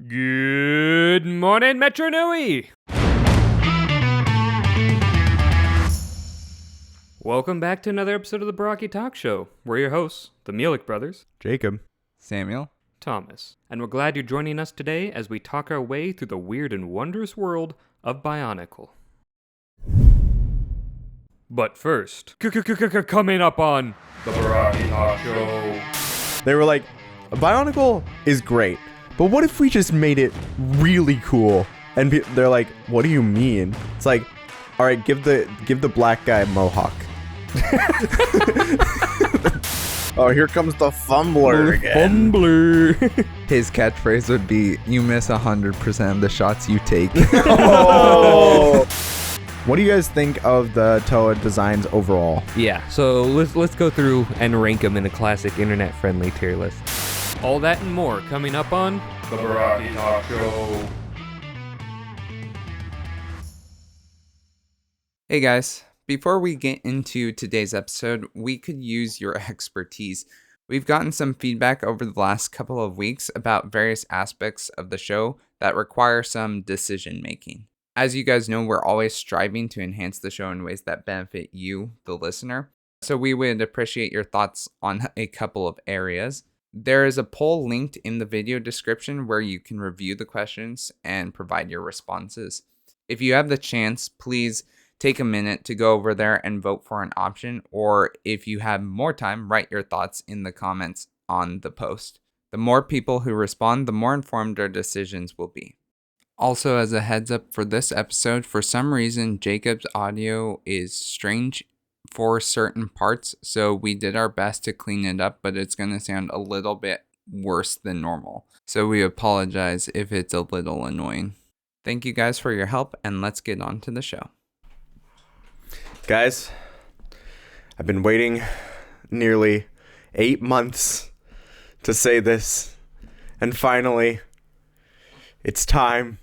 Good morning, Metro Nui! Welcome back to another episode of the Barraki Talk Show. We're your hosts, the Mielik brothers, Jacob, Samuel, Thomas, and we're glad you're joining us today as we talk our way through the weird and wondrous world of Bionicle. But first, coming up on the Barraki Talk Show. they were like, Bionicle is great, but what if we just made it really cool? And they're like, what do you mean? It's like, all right, give the black guy a mohawk. Oh, here comes the fumbler again. Fumbler. his catchphrase would be, "You miss 100% of the shots you take." Oh. What do you guys think of the Toa designs overall? Yeah, so let's go through and rank them in a classic internet-friendly tier list. All that and more coming up on the Barraki Talk Show. Hey guys, before we get into today's episode, we could use your expertise. We've gotten some feedback over the last couple of weeks about various aspects of the show that require some decision making. As you guys know, we're always striving to enhance the show in ways that benefit you, the listener. So we would appreciate your thoughts on a couple of areas. There is a poll linked in the video description where you can review the questions and provide your responses. If you have the chance, please take a minute to go over there and vote for an option, or if you have more time, write your thoughts in the comments on the post. The more people who respond, the more informed our decisions will be. Also, as a heads up for this episode, for some reason, Jacob's audio is strange for certain parts, so we did our best to clean it up, but it's going to sound a little bit worse than normal. So we apologize if it's a little annoying. Thank you guys for your help, and let's get on to the show. Guys, I've been waiting nearly 8 months to say this, and finally, it's time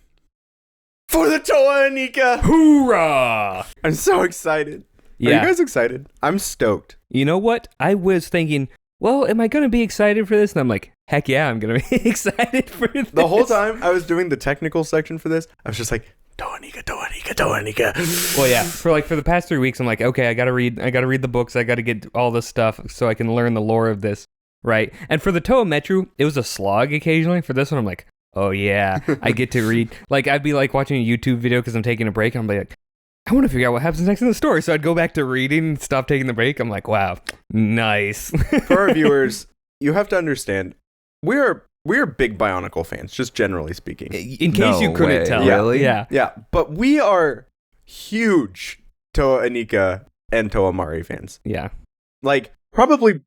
for the Toa Inika! Hoorah! I'm so excited. Yeah. Are you guys excited? I'm stoked. You know what? I was thinking, well, am I going to be excited for this? And I'm like, heck yeah, I'm going to be excited for this. The whole time I was doing the technical section for this, I was just like, Toa Inika, Toa Inika, Toa Inika. Well, yeah, for the past 3 weeks, I'm like, okay, I got to read the books. I got to get all this stuff so I can learn the lore of this, right? And for the Toa Metru, it was a slog occasionally. For this one, I'm like, oh yeah, I get to read. Like, I'd be like watching a YouTube video because I'm taking a break, and I'm like, I want to figure out what happens next in the story. So I'd go back to reading and stop taking the break. I'm like, wow, nice. For our viewers, you have to understand, we're big Bionicle fans, just generally speaking. In case you couldn't tell. Yeah. Really? Yeah. Yeah, but we are huge Toa Inika and Toa Mari fans. Yeah. Like, probably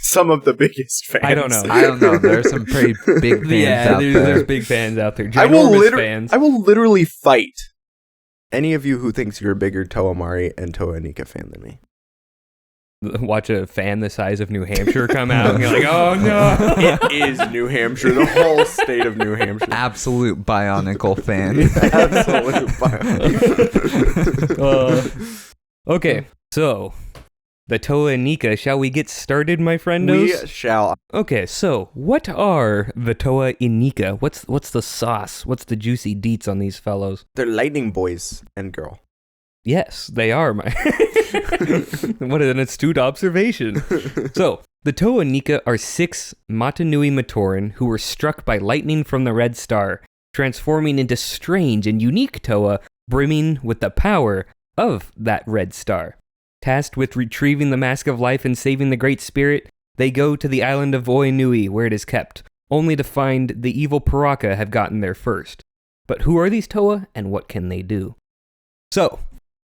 some of the biggest fans. I don't know. I don't know. There's some pretty big fans out there. There's big fans out there. Ginormous fans. I will literally fight any of you who thinks you're a bigger Toa Mari and Toa Inika fan than me. Watch a fan the size of New Hampshire come out and you're like, oh no. It is New Hampshire, the whole state of New Hampshire. Absolute Bionicle fan. Absolute Bionicle. Okay, so the Toa Inika, shall we get started, my friendos? We shall. Okay, so what are the Toa Inika? What's the sauce? What's the juicy deets on these fellows? They're lightning boys and girl. Yes, they are, my. What an astute observation. So, the Toa Inika are 6 Matanui Matoran who were struck by lightning from the Red Star, transforming into strange and unique Toa, brimming with the power of that Red Star. Tasked with retrieving the Mask of Life and saving the Great Spirit, they go to the island of Oinui, where it is kept, only to find the evil Piraka have gotten there first. But who are these Toa, and what can they do? So,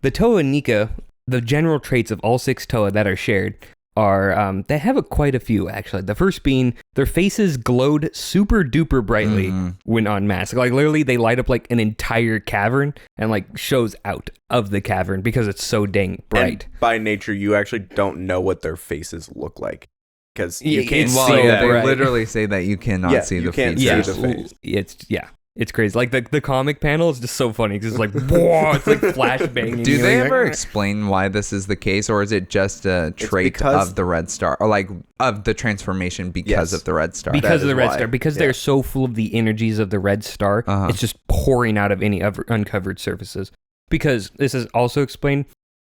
the Toa Inika, the general traits of all 6 Toa that are shared are, they have quite a few, actually. The first being, their faces glowed super duper brightly when unmasked. Like, literally, they light up like an entire cavern and like shows out of the cavern because it's so dang bright. And by nature, you actually don't know what their faces look like. Because you can't It's see so They that. bright. literally say that you cannot see the you can't features. see the face. It's, yeah. It's crazy. Like the comic panel is just so funny because it's like, whoa, it's like flashbanging. Do they Like, ever explain why this is the case, or is it just a trait of the Red Star, or like of the transformation because of the Red Star? Because of the Red why. Star, because they're so full of the energies of the Red Star, it's just pouring out of any uncovered surfaces. Because this is also explained,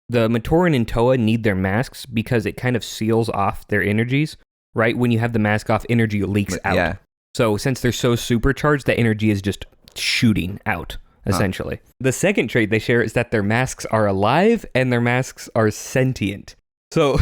the Matoran and Toa need their masks because it kind of seals off their energies, right? When you have the mask off, energy leaks out. Yeah. So since they're so supercharged, the energy is just shooting out, essentially. The second trait they share is that their masks are alive and their masks are sentient. So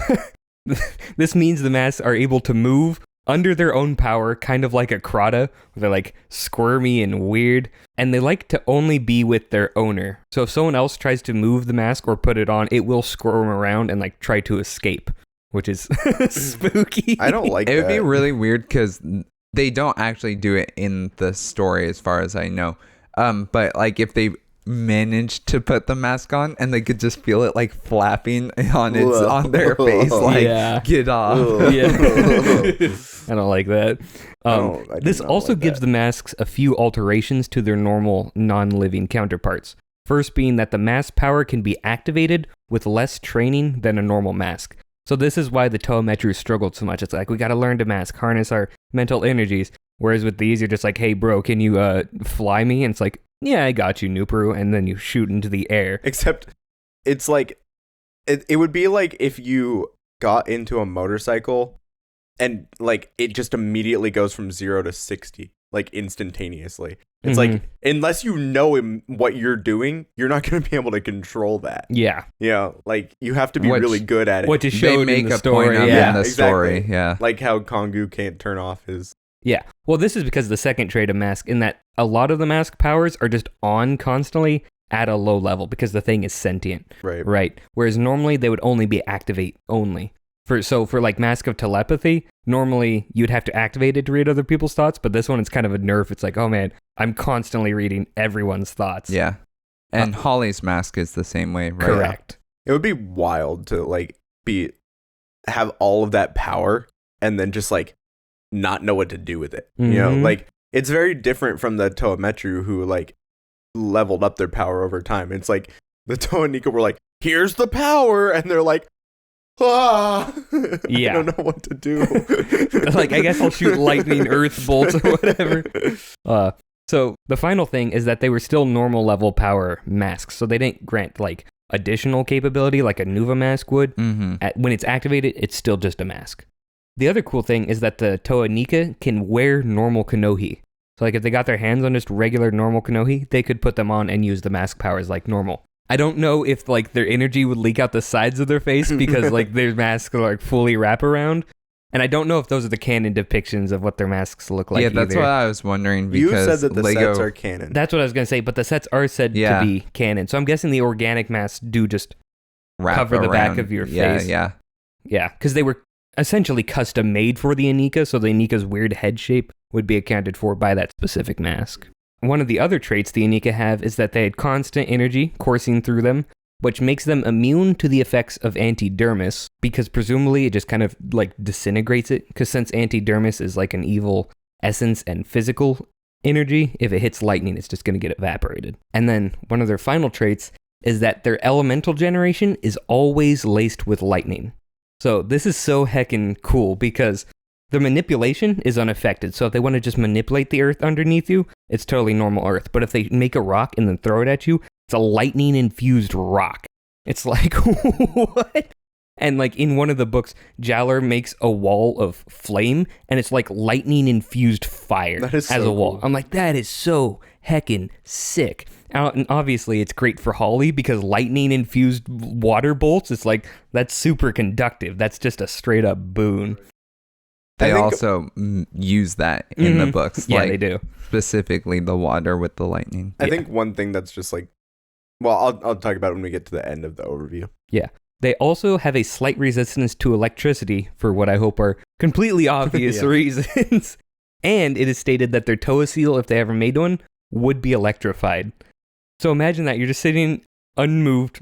this means the masks are able to move under their own power, kind of like a Krata, where they're like squirmy and weird, and they like to only be with their owner. So if someone else tries to move the mask or put it on, it will squirm around and like try to escape, which is spooky. I don't like It that. would be really weird because they don't actually do it in the story, as far as I know. But like if they managed to put the mask on and they could just feel it like flapping on their face, like get off. Yeah. I don't like that. I do This not also like gives that. the masks a few alterations to their normal non-living counterparts. First being that the mask power can be activated with less training than a normal mask. So this is why the Toa Metru struggled so much. It's like, we got to learn to mask, harness our mental energies. Whereas with these, you're just like, hey, bro, can you fly me? And it's like, yeah, I got you, Nuperu. And then you shoot into the air. Except it's like, it would be like if you got into a motorcycle and like it just immediately goes from 0 to 60, like instantaneously. It's like, unless you know what you're doing, you're not going to be able to control that. Yeah. Yeah, like you have to be really good at it. What is They showed make in the a story. point of Yeah. in the story. Exactly. Yeah. Like how Kongu can't turn off his... Yeah. Well, this is because of the second trait of mask, in that a lot of the mask powers are just on constantly at a low level because the thing is sentient. Right. Right. Whereas normally they would only be activate only. For like Mask of Telepathy, normally you'd have to activate it to read other people's thoughts, but this one is kind of a nerf. It's like, oh man, I'm constantly reading everyone's thoughts. Yeah. And Holly's mask is the same way, right? Correct. It would be wild to like have all of that power and then just like not know what to do with it. You know, like it's very different from the Toa Metru who like leveled up their power over time. It's like the Toa Inika were like, here's the power, and they're like, ah, Yeah. I don't know what to do. Like, I guess I'll shoot lightning earth bolts or whatever. So the final thing is that they were still normal level power masks, so they didn't grant like additional capability like a Nuva mask would. When it's activated, it's still just a mask. The other cool thing is that the Toa Inika can wear normal Kanohi. So like if they got their hands on just regular normal Kanohi, they could put them on and use the mask powers like normal. I don't know if like their energy would leak out the sides of their face because like their masks are like fully wrap around. And I don't know if those are the canon depictions of what their masks look like. Yeah, that's either. what I was wondering, You because said that the Lego... sets are canon. That's what I was going to say, but the sets are said to be canon. So I'm guessing the organic masks do just cover the back of your face. Yeah. Yeah, because they were essentially custom made for the Inika, so the Inika's weird head shape would be accounted for by that specific mask. One of the other traits the Inika have is that they had constant energy coursing through them, which makes them immune to the effects of antidermis, because presumably it just kind of like disintegrates it, because since antidermis is like an evil essence and physical energy, if it hits lightning, it's just going to get evaporated. And then one of their final traits is that their elemental generation is always laced with lightning. So this is so heckin' cool because the manipulation is unaffected. So if they want to just manipulate the earth underneath you, it's totally normal earth. But if they make a rock and then throw it at you, it's a lightning-infused rock. It's like, what? And like in one of the books, Jaller makes a wall of flame, and it's like lightning-infused fire That is as so a wall. cool. I'm like, that is so heckin' sick. And obviously, it's great for Holly because lightning-infused water bolts, it's like, that's super conductive. That's just a straight-up boon. They I think- also use that in the books. Yeah, like, they do. Specifically the water with the lightning. I think one thing that's just like, well, I'll talk about it when we get to the end of the overview. Yeah. They also have a slight resistance to electricity for what I hope are completely obvious Yeah. reasons. And it is stated that their Toa seal, if they ever made one, would be electrified. So imagine that. You're just sitting unmoved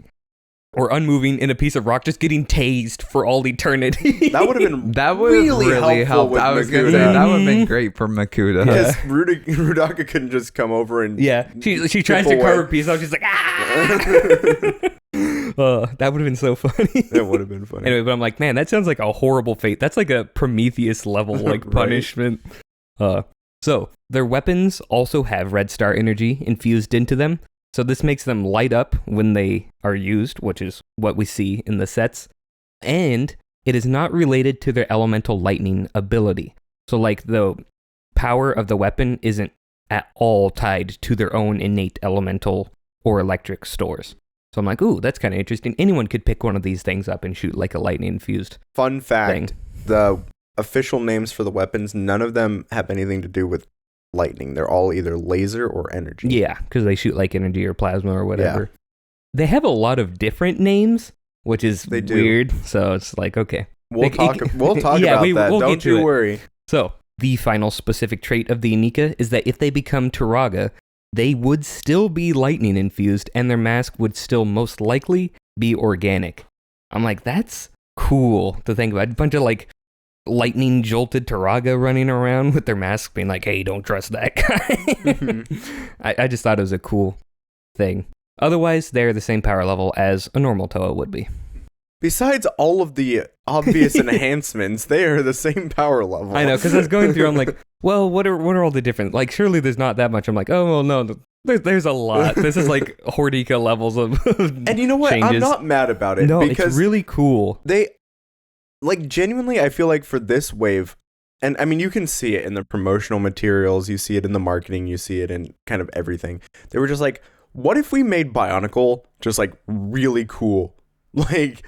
or unmoving in a piece of rock, just getting tased for all eternity. That would have been That would really really helpful helped. with I was gonna Makuta. say that would have been great for Makuta. Because Rudaka couldn't just come over and Yeah, she tries to away. carve a piece off. She's like, ah! That would have been so funny. It would have been funny. Anyway, but I'm like, man, that sounds like a horrible fate. That's like a Prometheus level like Right. punishment. So their weapons also have red star energy infused into them. So this makes them light up when they are used, which is what we see in the sets. And it is not related to their elemental lightning ability. So like the power of the weapon isn't at all tied to their own innate elemental or electric stores. So I'm like, ooh, that's kind of interesting. Anyone could pick one of these things up and shoot like a lightning infused Fun fact, thing. the official names for the weapons, none of them have anything to do with lightning. They're all either laser or energy. Yeah, because they shoot like energy or plasma or whatever. They have a lot of different names, which is They do. weird. So it's like, okay. We'll talk Yeah, about that. we'll Don't get to you it. worry. So the final specific trait of the Inika is that if they become Turaga, they would still be lightning infused and their mask would still most likely be organic. I'm like, that's cool to think about. A bunch of like lightning jolted Turaga running around with their masks being like, hey, don't trust that guy. I just thought it was a cool thing. Otherwise, they're the same power level as a normal Toa would be. Besides all of the obvious enhancements, they are the same power level. I know, because I was going through, I'm like, well, what are all the different? Like, surely there's not that much. I'm like, oh, well, no, there's a lot. This is like Hordika levels of And you know what? I'm changes. not mad about it. No, because it's really cool. they, like, genuinely, I feel like for this wave, and I mean, you can see it in the promotional materials, you see it in the marketing, you see it in kind of everything. They were just like, what if we made Bionicle just like really cool? Like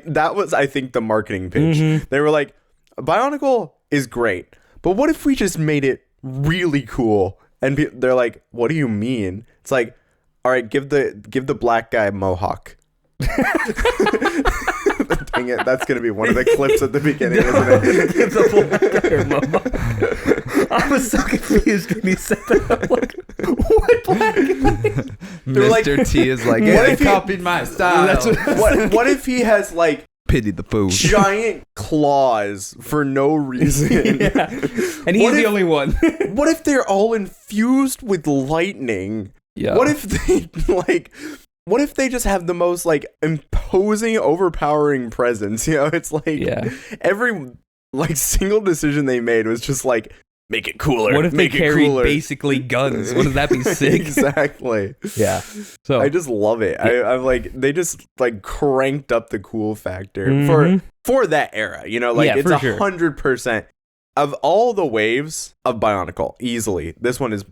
that was, I think, the marketing pitch. Mhm. They were like, Bionicle is great, but what if we just made it really cool? And they're like, what do you mean? It's like, all right, give the black guy mohawk. Dang it, that's gonna be one of the clips at the beginning, isn't it? It's a black guy or mohawk. I was so confused when he said that. I'm like, what black guy? They're like, Mr. T is like, what yeah, if they he- copied my style. what if he has like Pity the fool. giant claws for no reason? Yeah. And he's What the if- only one. What if they're all infused with lightning? Yeah. What if they what if they just have the most like imposing, overpowering presence? You know, it's like Yeah. every like single decision they made was just like, make it cooler. What if they make it carried cooler. basically guns? Wouldn't that be sick? Exactly. Yeah. So I just love it. I'm like, they just like cranked up the cool factor Mhm. for that era. You know, like Yeah, it's for sure. 100% of all the waves of Bionicle. Easily, this one is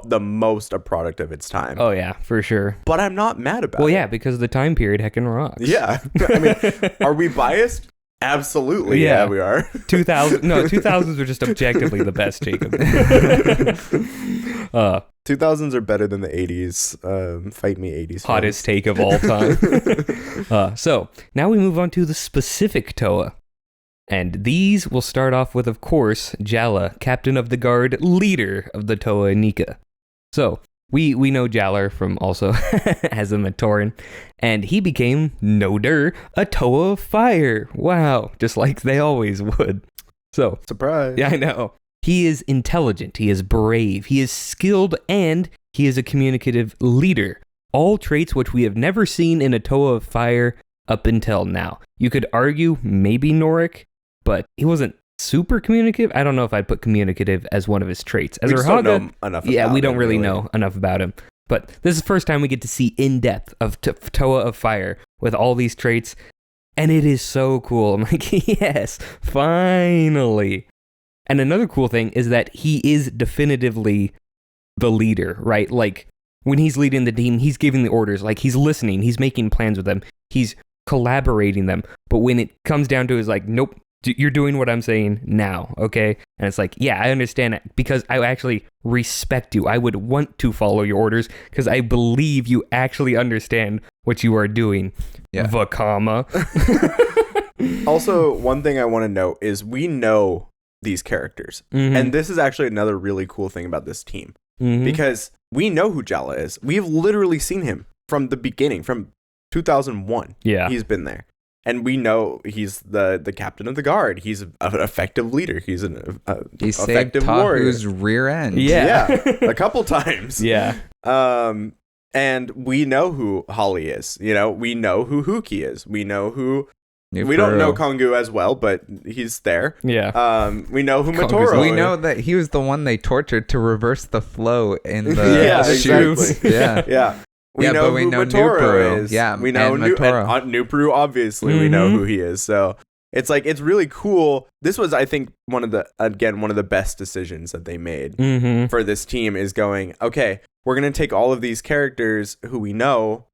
the most a product of its time. Oh yeah, for sure. But I'm not mad about Well, it. yeah, because the time period heckin' rocks. Yeah. I mean, are we biased? Absolutely. Yeah. Yeah, we are. 2000s are just objectively the best, Jacob. 2000s are better than the 80s. Fight me, 80s. fans. Hottest take of all time. So now we move on to the specific Toa. And these will start off with, of course, Jala, captain of the guard, leader of the Toa Inika. So we know Jaller from also as a Matoran, and he became, no dir, a Toa of fire. Wow, just like they always would. So Surprise. yeah, I know. He is intelligent, he is brave, he is skilled, and he is a communicative leader. All traits which we have never seen in a Toa of fire up until now. You could argue maybe Norik, but he wasn't super communicative. I don't know if I'd put communicative as one of his traits. As We just don't Urhaga, know enough yeah, about we don't him, really know enough about him. But this is the first time we get to see in depth of Toa of Fire with all these traits, and it is so cool. I'm like, yes, finally. And another cool thing is that he is definitively the leader, right? Like when he's leading the team, he's giving the orders, like he's listening, he's making plans with them, he's collaborating them. But when it comes down to it, it's like, nope, you're doing what I'm saying now, okay? And it's like, yeah, I understand it because I actually respect you. I would want to follow your orders because I believe you actually understand what you are doing. Yeah. Vakama. Also, one thing I want to note is we know these characters. Mhm. And this is actually another really cool thing about this team. Mhm. Because we know who Jala is. We've literally seen him from the beginning, from 2001. Yeah. He's been there. And we know he's the captain of the guard. He's an effective leader. He's an He saved effective warrior. Tahu's rear end. Yeah. A couple times. Yeah. And we know who Holly is. You know, we know who Huki is. We know who... New we don't Peru. know Kongu as well, but he's there. Yeah. We know who Kongu's Motoro We is. know that he was the one they tortured to reverse the flow in the Yeah, shoes. exactly. Yeah. Yeah. We Yeah, know but we who know New Motoro Peru. is. Yeah, we know and New Motoro. New Peru. Obviously, we know who he is. So it's like it's really cool. This was, I think, one of the best decisions that they made for this team is going. Okay, we're gonna take all of these characters who we know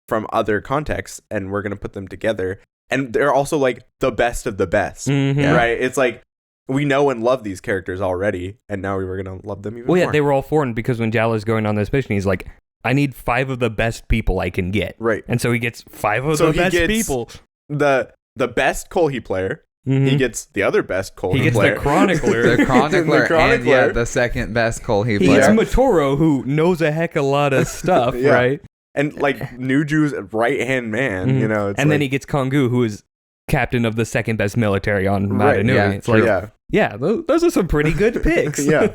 from other contexts, and we're gonna put them together. And they're also like the best of the best, right? It's like we know and love these characters already, and now we were gonna love them even more. Well, yeah, they were all foreign because when Jala's going on this mission, he's like, I need 5 of the best people I can get. Right. And so he gets 5 of the best people. The best Kolhi player. He gets the other best Kolhi player. He gets the Chronicler. The Chronicler, and Chronicler. the second best Kolhi He player. gets Motoro, who knows a heck of a lot of stuff, Yeah. right? And like Nuju's right-hand man, you know. It's and like, then he gets Kongu, who is captain of the second best military on Right, Matanui. yeah, It's like, yeah. those are some pretty good picks. Yeah.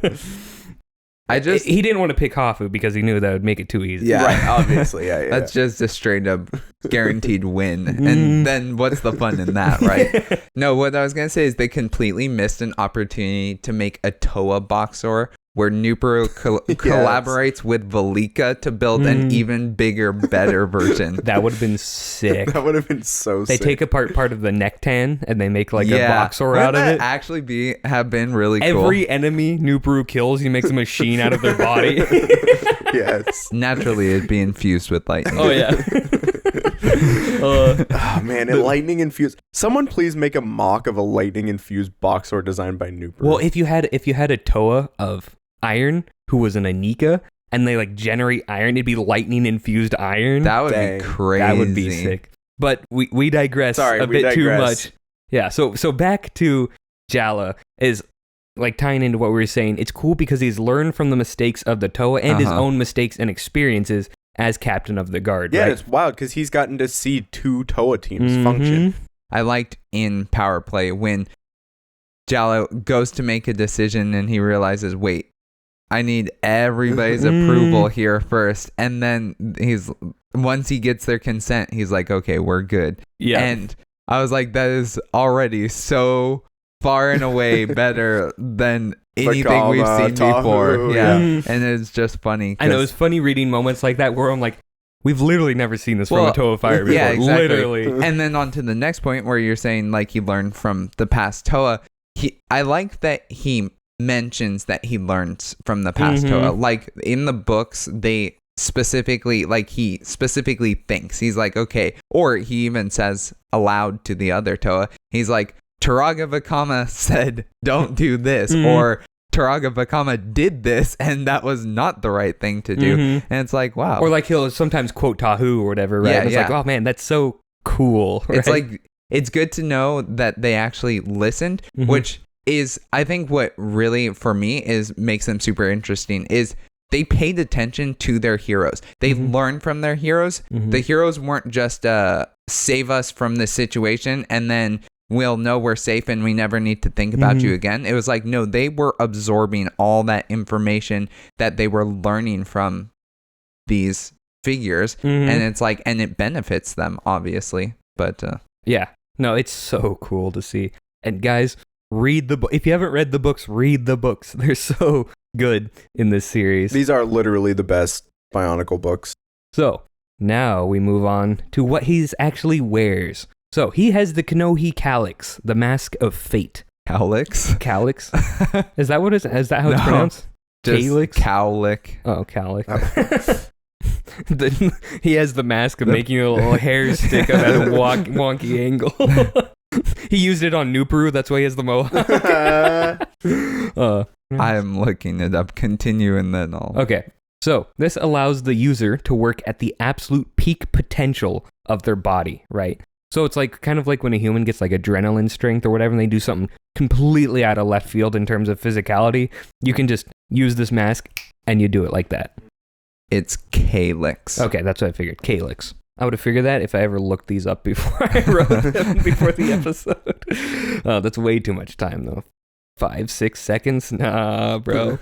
He didn't want to pick Hafu because he knew that would make it too easy. Yeah. Right, obviously, yeah. That's just a straight up guaranteed win. And then what's the fun in that, right? No, what I was going to say is they completely missed an opportunity to make a Toa Boxor where Nupero collaborates with Velika to build an even bigger, better version. That would have been sick. That would have been so They sick. take apart part of the Nectan and they make like a Boxor Wouldn't out of that it. actually have been really cool. Every enemy Nupuru kills, he makes a machine out of their body. Yes. Naturally, it'd be infused with lightning. Oh yeah. Oh man, a lightning infused. Someone please make a mock of a lightning infused Boxor designed by Nuper. Well, if you had a Toa of iron who was an Inika and they like generate iron, it'd be lightning infused iron. That would Dang. be crazy. That would be sick. But we digress a bit too much. Yeah, so back to Jala is like tying into what we were saying. It's cool because he's learned from the mistakes of the Toa and his own mistakes and experiences as captain of the guard. Yeah, right? it's wild because he's gotten to see 2 Toa teams function. I liked in Power Play when Jala goes to make a decision and he realizes, wait, I need everybody's approval here first. And then once he gets their consent, he's like, okay, we're good. Yeah. And I was like, that is already so far and away better than anything we've seen before. Yeah. And it's just funny. I know, it's funny reading moments like that where I'm like, we've literally never seen this from a Toa Fire before. Yeah, exactly. Literally. And then on to the next point where you're saying like he learned from the past Toa. I like that he mentions that he learns from the past Toa. Like in the books, he specifically thinks. He's like, okay. Or he even says aloud to the other Toa. He's like, Turaga Vakama said, don't do this. Or Turaga Vakama did this and that was not the right thing to do. And it's like, wow. Or like he'll sometimes quote Tahu or whatever, right? Yeah, And it's like, oh man, that's so cool. Right? It's like, it's good to know that they actually listened, which is, I think what really for me makes them super interesting is they paid attention to their heroes. They learned from their heroes. The heroes weren't just save us from this situation and then we'll know we're safe and we never need to think about you again. It was like, no, they were absorbing all that information that they were learning from these figures. And it's like, and it benefits them, obviously. But yeah, no, it's so cool to see. And guys, read the book. If you haven't read the books, read the books. They're so good in this series. These are literally the best Bionicle books. So now we move on to what he actually wears. So he has the Kanohi Calyx, the mask of fate. Calyx? Calyx? Is that what it is? Is that how it's pronounced? Calyx? Cowlick. Oh, Calyx. He has the mask of making a little hair stick up at a wonky angle. He used it on Nupuru, that's why he has the mohawk. I'm looking it up. Continue and then I'll... Okay, so this allows the user to work at the absolute peak potential of their body, right? So it's like kind of like when a human gets like adrenaline strength or whatever and they do something completely out of left field in terms of physicality. You can just use this mask and you do it like that. It's Calyx. Okay, that's what I figured. Calyx. I would have figured that if I ever looked these up before I wrote them before the episode. That's way too much time, though. 5-6 seconds? Nah, bro.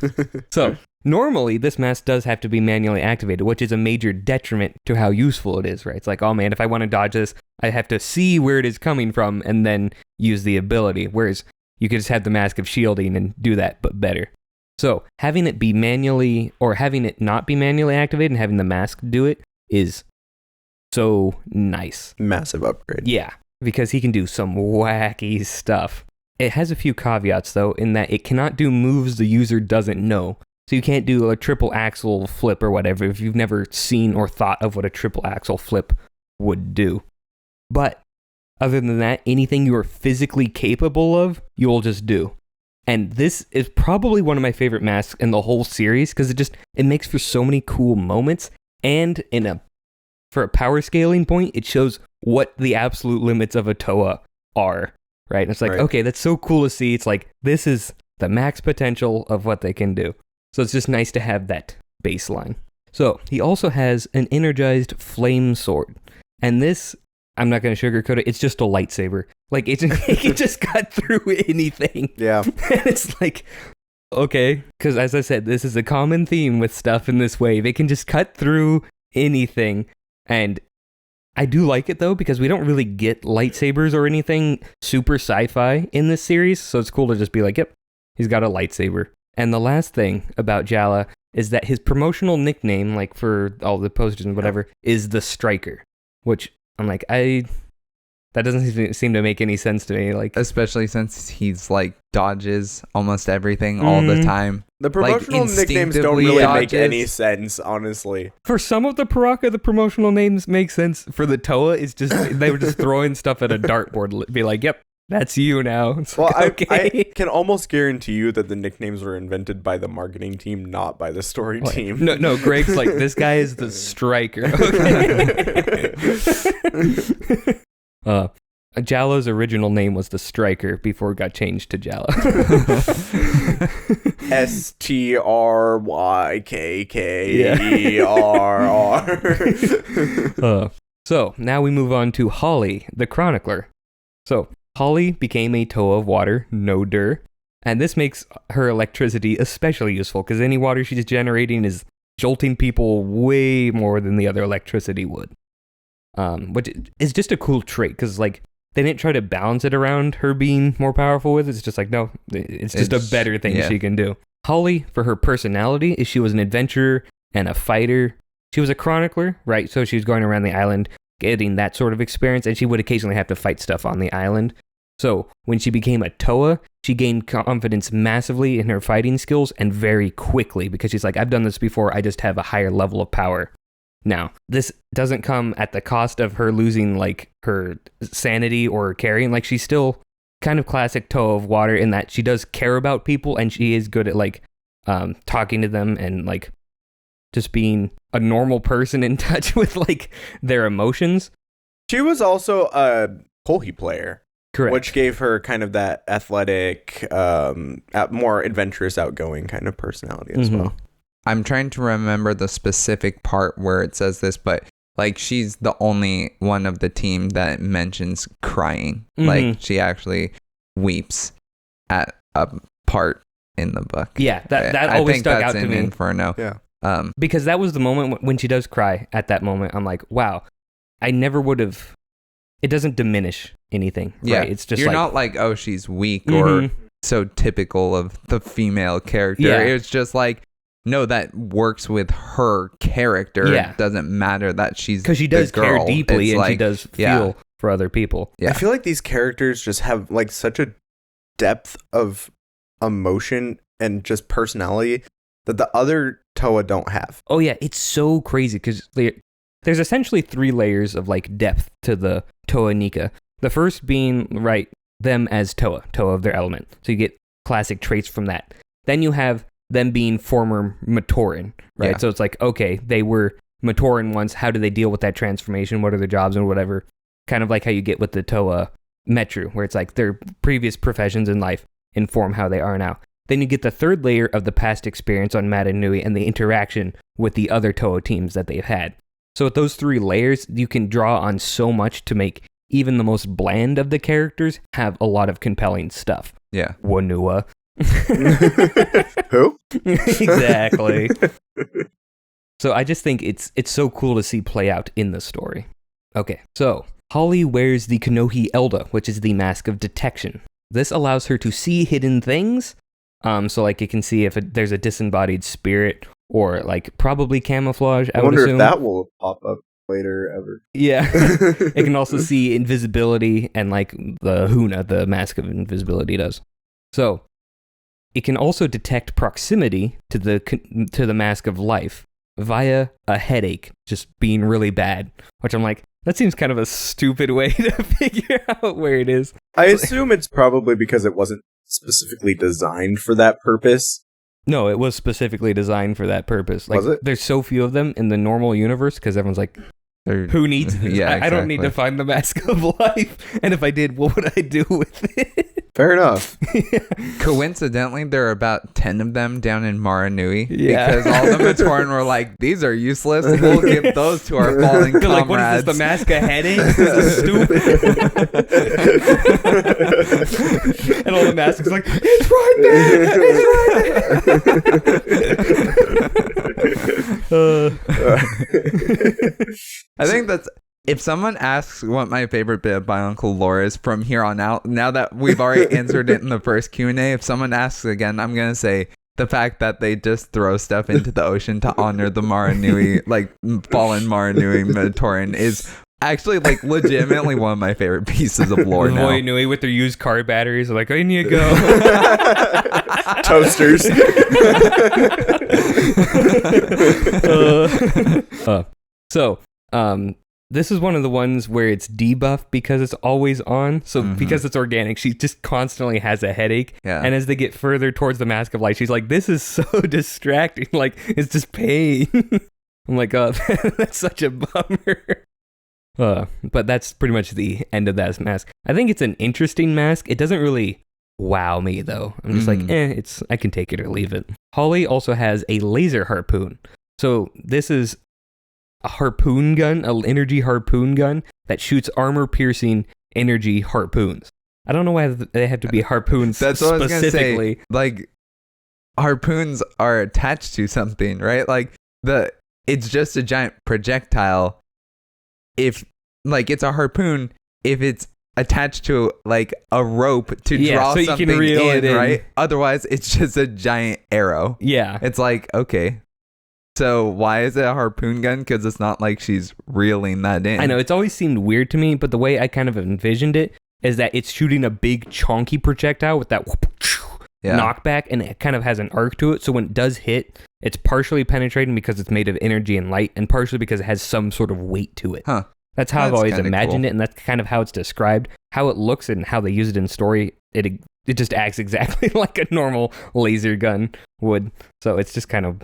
So, normally, this mask does have to be manually activated, which is a major detriment to how useful it is, right? It's like, oh man, if I want to dodge this, I have to see where it is coming from and then use the ability. Whereas you could just have the mask of shielding and do that, but better. So, having it be manually, or having it not be manually activated and having the mask do it is so nice. Massive upgrade. Yeah, because he can do some wacky stuff. It has a few caveats, though, in that it cannot do moves the user doesn't know. So you can't do a triple axle flip or whatever if you've never seen or thought of what a triple axle flip would do. But other than that, anything you are physically capable of, you will just do. And this is probably one of my favorite masks in the whole series because it makes for so many cool moments. And for a power scaling point, it shows what the absolute limits of a Toa are, right? And it's like, okay, that's so cool to see. It's like, this is the max potential of what they can do. So it's just nice to have that baseline. So he also has an energized flame sword. And this, I'm not going to sugarcoat it, it's just a lightsaber. Like, it can just cut through anything. Yeah. And it's like, okay, because as I said, this is a common theme with stuff in this wave. It can just cut through anything. And I do like it, though, because we don't really get lightsabers or anything super sci-fi in this series. So it's cool to just be like, yep, he's got a lightsaber. And the last thing about Jala is that his promotional nickname, like for all the posters and whatever, is the Striker. Which I'm like, that doesn't seem to make any sense to me. Like, especially since he's like dodges almost everything all the time. The promotional nicknames don't really make any sense, honestly. For some of the Piraka, the promotional names make sense. For the Toa, it's just they were just throwing stuff at a dartboard. Be like, yep, that's you now. It's well, like, okay. I can almost guarantee you that the nicknames were invented by the marketing team, not by the story team. No, Greg's like, this guy is the Striker. Okay. Jala's original name was the Striker before it got changed to Jala. STRYKKERR. So now we move on to Holly, the Chronicler. So Holly became a Toa of water, no dir, and this makes her electricity especially useful because any water she's generating is jolting people way more than the other electricity would. Which is just a cool trait because like they didn't try to balance it around her being more powerful with it. It's just like, no, it's just a better thing she can do. Holly, for her personality, is she was an adventurer and a fighter. She was a chronicler, right? So she was going around the island getting that sort of experience, and she would occasionally have to fight stuff on the island. So when she became a Toa, she gained confidence massively in her fighting skills and very quickly because she's like, I've done this before, I just have a higher level of power. Now, this doesn't come at the cost of her losing, like, her sanity or carrying. Like, she's still kind of classic Toa of water in that she does care about people and she is good at, like, talking to them and, like, just being a normal person in touch with, like, their emotions. She was also a Kolhi player. Correct. Which gave her kind of that athletic, more adventurous, outgoing kind of personality as well. I'm trying to remember the specific part where it says this, but like she's the only one of the team that mentions crying. Like she actually weeps at a part in the book. Yeah, that always stuck out to me. Inferno. Yeah. Because that was the moment when she does cry. At that moment, I'm like, wow, I never would have. It doesn't diminish anything. Yeah, right? It's just you're like, not like, oh, she's weak or so typical of the female character. Yeah. It's just like, no, that works with her character. Yeah. It doesn't matter that she's because she does care deeply and she does feel for other people. Yeah. I feel like these characters just have like such a depth of emotion and just personality that the other Toa don't have. Oh yeah, it's so crazy because there's essentially 3 layers of like depth to the Toa Inika. The first being them as Toa of their element. So you get classic traits from that. Then you have them being former Matoran, right? Yeah. So it's like, okay, they were Matoran once. How do they deal with that transformation? What are their jobs and whatever? Kind of like how you get with the Toa Metru, where it's like their previous professions in life inform how they are now. Then you get the third layer of the past experience on Mata Nui and the interaction with the other Toa teams that they've had. So with those 3 layers, you can draw on so much to make even the most bland of the characters have a lot of compelling stuff. Yeah. Wanua. Who? Exactly. So I just think it's so cool to see play out in the story. Okay, so Holly wears the Kanohi Elda, which is the mask of detection. This allows her to see hidden things. So like it can see if there's a disembodied spirit or like probably camouflage. I wonder would assume. if that will pop up later ever. Yeah. It can also see invisibility and like the Huna, the mask of invisibility does. So it can also detect proximity to the mask of life via a headache just being really bad, which I'm like, that seems kind of a stupid way to figure out where it is. I assume it's probably because it wasn't specifically designed for that purpose. No, it was specifically designed for that purpose. Like, Was it? There's so few of them in the normal universe because everyone's like, who needs this? Yeah, I don't need to exactly. find the mask of life. And if I did, what would I do with it? Fair enough. Coincidentally, there are about 10 of them down in Markjuly. Yeah. Because all the Matoran were like, these are useless. We'll give those to our fallen They're like, what is comrades. this, the mask of headache? This is stupid. And all the masks like, it's right there! It's right there! I think that's... If someone asks what my favorite bit of Bionicle lore is from here on out, now that we've already answered it in the first Q&A, if someone asks again, I'm going to say the fact that they just throw stuff into the ocean to honor the Markjuly, like fallen Markjuly Matoran is actually like legitimately one of my favorite pieces of lore now. Boy Nui with their used car batteries are like, in you go. Toasters. This is one of the ones where it's debuffed because it's always on. So because it's organic, she just constantly has a headache. Yeah. And as they get further towards the Mask of Light, she's like, this is so distracting. Like, it's just pain. I'm like, oh, that's such a bummer. But that's pretty much the end of that mask. I think it's an interesting mask. It doesn't really wow me, though. I'm just like, I can take it or leave it. Holly also has a laser harpoon. So this is a harpoon gun, an energy harpoon gun that shoots armor-piercing energy harpoons. I don't know why they have to be harpoons That's what specifically. I was gonna say. Like, harpoons are attached to something, right? Like, it's just a giant projectile. If, like, it's a harpoon, if it's attached to, like, a rope to draw so you something can reel it in, right? Otherwise, it's just a giant arrow. Yeah. It's like, okay. So why is it a harpoon gun? Because it's not like she's reeling that in. I know, it's always seemed weird to me, but the way I kind of envisioned it is that it's shooting a big chunky projectile with that knockback, and it kind of has an arc to it. So when it does hit, it's partially penetrating because it's made of energy and light, and partially because it has some sort of weight to it. Huh. That's how I've always kinda imagined cool. it, and that's kind of how it's described. How it looks and how they use it in story, it just acts exactly like a normal laser gun would. So it's just kind of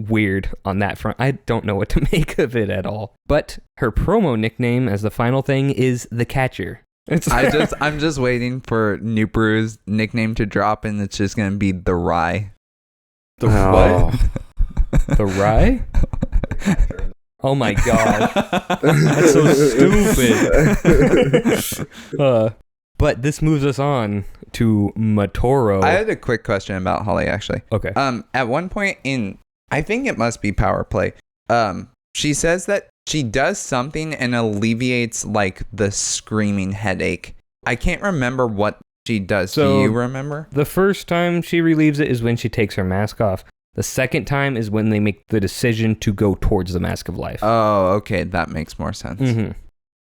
weird on that front. I don't know what to make of it at all. But her promo nickname as the final thing is the Catcher. I'm just waiting for Nuperu's nickname to drop, and it's just gonna be the Rye. The what? The Rye? Oh my god. That's so stupid. But this moves us on to Matoro. I had a quick question about Holly, actually. Okay. At one point in, I think it must be Power Play, she says that she does something and alleviates, like, the screaming headache. I can't remember what she does. So, do you remember? The first time she relieves it is when she takes her mask off. The second time is when they make the decision to go towards the Mask of Life. Oh, okay. That makes more sense. Mm-hmm.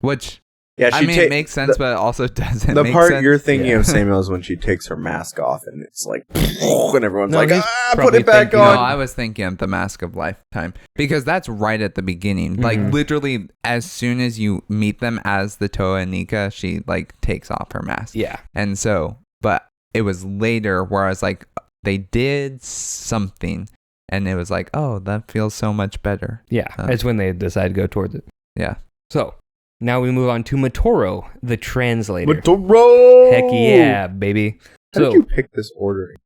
Which, Yeah, I mean, it makes sense, but it also doesn't The make part sense. you're thinking of, Samuel, is when she takes her mask off and it's like, and everyone's No, like, he's put probably it back thinking- No, on. I was thinking of the Mask of Lifetime, because that's right at the beginning. Like, literally, as soon as you meet them as the Toa Inika, she, like, takes off her mask. Yeah. And so, but it was later where I was like, they did something, and it was like, oh, that feels so much better. Yeah. That's when they decide to go towards it. Yeah. So, now we move on to Matoro, the translator. Matoro! Heck yeah, baby. How did you pick this ordering?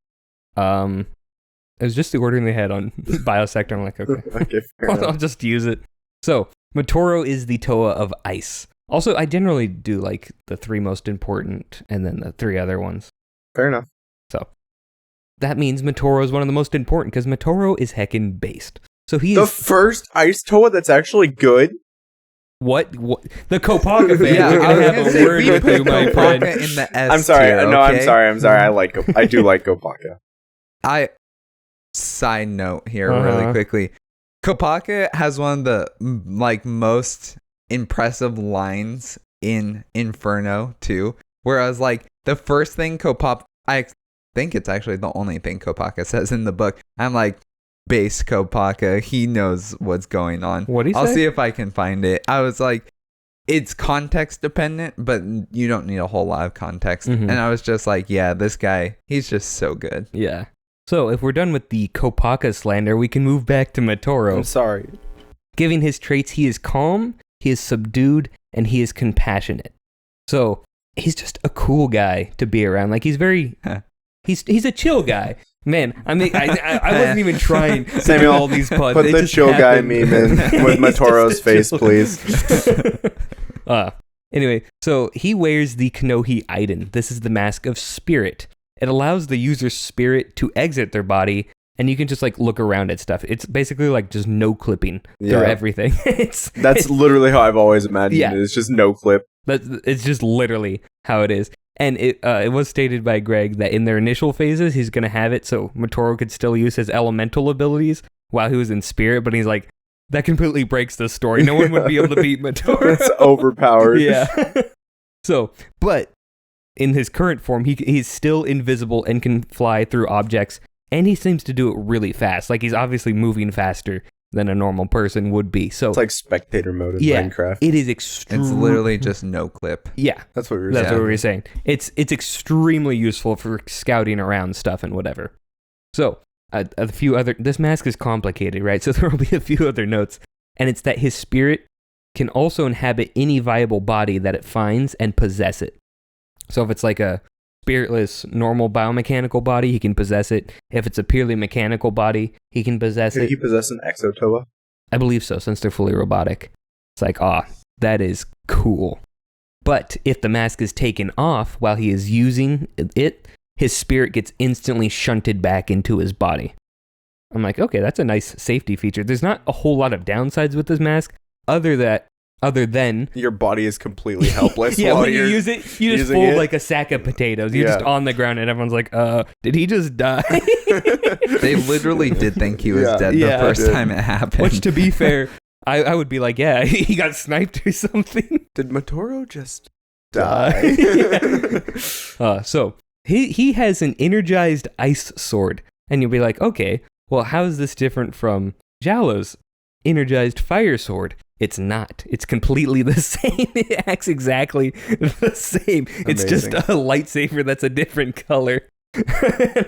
It was just the ordering they had on Biosector. I'm like, okay. Okay, fair I'll enough. just use it. So, Motoro is the Toa of ice. Also, I generally do like the 3 most important and then the 3 other ones. Fair enough. So that means Motoro is one of the most important because Motoro is heckin' based. So he The is first ice Toa that's actually good. what the Kopaka fan. Yeah, We're I gonna was have gonna a say, word we with put you, my Kopaka friend. in the S I'm sorry. tier, No, I'm okay? sorry. I do like Kopaka. Side note here really quickly. Kopaka has one of the most impressive lines in Inferno too, where I was like, the first thing I think it's actually the only thing Kopaka says in the book. I'm like, base Kopaka, he knows what's going on. What do you I'll say? see if I can find it. I was like, it's context dependent, but you don't need a whole lot of context. And I was just like, yeah, this guy, he's just so good. Yeah. So if we're done with the Kopaka slander, we can move back to Motoro. I'm sorry. Giving his traits, he is calm, he is subdued, and he is compassionate. So he's just a cool guy to be around. Like he's very, he's a chill guy. Man, I mean, I wasn't even trying to do all these puns. Put It the just chill guy happened. meme in with He's just Motoro's a face, chill- please. Anyway, so he wears the Kanohi Iden. This is the mask of spirit. It allows the user's spirit to exit their body, and you can just like look around at stuff. It's basically like just no clipping through everything. That's literally how I've always imagined it. It's just no clip. It's just literally how it is. And it was stated by Greg that in their initial phases, he's going to have it so Motoro could still use his elemental abilities while he was in spirit, but he's like, that completely breaks the story. No one would be able to beat Motoro. It's overpowered. Yeah. So, but in his current form, he's still invisible and can fly through objects, and he seems to do it really fast. Like, he's obviously moving faster than a normal person would be. So It's like spectator mode in Minecraft. it is extreme. It's literally just no clip. Yeah. That's what we were That's saying. what we were saying. It's extremely useful for scouting around stuff and whatever. So, a few other... This mask is complicated, right? So there will be a few other notes. And it's that his spirit can also inhabit any viable body that it finds and possess it. So if it's like a spiritless, normal biomechanical body, he can possess it. If it's a purely mechanical body, he can possess Could it. he possess an Exotoa? I believe so, since they're fully robotic. It's like, that is cool. But if the mask is taken off while he is using it, his spirit gets instantly shunted back into his body. I'm like, okay, that's a nice safety feature. There's not a whole lot of downsides with this mask, other than Your body is completely helpless. yeah, while when you you're use it, you just using fold it. like a sack of potatoes. You're just on the ground, and everyone's like, did he just die? They literally did think he was dead the first time it happened. Which, to be fair, I would be like, yeah, he got sniped or something. Did Motoro just die? So he has an energized ice sword, and you'll be like, okay, well, how is this different from Jalo's energized fire sword? It's not. It's completely the same. It acts exactly the same. It's just a lightsaber that's a different color.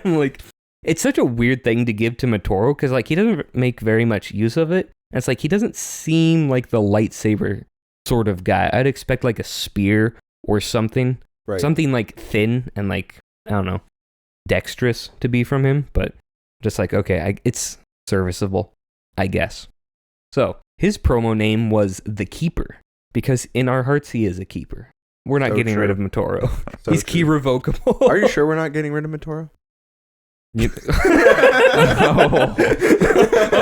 I'm like, it's such a weird thing to give to Motoro because like he doesn't make very much use of it. And it's like he doesn't seem like the lightsaber sort of guy. I'd expect like a spear or something. Right. Something like thin and like, I don't know, dexterous to be from him, but just like, okay, it's serviceable, I guess. So his promo name was The Keeper because in our hearts he is a keeper. We're not getting rid of Motoro. He's key revocable. Are you sure we're not getting rid of Motoro? Oh.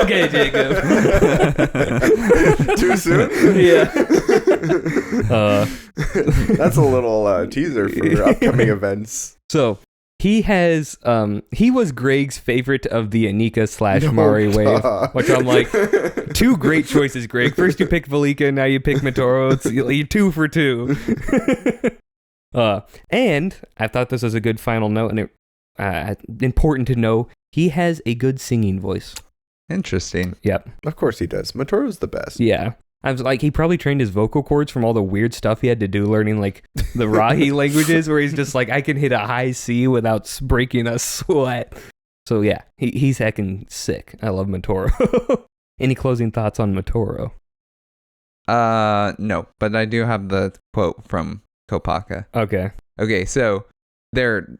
Okay, Jacob. Too soon? Yeah. That's a little teaser for upcoming events. So he was Greg's favorite of the Anika / Mari wave, which I'm like, 2 great choices, Greg. First you pick Velika, now you pick Motoro. You're 2 for 2. And I thought this was a good final note, and important to know, he has a good singing voice. Interesting. Yep. Of course he does. Motoro's the best. Yeah. I was like, he probably trained his vocal cords from all the weird stuff he had to do learning like the Rahi languages where he's just like, I can hit a high C without breaking a sweat. So yeah, he's heckin' sick. I love Motoro. Any closing thoughts on Motoro? No, but I do have the quote from Kopaka. Okay, so they're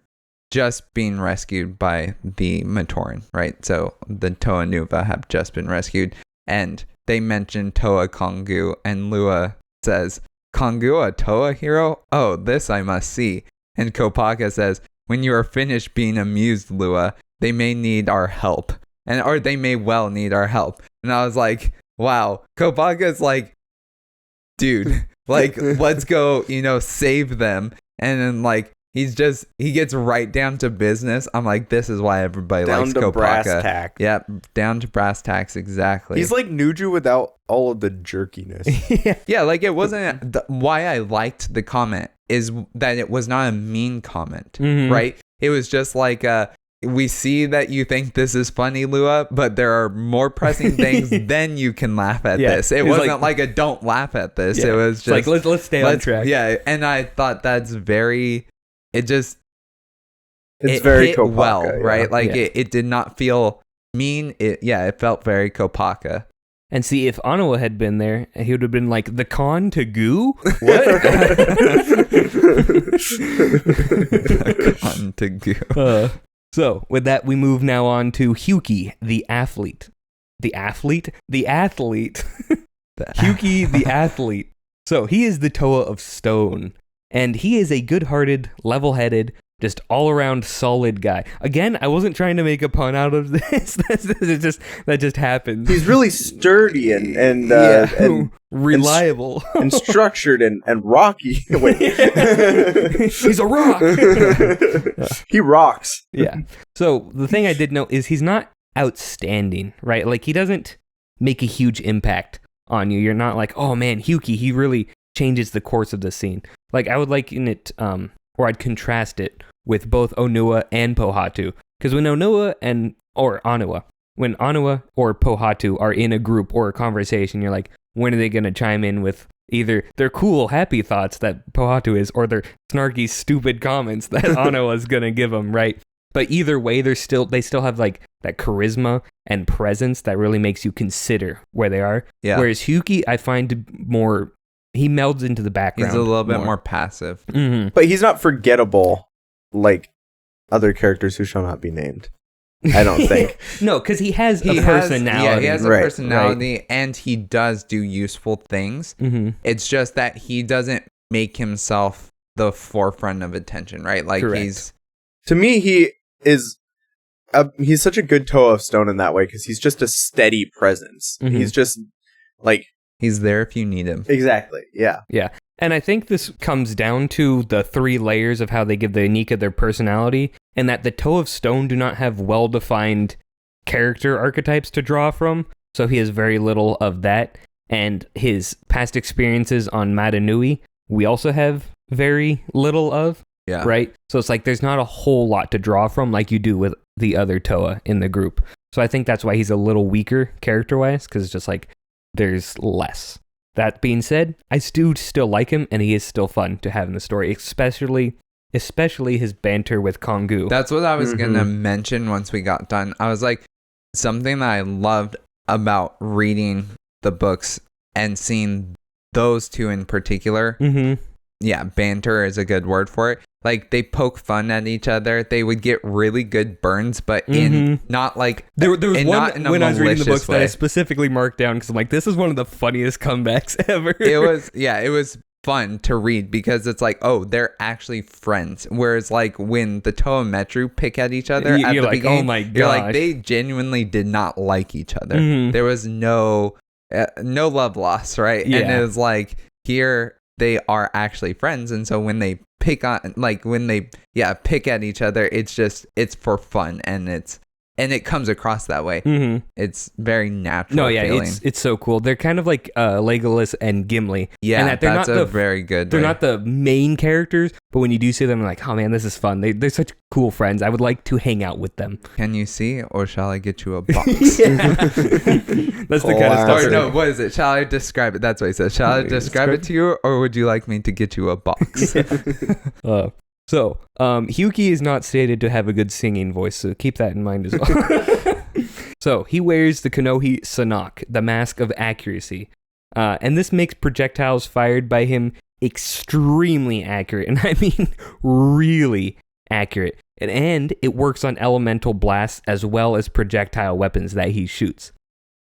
just being rescued by the Matoran, right? So the Toa Nuva have just been rescued. end, they mention Toa Kongu, and Lua says, Kongu, a Toa hero? Oh, this I must see. And Kopaka says, when you are finished being amused, Lua, they may need our help. Or they may well need our help. And I was like, wow, Kopaka's like, dude, like, let's go, save them. And then, like, he gets right down to business. I'm like, this is why everybody likes Kopaka. Down to brass tacks. Yep, down to brass tacks, exactly. He's like Nuju without all of the jerkiness. Yeah, like, it wasn't... why I liked the comment is that it was not a mean comment, right? It was just like, we see that you think this is funny, Lua, but there are more pressing things than you can laugh at this. It wasn't like a don't laugh at this. Yeah. It was just... like, let's stay on track. Yeah, and I thought that's very... It's very hit Kopaka, well, right? Yeah. Like, it did not feel mean. It felt very Kopaka. And see, if Anawa had been there, he would have been like, the con to goo? What? The con to goo. So, with that, we move now on to Hyuki, the athlete. The athlete? The athlete. Hyuki, the athlete. So, he is the Toa of Stone. And he is a good-hearted, level-headed, just all-around solid guy. Again, I wasn't trying to make a pun out of this. that just happens. He's really sturdy and reliable and structured and rocky. Wait, he's a rock. He rocks. Yeah. So the thing I did know is he's not outstanding, right? Like, he doesn't make a huge impact on you. You're not like, oh man, Hyuki, he really changes the course of the scene. Like, I would liken it, or I'd contrast it with both Onua and Pohatu. Because when Onua or Anawa, when Anawa or Pohatu are in a group or a conversation, you're like, when are they going to chime in with either their cool, happy thoughts that Pohatu is, or their snarky, stupid comments that Anawa is going to give them, right? But either way, they still have like that charisma and presence that really makes you consider where they are. Yeah. Whereas Hyuki, I find more... he melds into the background. He's a little bit more passive. Mm-hmm. But he's not forgettable like other characters who shall not be named. I don't think. No, because he has a personality. Yeah, he has a personality, and he does do useful things. Mm-hmm. It's just that he doesn't make himself the forefront of attention, right? Like, correct. To me, he's such a good Toa of Stone in that way, because he's just a steady presence. Mm-hmm. He's just like... he's there if you need him. Exactly, yeah. Yeah. And I think this comes down to the 3 layers of how they give the Inika their personality, and that the Toa of Stone do not have well-defined character archetypes to draw from, so he has very little of that. And his past experiences on Matanui, we also have very little of, right? So it's like there's not a whole lot to draw from like you do with the other Toa in the group. So I think that's why he's a little weaker character-wise, because it's just like, there's less. That being said, I do still like him, and he is still fun to have in the story, especially his banter with Kongu. That's what I was going to mention once we got done. I was like, something that I loved about reading the books and seeing those two in particular. Mm-hmm. Yeah, banter is a good word for it. Like, they poke fun at each other. They would get really good burns, but in not like... There was one when I was reading the books way. that I specifically marked down because I'm like, this is one of the funniest comebacks ever. It was fun to read because it's like, oh, they're actually friends. Whereas, like, when the Toa Metru pick at each other at the beginning, oh my gosh. You're like, they genuinely did not like each other. Mm-hmm. There was no love lost, right? Yeah. And it was like, here... they are actually friends, and so when they pick at each other, it's for fun, and it comes across that way. Mm-hmm. It's very natural. No, yeah, feeling. it's so cool. They're kind of like Legolas and Gimli. Yeah, and that's very good. They're not the main characters, but when you do see them, I'm like, oh man, this is fun. They're such cool friends. I would like to hang out with them. Can you see, or shall I get you a box? That's the kind of stuff. Or no, what is it? Shall I describe it? That's what he says. Shall I describe it to you, or would you like me to get you a box? So, Hyuki is not stated to have a good singing voice, so keep that in mind as well. So, he wears the Konohi Sanok, the mask of accuracy. And this makes projectiles fired by him extremely accurate, and I mean really accurate. And it works on elemental blasts as well as projectile weapons that he shoots.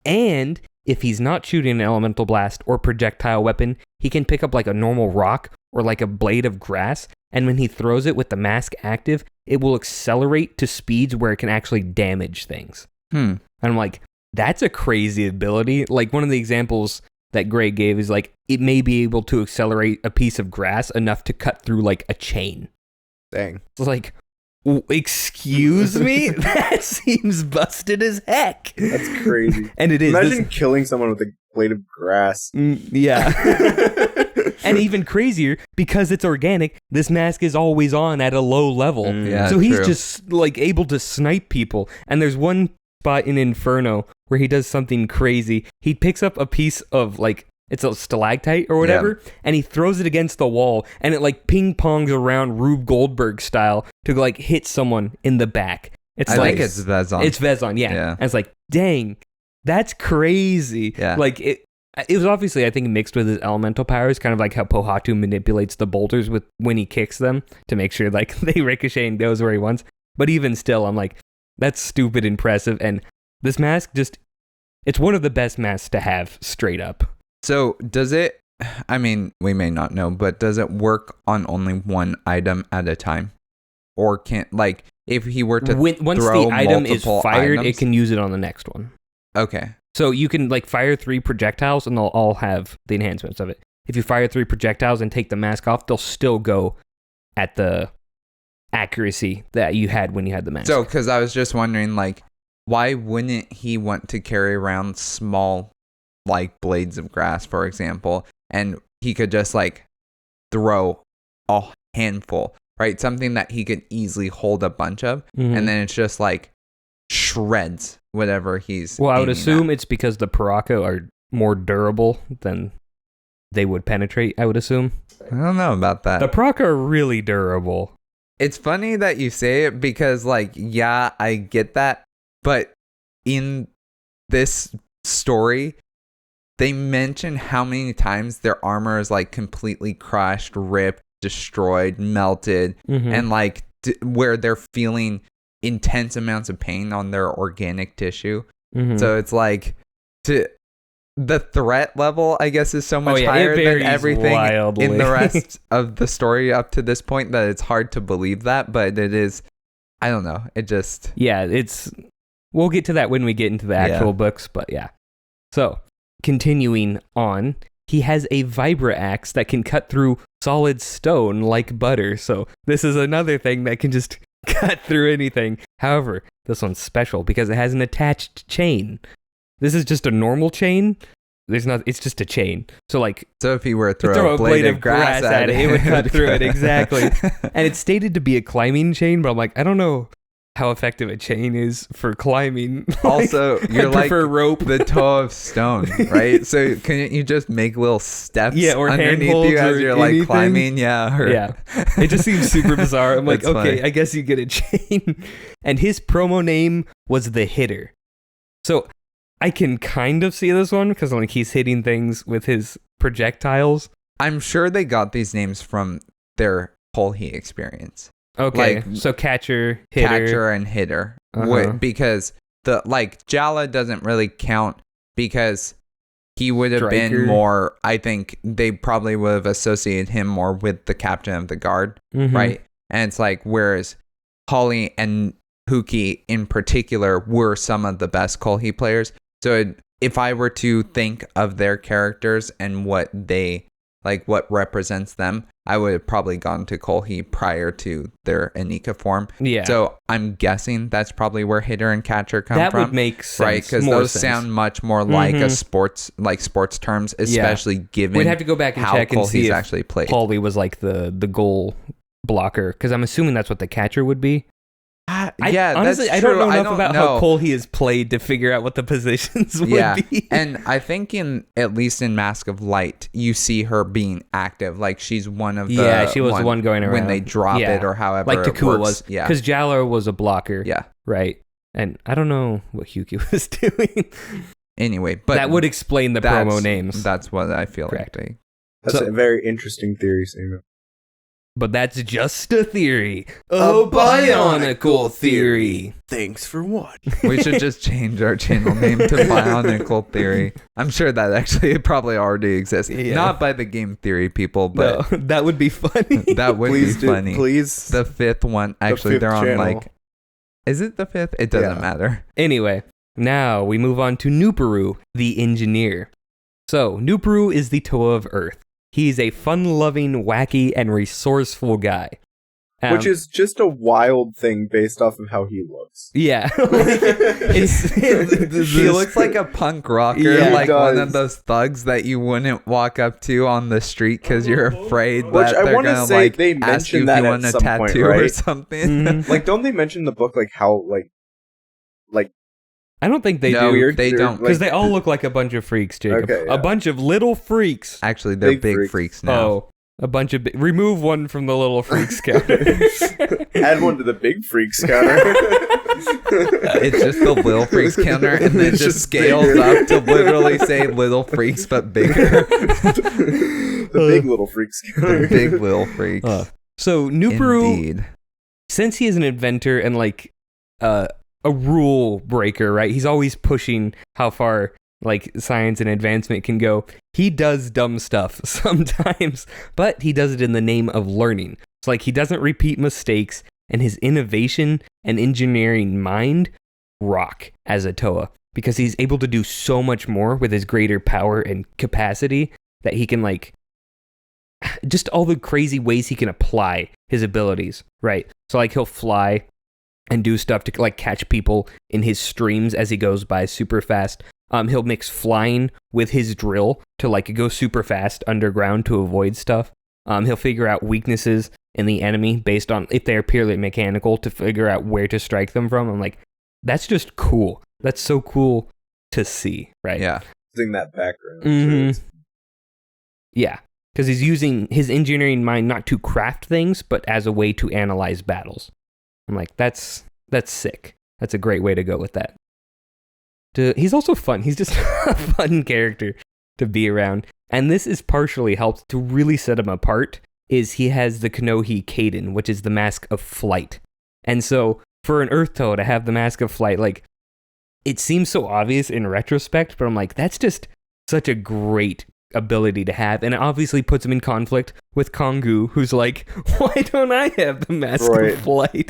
And if he's not shooting an elemental blast or projectile weapon, he can pick up like a normal rock or like a blade of grass, and when he throws it with the mask active, it will accelerate to speeds where it can actually damage things. And I'm like, that's a crazy ability. Like, one of the examples that Greg gave is like, it may be able to accelerate a piece of grass enough to cut through like a chain. Dang. It's like, excuse me? That seems busted as heck. That's crazy. And it is. Imagine killing someone with a blade of grass. Yeah. And even crazier, because it's organic, this mask is always on at a low level. Yeah, so he's true. just like able to snipe people. And there's one spot in Inferno where he does something crazy. He picks up a piece of like, it's a stalactite or whatever, and he throws it against the wall, and it like ping pongs around Rube Goldberg style to like hit someone in the back. I think it's Vezon. It's Vezon, yeah. And it's like, dang, that's crazy. Yeah. Like it was obviously, I think, mixed with his elemental powers, kind of like how Pohatu manipulates the boulders with when he kicks them to make sure like they ricochet and goes where he wants. But even still, I'm like, that's stupid impressive. And this mask it's one of the best masks to have straight up. So does it, I mean, we may not know, but does it work on only one item at a time? Or can't, like, if he were to once throw the item is multiple fired, items? it can use it on the next one. Okay. So you can like fire 3 projectiles and they'll all have the enhancements of it. If you fire 3 projectiles and take the mask off, they'll still go at the accuracy that you had when you had the mask. So, because I was just wondering, like, why wouldn't he want to carry around small, like, blades of grass, for example, and he could just, like, throw a handful, right? Something that he could easily hold a bunch of, and then it's just, like, shreds whatever he's Well, I would assume at. it's because the Piraka are more durable than they would penetrate, I would assume. I don't know about that. The Piraka are really durable. It's funny that you say it because, like, yeah, I get that. But in this story, they mention how many times their armor is, like, completely crushed, ripped, destroyed, melted, and, like, where they're feeling intense amounts of pain on their organic tissue. So it's, like, the threat level, I guess, is so much higher than everything wildly in the rest of the story up to this point that it's hard to believe that, but it is, I don't know, it just... Yeah, we'll get to that when we get into the actual books, but yeah. So, continuing on, he has a vibra axe that can cut through solid stone like butter, so this is another thing that can just cut through anything. However, this one's special because it has an attached chain. This is just a normal chain. It's just a chain. So if he were to throw a blade of grass at it, it would cut through it, exactly. And it's stated to be a climbing chain, but I'm like, I don't know how effective a chain is for climbing. Also, you're like rope. the toe of stone, right? So can't you just make little steps or underneath you as you're like climbing? Yeah. It just seems super bizarre. I'm like, That's okay, funny. I guess you get a chain. And his promo name was the Hitter. So I can kind of see this one because like he's hitting things with his projectiles. I'm sure they got these names from their Kolhi experience. Okay, like, so catcher, hitter. and hitter. Because Jala doesn't really count because he would have been more, I think they probably would have associated him more with the captain of the guard, right? And it's like, whereas Holly and Huki in particular were some of the best Kolhi players. So if I were to think of their characters and what they, like what represents them, I would have probably gone to Kolhi prior to their Inika form. Yeah. So I'm guessing that's probably where hitter and catcher come from. That would make sense. Right? Because those sound much more like a sports terms, especially given we'd have to go back and check and see if actually played. Paulie was like the goal blocker, because I'm assuming that's what the catcher would be. Honestly, that's I true. don't know enough about how Cole he is played to figure out what the positions would be. And I think at least in Mask of Light, you see her being active. Like she's one of the... Yeah, she was the one going around. When they drop it or however like Takua was. Yeah. Because Jalo was a blocker. Yeah. Right. And I don't know what Huki was doing. Anyway, but... That would explain the promo names. That's what I feel Correct. like. That's a very interesting theory, Samuel. But that's just a theory. A Bionicle theory. Thanks for watching. We should just change our channel name to Bionicle Theory. I'm sure that actually it probably already exists. Yeah. Not by the game theory people, but No, that would be funny. that would be funny. Please. The fifth one, actually, they're on channel. like, is it the fifth? It doesn't Yeah. matter. Anyway, now we move on to Nuparu, the engineer. So, Nuparu is the Toa of Earth. He's a fun-loving, wacky, and resourceful guy. Which is just a wild thing based off of how he looks. Yeah. He looks like a punk rocker, Yeah, he like one of does. those thugs that you wouldn't walk up to on the street because you're afraid Which that I they're wanna gonna say like they ask you mentioned if you that want at a some point, tattoo or right? something. Mhm. Like, don't they mention in the book, like, how, like I don't think they No, do. weird? they They're, don't. Because like- they all look like a bunch of freaks, Jacob. Okay, A yeah. bunch of little freaks. Actually, they're Big big freaks. freaks now. Oh, a bunch of... remove one from the little freaks counter. add one to the big freaks counter. It's just the little freaks counter, and then it It's just just scales bigger. up to literally say little freaks, but bigger. The big little freaks counter. The big little freaks. So, Nuparu... Indeed. since he is an inventor and like a rule breaker, right? He's always pushing how far like science and advancement can go. He does dumb stuff sometimes, but he does it in the name of learning. So like he doesn't repeat mistakes, and his innovation and engineering mind rock as a Toa because he's able to do so much more with his greater power and capacity that he can like just all the crazy ways he can apply his abilities, right? So like he'll fly and do stuff to like catch people in his streams as he goes by super fast. He'll mix flying with his drill to like go super fast underground to avoid stuff. He'll figure out weaknesses in the enemy based on if they're purely mechanical to figure out where to strike them from. I'm like, that's just cool. That's so cool to see, right? Yeah. Using that background. Mhm. Yeah, because he's using his engineering mind not to craft things, but as a way to analyze battles. I'm like, that's sick. That's a great way to go with that. He's also fun. He's just a fun character to be around. And this is partially helped to really set him apart, is he has the Konohi Kaden, which is the mask of flight. And so for an Earth Toa to have the mask of flight, like, it seems so obvious in retrospect, but I'm like, that's just such a great ability to have, and it obviously puts him in conflict with Kongu, who's like, why don't I have the mask Right. of flight?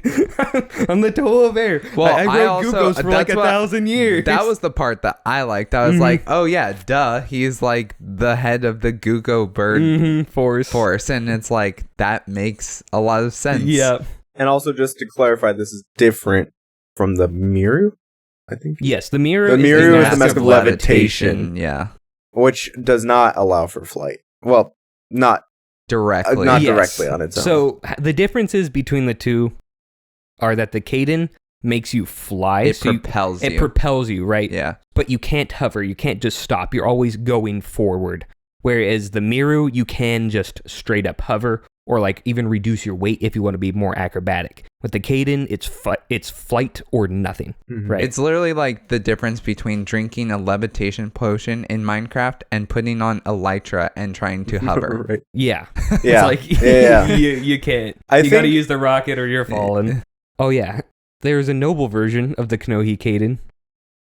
I'm the Toa of Air. Well, I I rode also- Gugos for like that's what- 1,000 years. That was the part that I liked. I was like, oh yeah, duh. He's like the head of the Gugo bird force. And it's like, that makes a lot of sense. Yeah. And also, just to clarify, this is different from the Miru, I think. Yes, the Miru The is Miru the is the mask of levitation. Yeah. Which does not allow for flight. Well, not Directly. not Yes. directly on its own. So the differences between the two are that the Kaden makes you fly. It so propels It you. propels you, right? Yeah. But you can't hover. You can't just stop. You're always going forward. Whereas the Miru, you can just straight up hover or like even reduce your weight if you want to be more acrobatic. With the Kaden, it's flight or nothing, right? It's literally like the difference between drinking a levitation potion in Minecraft and putting on elytra and trying to hover. Right. Yeah. Yeah. It's like, Yeah. you can't. I You got to think- use the rocket or you're falling. Oh, yeah. There's a noble version of the Konohi Kaden,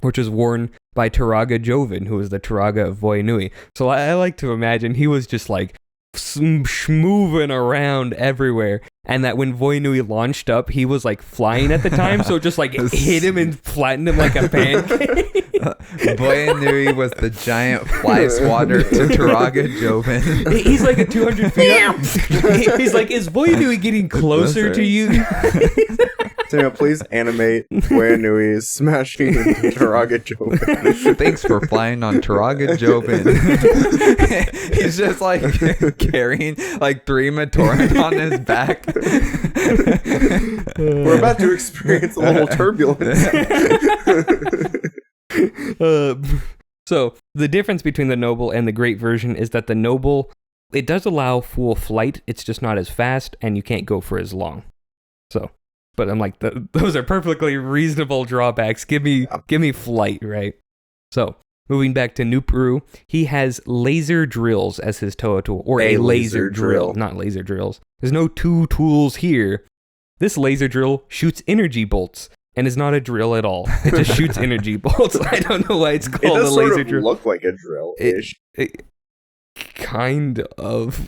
which was worn by Turaga Joven, who was the Turaga of Voinui. So I like to imagine he was just like schmoving around everywhere. And that when Voinui launched up, he was like flying at the time. So it just like hit him and flattened him like a pancake. Boyanui was the giant fly swatter to Turaga Joven. He's like a 200 feet up. He's like, is Voinui getting closer to you? So, please animate Boyanui smashing into Turaga Joven. Thanks for flying on Turaga Joven. He's just like carrying like 3 Matoran on his back. We're about to experience a little turbulence. So the difference between the noble and the great version is that the noble, it does allow full flight. It's just not as fast, and you can't go for as long. So, but I'm like, those are perfectly reasonable drawbacks. Give me flight, right? So moving back to New Peru, he has laser drills as his Toa tool, or a laser drill, not laser drills. There's no two tools here. This laser drill shoots energy bolts and is not a drill at all. It just shoots energy bolts. I don't know why it's called a laser drill. It look like a drill-ish. Kind of.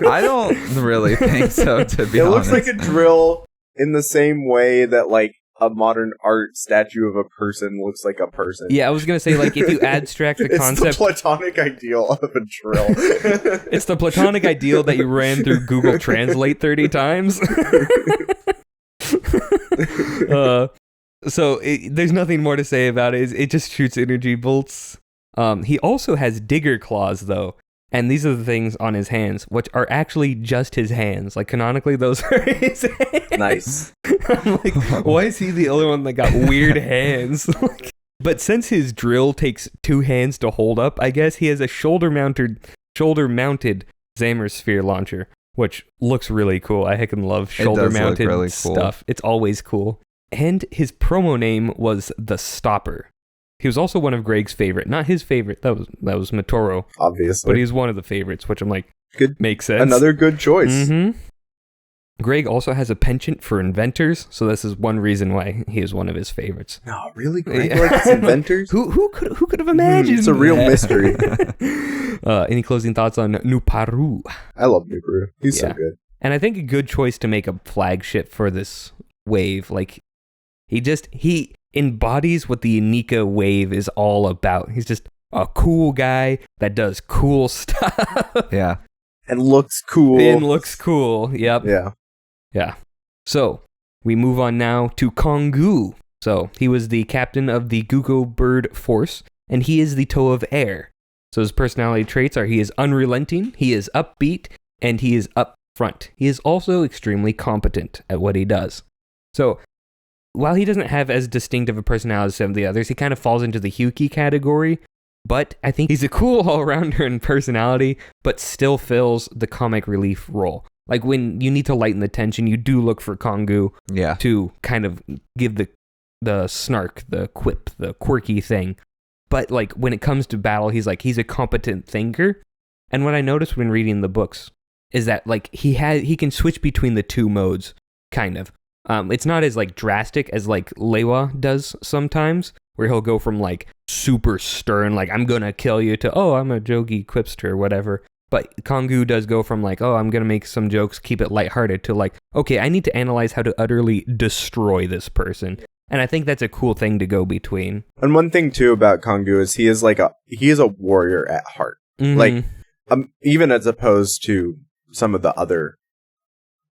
I don't really think so, to be honest. It looks like a drill in the same way that, like, a modern art statue of a person looks like a person. Yeah, I was going to say, like, if you abstract the concept... It's the platonic ideal of a drill. It's the platonic ideal that you ran through Google Translate 30 times. There's nothing more to say about it. It just shoots energy bolts. He also has digger claws, though. And these are the things on his hands, which are actually just his hands. Like, canonically, those are his hands. Nice. I'm like, why is he the only one that got weird hands? But since his drill takes 2 hands to hold up, I guess he has a shoulder-mounted Xammer Sphere launcher, which looks really cool. I heckin' love shoulder-mounted really stuff. cool. It's always cool. And his promo name was The Stopper. He was also one of Greg's favorite. Not his favorite. That was Matoro. Obviously. But he's one of the favorites, which I'm like, good. Makes sense. Another good choice. Mm-hmm. Greg also has a penchant for inventors, so this is one reason why he is one of his favorites. No, really? Greg likes inventors? Who could have imagined? It's a real mystery. Any closing thoughts on New Peru? I love New Peru. He's so good. And I think a good choice to make a flagship for this wave. Like, he embodies what the Inika wave is all about. He's just a cool guy that does cool stuff. Yeah. And looks cool. Yep. Yeah. Yeah. So, we move on now to Kongu. So, he was the captain of the Gugo Bird Force, and he is the Toa of Air. So, his personality traits are he is unrelenting, he is upbeat, and he is upfront. He is also extremely competent at what he does. So, while he doesn't have as distinctive a personality as some of the others, he kind of falls into the Hyuki category, but I think he's a cool all-rounder in personality, but still fills the comic relief role. Like, when you need to lighten the tension, you do look for Kongu to kind of give the snark, the quip, the quirky thing. But, like, when it comes to battle, he's a competent thinker. And what I noticed when reading the books is that, like, he can switch between the two modes, kind of. It's not as, like, drastic as, like, Leiwa does sometimes, where he'll go from, like, super stern, like, I'm gonna kill you, to, oh, I'm a jokey quipster or whatever. But Kongu does go from, like, oh, I'm gonna make some jokes, keep it lighthearted, to, like, okay, I need to analyze how to utterly destroy this person. And I think that's a cool thing to go between. And one thing, too, about Kongu is he is a warrior at heart. Mm-hmm. Like, even as opposed to some of the other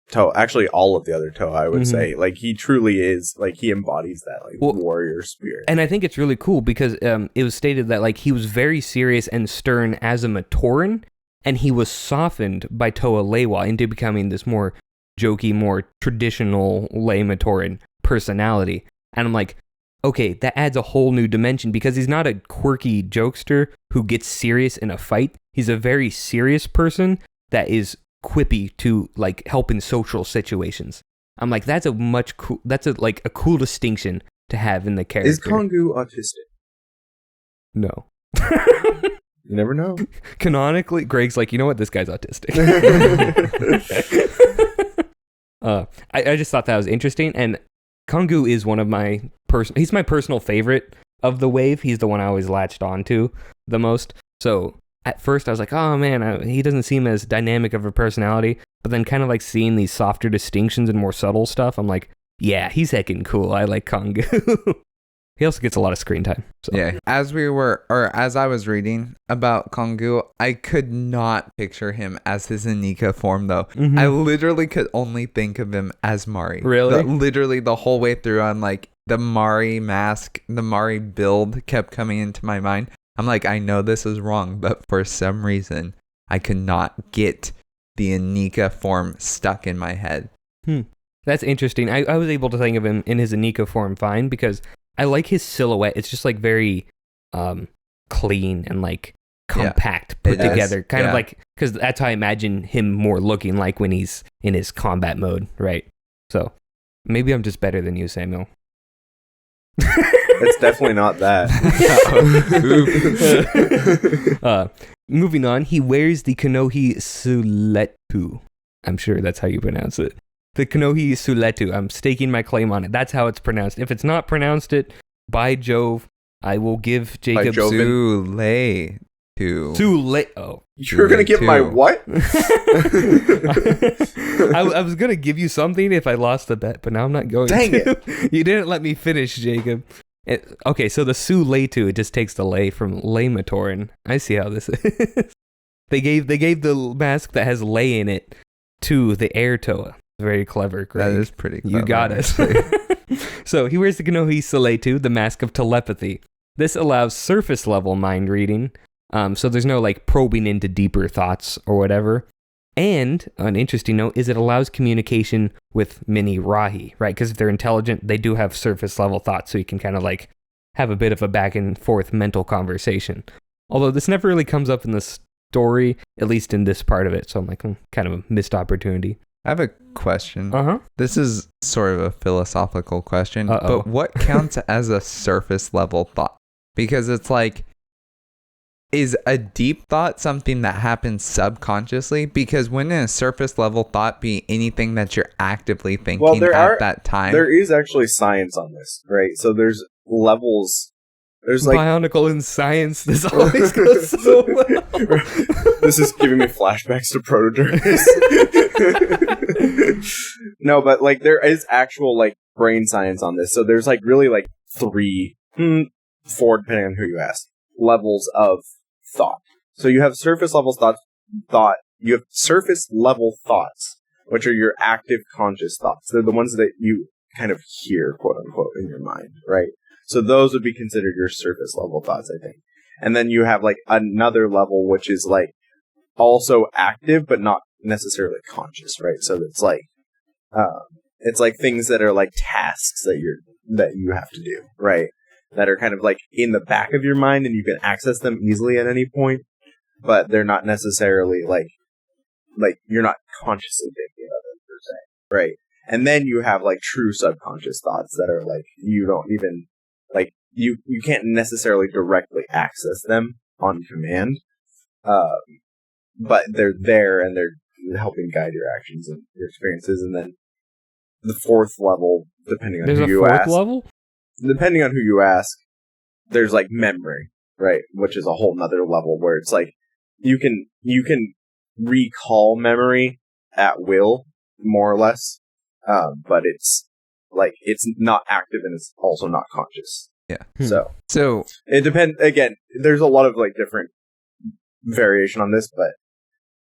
Toa, actually all of the other Toa, I would say, like, he truly is, like, he embodies that, like, warrior spirit. And I think it's really cool because it was stated that, like, he was very serious and stern as a Matoran, and he was softened by Toa Leiwa into becoming this more jokey, more traditional Lei Matoran personality. And I'm like, okay, that adds a whole new dimension because he's not a quirky jokester who gets serious in a fight. He's a very serious person that is quippy to, like, help in social situations. I'm like, that's a cool distinction to have in the character. Is Kongu autistic? No. You never know. Canonically, Greg's like, you know what? This guy's autistic. I just thought that was interesting. And Kongu is one of my he's my personal favorite of the wave. He's the one I always latched on to the most. So at first I was like, oh man, he doesn't seem as dynamic of a personality. But then kind of like seeing these softer distinctions and more subtle stuff, I'm like, yeah, he's heckin' cool. I like Kongu. He also gets a lot of screen time. So. Yeah. As I was reading about Kongu, I could not picture him as his Inika form, though. Mm-hmm. I literally could only think of him as Mari. Really? Literally the whole way through, I'm like, the Mari mask, the Mari build kept coming into my mind. I'm like, I know this is wrong, but for some reason, I could not get the Inika form stuck in my head. That's interesting. I was able to think of him in his Inika form fine because I like his silhouette. It's just like very clean and like compact, put together. Kind of like, because that's how I imagine him more looking like when he's in his combat mode, right? So maybe I'm just better than you, Samuel. It's definitely not that. Moving on, he wears the Kanohi Suletu. I'm sure that's how you pronounce it. The Kanohi Suletu. I'm staking my claim on it. That's how it's pronounced. If it's not pronounced it, by Jove, I will give Jacob Suletu. Oh. You're going to give my what? I was going to give you something if I lost the bet, but now I'm not going Dang to. You didn't let me finish, Jacob. Okay, so the Suletu, it just takes the lei from Lematorin. I see how this is. They gave the mask that has lei in it to the air Toa. Very clever, Greg. That is pretty clever. You got us. So he wears the Kanohi Suletu, the mask of telepathy. This allows surface level mind reading. So there's no like probing into deeper thoughts or whatever. And an interesting note is it allows communication with mini Rahi, right? Because if they're intelligent, they do have surface level thoughts, so you can kind of like have a bit of a back and forth mental conversation. Although this never really comes up in the story, at least in this part of it. So I'm like, kind of a missed opportunity. I have a question. Uh-huh. This is sort of a philosophical question, but what counts as a surface level thought? Because it's like, is a deep thought something that happens subconsciously? Because wouldn't a surface level thought be anything that you're actively thinking that time? There is actually science on this, right? So there's levels. There's like Bionicle in science. This always goes so well. This is giving me flashbacks to Protodermis. No, but like there is actual like brain science on this. So there's like really like 4, depending on who you ask, levels of thought. So you have surface level thought. You have surface level thoughts, which are your active conscious thoughts. They're the ones that you kind of hear, quote unquote, in your mind, right? So those would be considered your surface level thoughts, I think. And then you have like another level, which is like also active, but not necessarily conscious, right? So it's like things that are like tasks that you have to do, right? That are kind of like in the back of your mind and you can access them easily at any point, but they're not necessarily like you're not consciously thinking of it per se, right? And then you have like true subconscious thoughts that are like you don't even like you can't necessarily directly access them on command, but they're there and they're helping guide your actions and your experiences. And then the 4th level, depending on who you ask. Level? Depending on who you ask, there's like memory, right? Which is a whole nother level where it's like you can recall memory at will, more or less, but it's like it's not active and it's also not conscious. Yeah. So it depends. Again, there's a lot of like different variation on this, but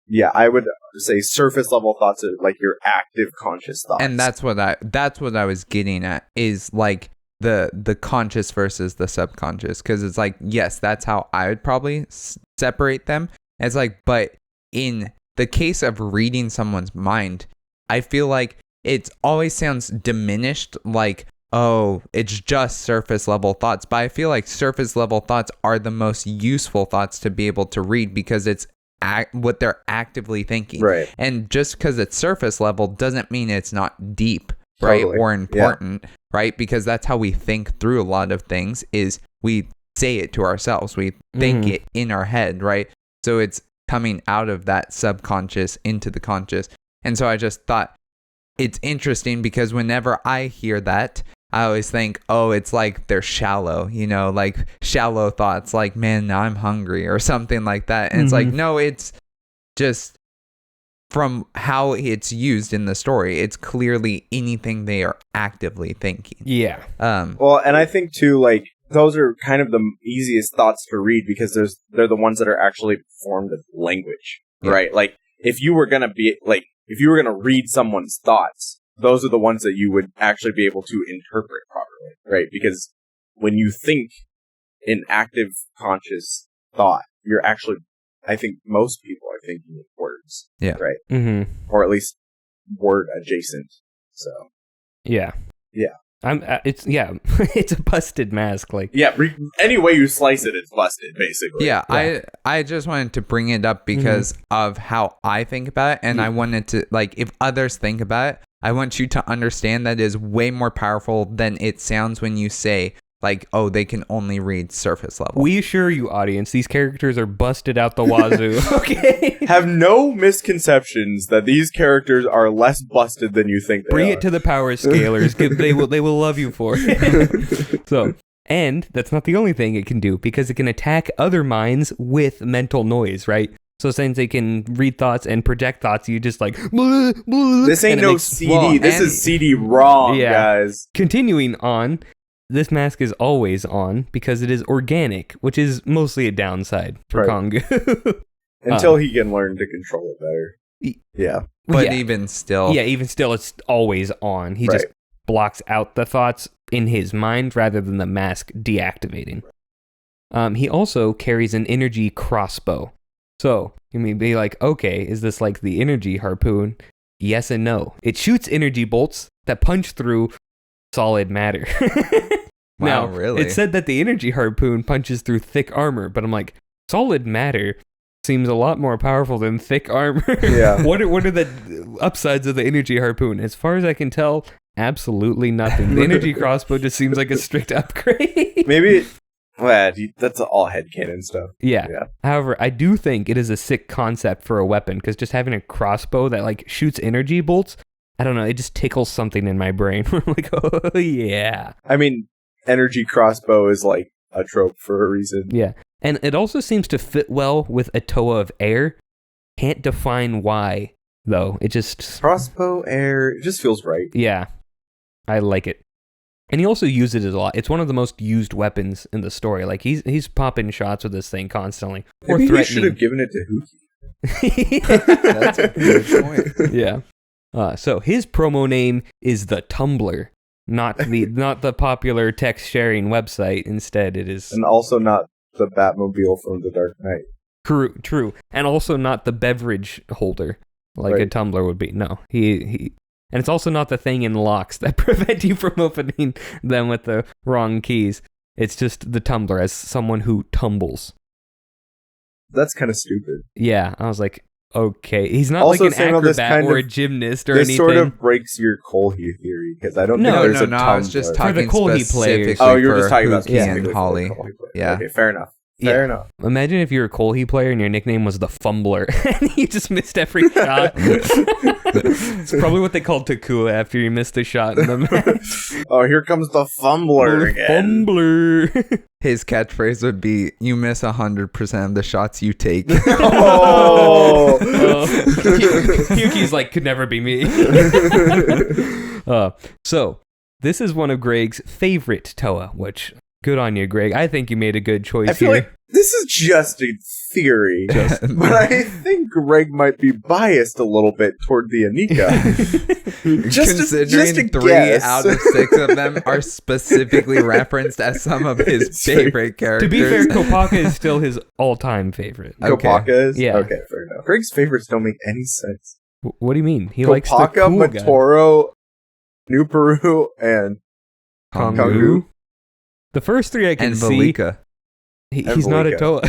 yeah, I would say surface level thoughts are like your active conscious thoughts, and that's what I was getting at is like the conscious versus the subconscious, because it's like, yes, that's how I would probably separate them. It's like, but in the case of reading someone's mind, I feel like it always sounds diminished, like, oh, it's just surface level thoughts. But I feel like surface level thoughts are the most useful thoughts to be able to read because it's what they're actively thinking. Right. And just because it's surface level doesn't mean it's not deep, right? Totally. Or important, right? Because that's how we think through a lot of things is we say it to ourselves. We think it in our head, right? So it's coming out of that subconscious into the conscious. And so I just thought it's interesting because whenever I hear that, I always think, oh, it's like they're shallow, like shallow thoughts, like, man, now I'm hungry or something like that. And it's like, no, it's just from how it's used in the story, it's clearly anything they are actively thinking. Yeah. Well, and I think too, like, those are kind of the easiest thoughts to read because they're the ones that are actually formed of language, right? Like, if you were gonna read someone's thoughts, those are the ones that you would actually be able to interpret properly, right? Because when you think in active conscious thought, you're actually, I think most people are thinking in words, right? Mm-hmm. Or at least word adjacent. So, yeah. It's it's a busted mask, like any way you slice it, it's busted, basically. I just wanted to bring it up because of how I think about it, and I wanted to, like, if others think about it, I want you to understand that it is way more powerful than it sounds when you say Like, oh, they can only read surface level. We assure you, audience, these characters are busted out the wazoo. Okay. Have no misconceptions that these characters are less busted than you think they Bring are. it to the power scalers. They will love you for it. So, and that's not the only thing it can do, because it can attack other minds with mental noise, right? So since it can read thoughts and project thoughts, you just like... This ain't no CD. This is CD-ROM, guys. Continuing on, this mask is always on because it is organic, which is mostly a downside for Kongu. Until he can learn to control it better. Yeah. But even still... Yeah, even still, it's always on. He just blocks out the thoughts in his mind rather than the mask deactivating. He also carries an energy crossbow. So, you may be like, okay, is this like the energy harpoon? Yes and no. It shoots energy bolts that punch through solid matter. Wow, now, really? It said that the energy harpoon punches through thick armor, but I'm like, solid matter seems a lot more powerful than thick armor. Yeah. What are the upsides of the energy harpoon? As far as I can tell, absolutely nothing. The energy crossbow just seems like a strict upgrade. Maybe... Well, that's all headcanon stuff. Yeah. However, I do think it is a sick concept for a weapon, because just having a crossbow that like shoots energy bolts, I don't know, it just tickles something in my brain. I'm like, oh yeah. I mean, energy crossbow is like a trope for a reason. Yeah. And it also seems to fit well with a Toa of air. Can't define why, though. It just... Crossbow, air, it just feels right. Yeah. I like it. And he also uses it a lot. It's one of the most used weapons in the story. Like, he's popping shots with this thing constantly. Maybe he should have given it to Huki. That's a good point. Yeah. So his promo name is the Tumblr, not the popular text sharing website. Instead, it is... And also not the Batmobile from The Dark Knight. True. And also not the beverage holder, like a Tumblr would be. No, he and it's also not the thing in locks that prevent you from opening them with the wrong keys. It's just the Tumblr as someone who tumbles. That's kind of stupid. Yeah, I was like, okay. He's not also, like an acrobat or a gymnast or anything. This sort of breaks your Coley theory, because I don't think there's a Tumblr. I was just talking for the Coley players. Oh, you were just talking about and Holly. Yeah. Okay, fair enough. Fair enough. Imagine if you're a Coley player and your nickname was the Fumbler and you just missed every shot. It's probably what they called Takua after you missed a shot in the match. Oh, here comes the Fumbler again. Fumbler. His catchphrase would be, "You miss 100% of the shots you take." Oh. Hyuki's like, could never be me. So, this is one of Greg's favorite Toa, which... Good on you, Greg. I think you made a good choice I feel here. like this is just a theory, but I think Greg might be biased a little bit toward the Inika. Considering 3 out of 6 of them are specifically referenced as some of his favorite characters. To be fair, Kopaka is still his all-time favorite. Kopaka is? Yeah. Okay, fair enough. Greg's favorites don't make any sense. What do you mean? He Kopaka, likes the cool Matoro, New Peru, and Kongu. The first 3 I can and see. Valika. He's not a Toa.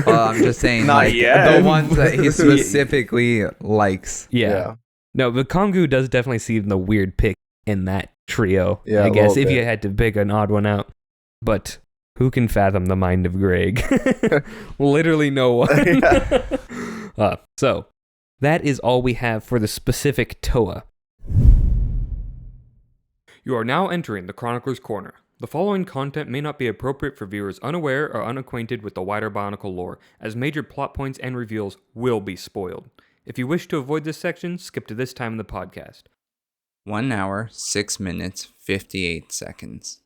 I'm just saying, Not like, yet. the ones that he specifically likes. Yeah. No, but Kongu does definitely seem the weird pick in that trio, Yeah, I guess, if bit. you had to pick an odd one out. But who can fathom the mind of Greg? Literally no one. So, that is all we have for the specific Toa. You are now entering the Chronicler's Corner. The following content may not be appropriate for viewers unaware or unacquainted with the wider Bionicle lore, as major plot points and reveals will be spoiled. If you wish to avoid this section, skip to this time in the podcast. 1 hour, 6 minutes, 58 seconds.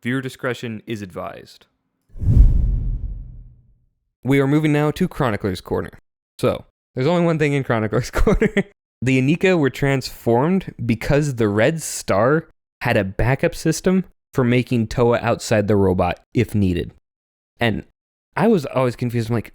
Viewer discretion is advised. We are moving now to Chronicler's Corner. So, there's only one thing in Chronicler's Corner. The Inika were transformed because the red star had a backup system for making Toa outside the robot if needed. And I was always confused. I'm like,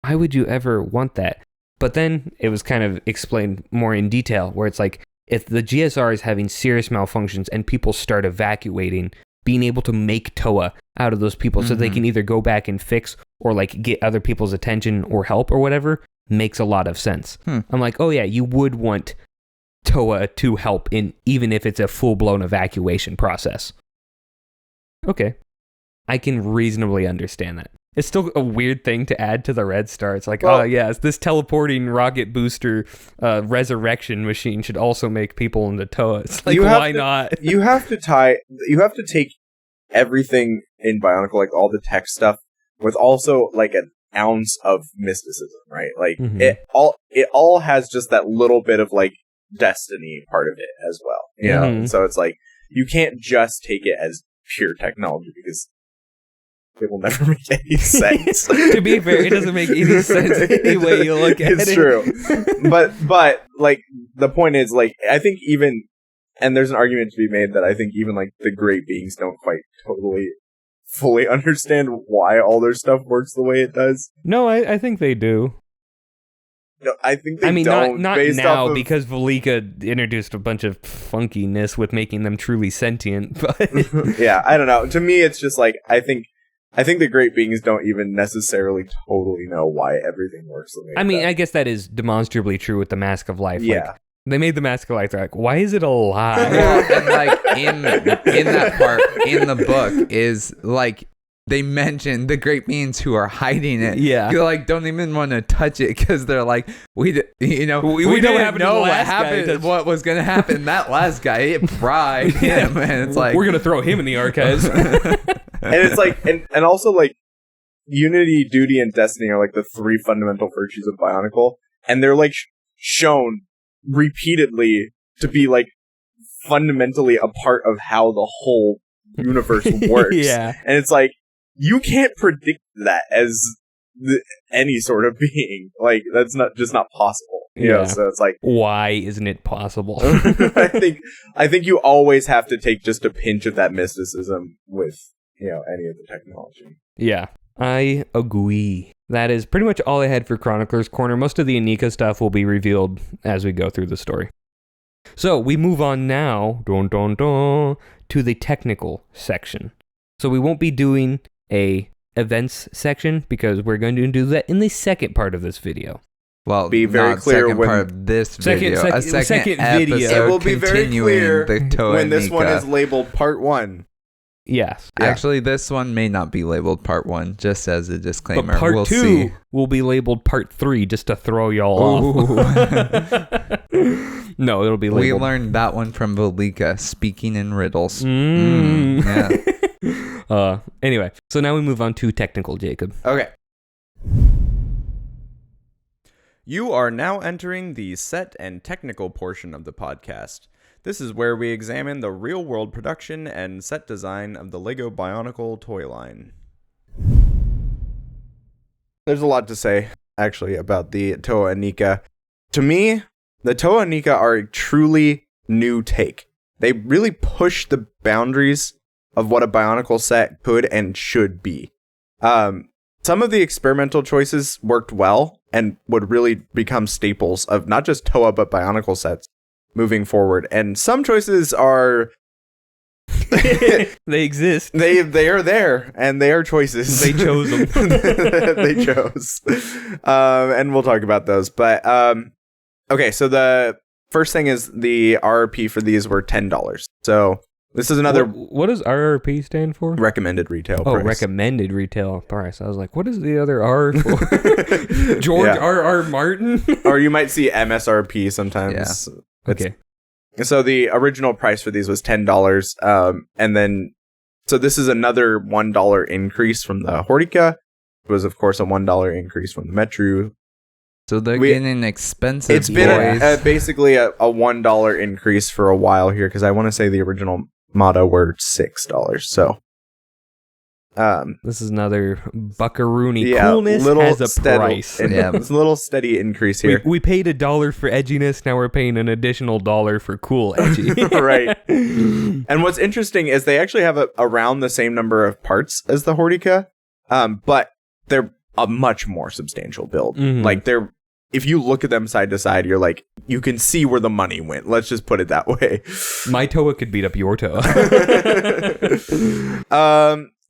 why would you ever want that? But then it was kind of explained more in detail, where it's like, if the GSR is having serious malfunctions and people start evacuating, being able to make Toa out of those people so they can either go back and fix or like get other people's attention or help or whatever makes a lot of sense. I'm like, oh yeah, you would want Toa to help in, even if it's a full-blown evacuation process. Okay. I can reasonably understand that. It's still a weird thing to add to the Red Star. It's like, oh, yes, this teleporting rocket booster resurrection machine should also make people into Toa. It's like, why not? You have to take everything in Bionicle, like all the tech stuff, with also like an ounce of mysticism, right? Like it all has just that little bit of like destiny part of it as well. You know? So it's like you can't just take it as pure technology because it will never make any sense. To be fair, it doesn't make any sense any way you look at it. It's true. But like the point is, like, I think even, and there's an argument to be made that I think even like the great beings don't quite totally fully understand why all their stuff works the way it does. No, I think they do. No, I think they don't. Not now, because Valika introduced a bunch of funkiness with making them truly sentient. But yeah, I don't know. To me, it's just like I think the great beings don't even necessarily totally know why everything works the way it does. I guess that is demonstrably true with the Mask of Life. Yeah. Like, they made the Mask of Life. They're like, why is it alive? Well, and like in that part in the book is like they mention the great beings who are hiding it. Yeah, you like don't even want to touch it because they're like we didn't know what was gonna happen. That last guy, it fried him, and it's like we're gonna throw him in the archives. And it's like, and also like unity, duty, and destiny are like the three fundamental virtues of Bionicle, and they're like shown repeatedly to be like fundamentally a part of how the whole universe works. Yeah, and it's like you can't predict that as any sort of being. Like that's not possible. You know? So it's like, why isn't it possible? I think you always have to take just a pinch of that mysticism with, you know, any of the technology. Yeah, I agree. That is pretty much all I had for Chronicler's Corner. Most of the Inika stuff will be revealed as we go through the story. So we move on now to the technical section. So we won't be doing a events section because we're going to do that in the second part of this video. Well, be very clear second when part of this video, second video. It will be very clear when this Inika. one is labeled part 1. Yes. Yeah. Actually, this one may not be labeled part 1, just as a disclaimer. But part we'll 2 see. will be labeled part 3, just to throw y'all off. No, it'll be labeled. We learned that one from Valika, speaking in riddles. Yeah. Yeah. Anyway, so now we move on to technical, Jacob. Okay. You are now entering the set and technical portion of the podcast. This is where we examine the real-world production and set design of the LEGO Bionicle toy line. There's a lot to say, actually, about the Toa Inika. To me, the Toa Inika are a truly new take. They really push the boundaries of what a Bionicle set could and should be. Some of the experimental choices worked well and would really become staples of not just Toa, but Bionicle sets moving forward. And some choices are... They exist. They are there, and they are choices. They chose them. They chose. And we'll talk about those. But, okay, so the first thing is the RRP for these were $10. So this is another... What does RRP stand for? Recommended retail price. Oh, recommended retail price. I was like, what is the other R for? George R.R. Martin? Or you might see MSRP sometimes. Yeah. Okay. So the original price for these was $10. And then, so this is another $1 increase from the Horika. It was, of course, a $1 increase from the Metru. So they're getting expensive. It's been basically a $1 increase for a while here, because I want to say the original motto were $6. So this is another buckaroony. Coolness has a price. Yeah, it's a little steady increase here. We paid $1 for edginess. Now we're paying an additional $1 for cool edgy. Right. And what's interesting is they actually have around the same number of parts as the Horika, but they're a much more substantial build. Mm-hmm. Like if you look at them side to side, you're like, you can see where the money went. Let's just put it that way. My Toa could beat up your Toa.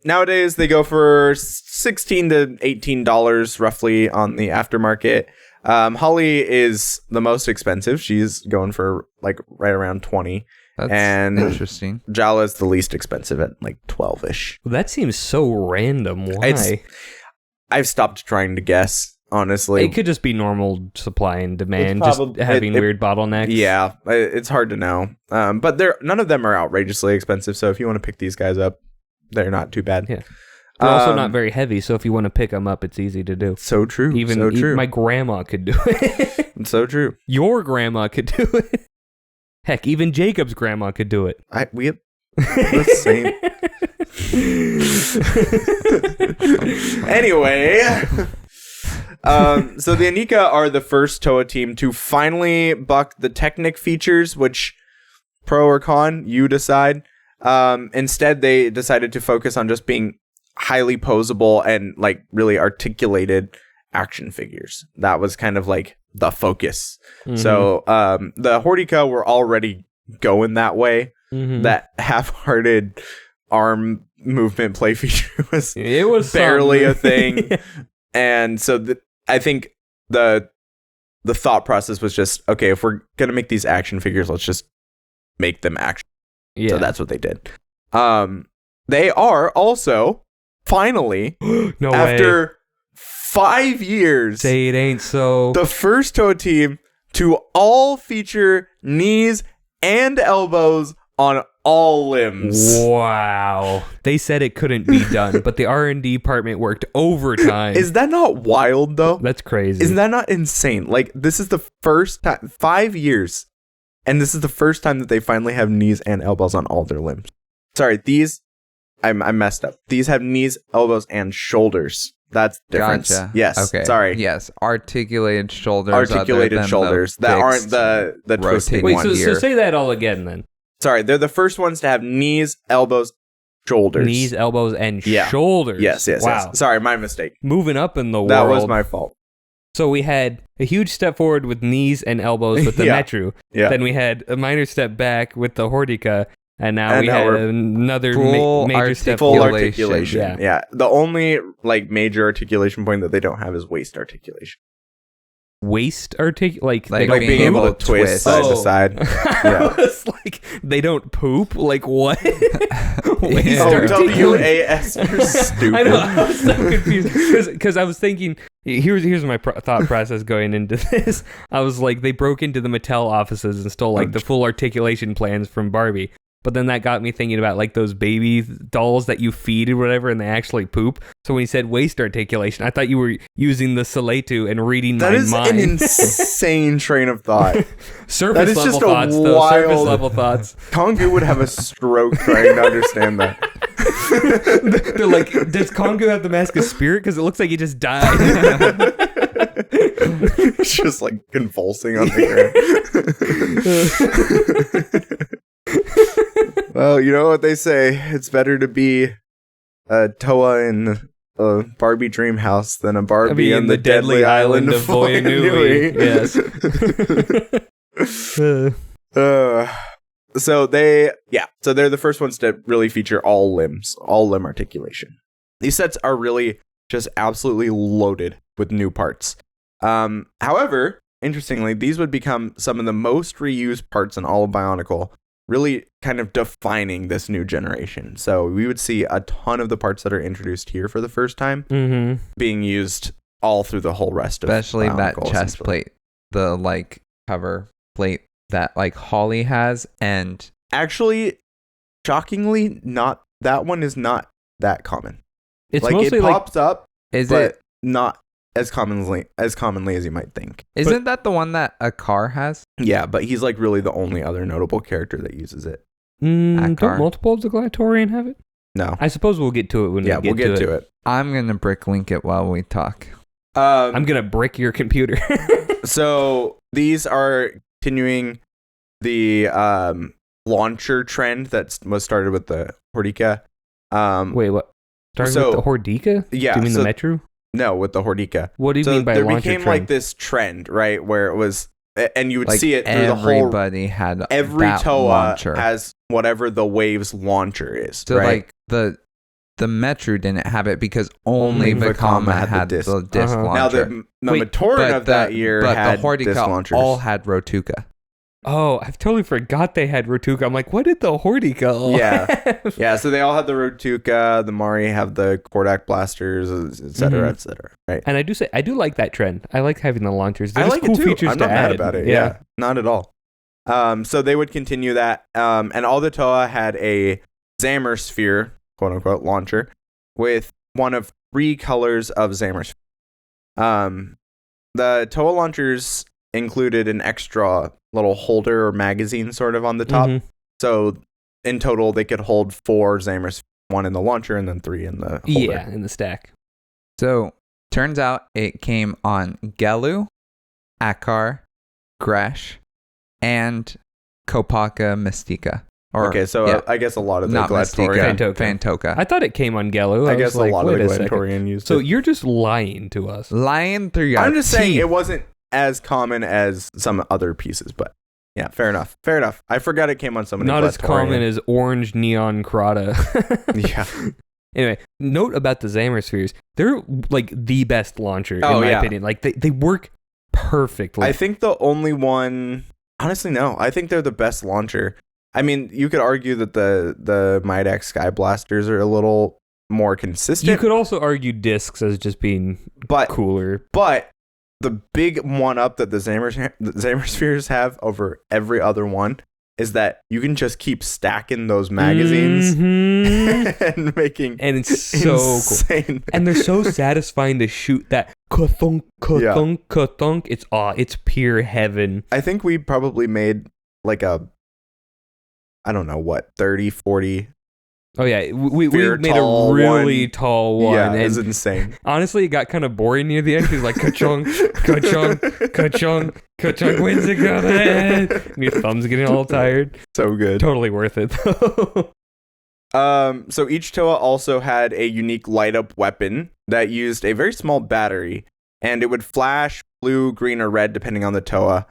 Nowadays, they go for $16 to $18 roughly on the aftermarket. Holly is the most expensive. She's going for like right around $20. That's and interesting. Jala is the least expensive at like 12-ish. Well, that seems so random. Why? I've stopped trying to guess, honestly. It could just be normal supply and demand, It's just having weird bottlenecks. Yeah, it's hard to know. But none of them are outrageously expensive, so if you want to pick these guys up, they're not too bad. Yeah. They're also not very heavy, so if you want to pick them up, it's easy to do. So true. Even my grandma could do it. So true. Your grandma could do it. Heck, even Jacob's grandma could do it. We have the same. Anyway, so the Inika are the first Toa team to finally buck the Technic features, which pro or con, you decide. Instead, they decided to focus on just being highly posable and like really articulated action figures. That was kind of like the focus. Mm-hmm. So the Hordika were already going that way. Mm-hmm. That half-hearted arm movement play feature was barely a thing. And so I think the thought process was just, okay, if we're gonna make these action figures, let's just make them action. Yeah. So that's what they did. They are also finally after 5 years, say it ain't so, the first Toa team to all feature knees and elbows on all limbs. Wow. They said it couldn't be done, but the R&D department worked overtime. Is that not wild, though? That's crazy. Isn't that not insane? Like, this is the first time, 5 years, and this is the first time that they finally have knees and elbows on all their limbs. Sorry, these, I messed up. These have knees, elbows, and shoulders. That's the difference. Gotcha. Yes. Okay. Sorry. Yes. Articulated shoulders. Articulated shoulders that aren't the twisting one. Wait, so say that all again then. Sorry, they're the first ones to have knees, elbows, shoulders. Knees, elbows, and shoulders. Yes. Wow. Yes. Sorry, my mistake. Moving up in the world. That was my fault. So we had a huge step forward with knees and elbows with the Metru. Yeah. Then we had a minor step back with the Hordika. And now we have another major step full forward. articulation. Yeah. The only like major articulation point that they don't have is waist articulation. Waist articulation? Like being able to twist side to side. Yeah. It's like they don't poop? Like what? Waist W-A-S. You're stupid. I know. I was so confused. Because I was thinking, here's my thought process going into this. I was like, they broke into the Mattel offices and stole like the full articulation plans from Barbie. But then that got me thinking about like those baby dolls that you feed or whatever and they actually poop. So when you said waist articulation, I thought you were using the Saletu and reading my mind. That is an insane train of thought. Surface level thoughts, though. Surface level thoughts. Kongu would have a stroke trying to understand that. They're like, does Kongu have the mask of spirit? Because it looks like he just died. It's just like convulsing on the ground. Well, you know what they say. It's better to be a Toa in a Barbie dream house than a Barbie in the deadly island of Voyanui. Yes. So they're the first ones to really feature all limb articulation. These sets are really just absolutely loaded with new parts. However, interestingly, these would become some of the most reused parts in all of Bionicle, really kind of defining this new generation. So we would see a ton of the parts that are introduced here for the first time being used all through the whole rest of especially Bionicle, that chest plate, the like cover plate that like Holly has. And actually, shockingly, not that one is not that common. It's like mostly it pops up, is but it not as commonly as you might think. Isn't that the one that a car has? Yeah, but he's like really the only other notable character that uses it. Don't multiple of the Glatorian have it? No. I suppose we'll get to it when we get to it. I'm gonna brick link it while we talk. I'm gonna brick your computer. So these are continuing the launcher trend that was started with the Hordika. Wait, what? Started with the Hordika? Yeah. Do you mean the Metru? No, with the Hordika. What do you mean by launcher trend? There became like this trend, right, where it was, and you would like see it through the whole. Everybody had every that Toa launcher. has whatever the Wave's launcher is. So right? like the Metru didn't have it because only Vekama had the disc launcher. Now the Matoran of that year had the Hordika disc launchers. all had Rotuka. Oh, I've totally forgot they had Rotuka. I'm like, what did the Hortika all have? Yeah, so they all have the Rotuka, the Mari have the Kordak blasters, et cetera, et cetera. Right. And I do like that trend. I like having the launchers. They're I just like cool it too. features I'm to not add. mad about it. Yeah, not at all. So they would continue that. And all the Toa had a Zammer sphere, quote unquote, launcher with one of 3 colors of Zammer sphere. The Toa launchers included an extra little holder or magazine sort of on the top. So in total, they could hold 4 Zammer spheres, 1 in the launcher and then 3 in the holder. Yeah, in the stack. So turns out it came on Gelu, Akar, Gresh, and Kopaka Mystica. Okay, so I guess a lot of the Glatorian. Fantoka. I thought it came on Gelu. I guess a lot of the Glatorian Glatorian used So it. you're just lying to us. Lying through your I'm just saying teeth. it wasn't as common as some other pieces, but yeah, fair enough. I forgot it came on so many. Not as common as orange neon Crata. Yeah. Anyway, note about the Zammer spheres. They're like the best launcher in my opinion. Like they work perfectly. I think the only one, honestly, no. I think they're the best launcher. I mean, you could argue that the Midax Sky Blasters are a little more consistent. You could also argue discs as just being cooler. But the big one up that the Zammer spheres have over every other one is that you can just keep stacking those magazines and making it's so insane. Cool. And they're so satisfying to shoot that ka-thunk, ka-thunk, ka-thunk. It's pure heaven. I think we probably made like a, I don't know what, 30, 40. Oh yeah, we made a really tall one. Yeah, it's insane. Honestly, it got kind of boring near the end. He's like, ka-chung, ka-chung, ka-chung, ka-chung, when's it gonna end? And your thumb's getting all tired. So good. Totally worth it though. So each Toa also had a unique light up weapon that used a very small battery, and it would flash blue, green, or red depending on the Toa.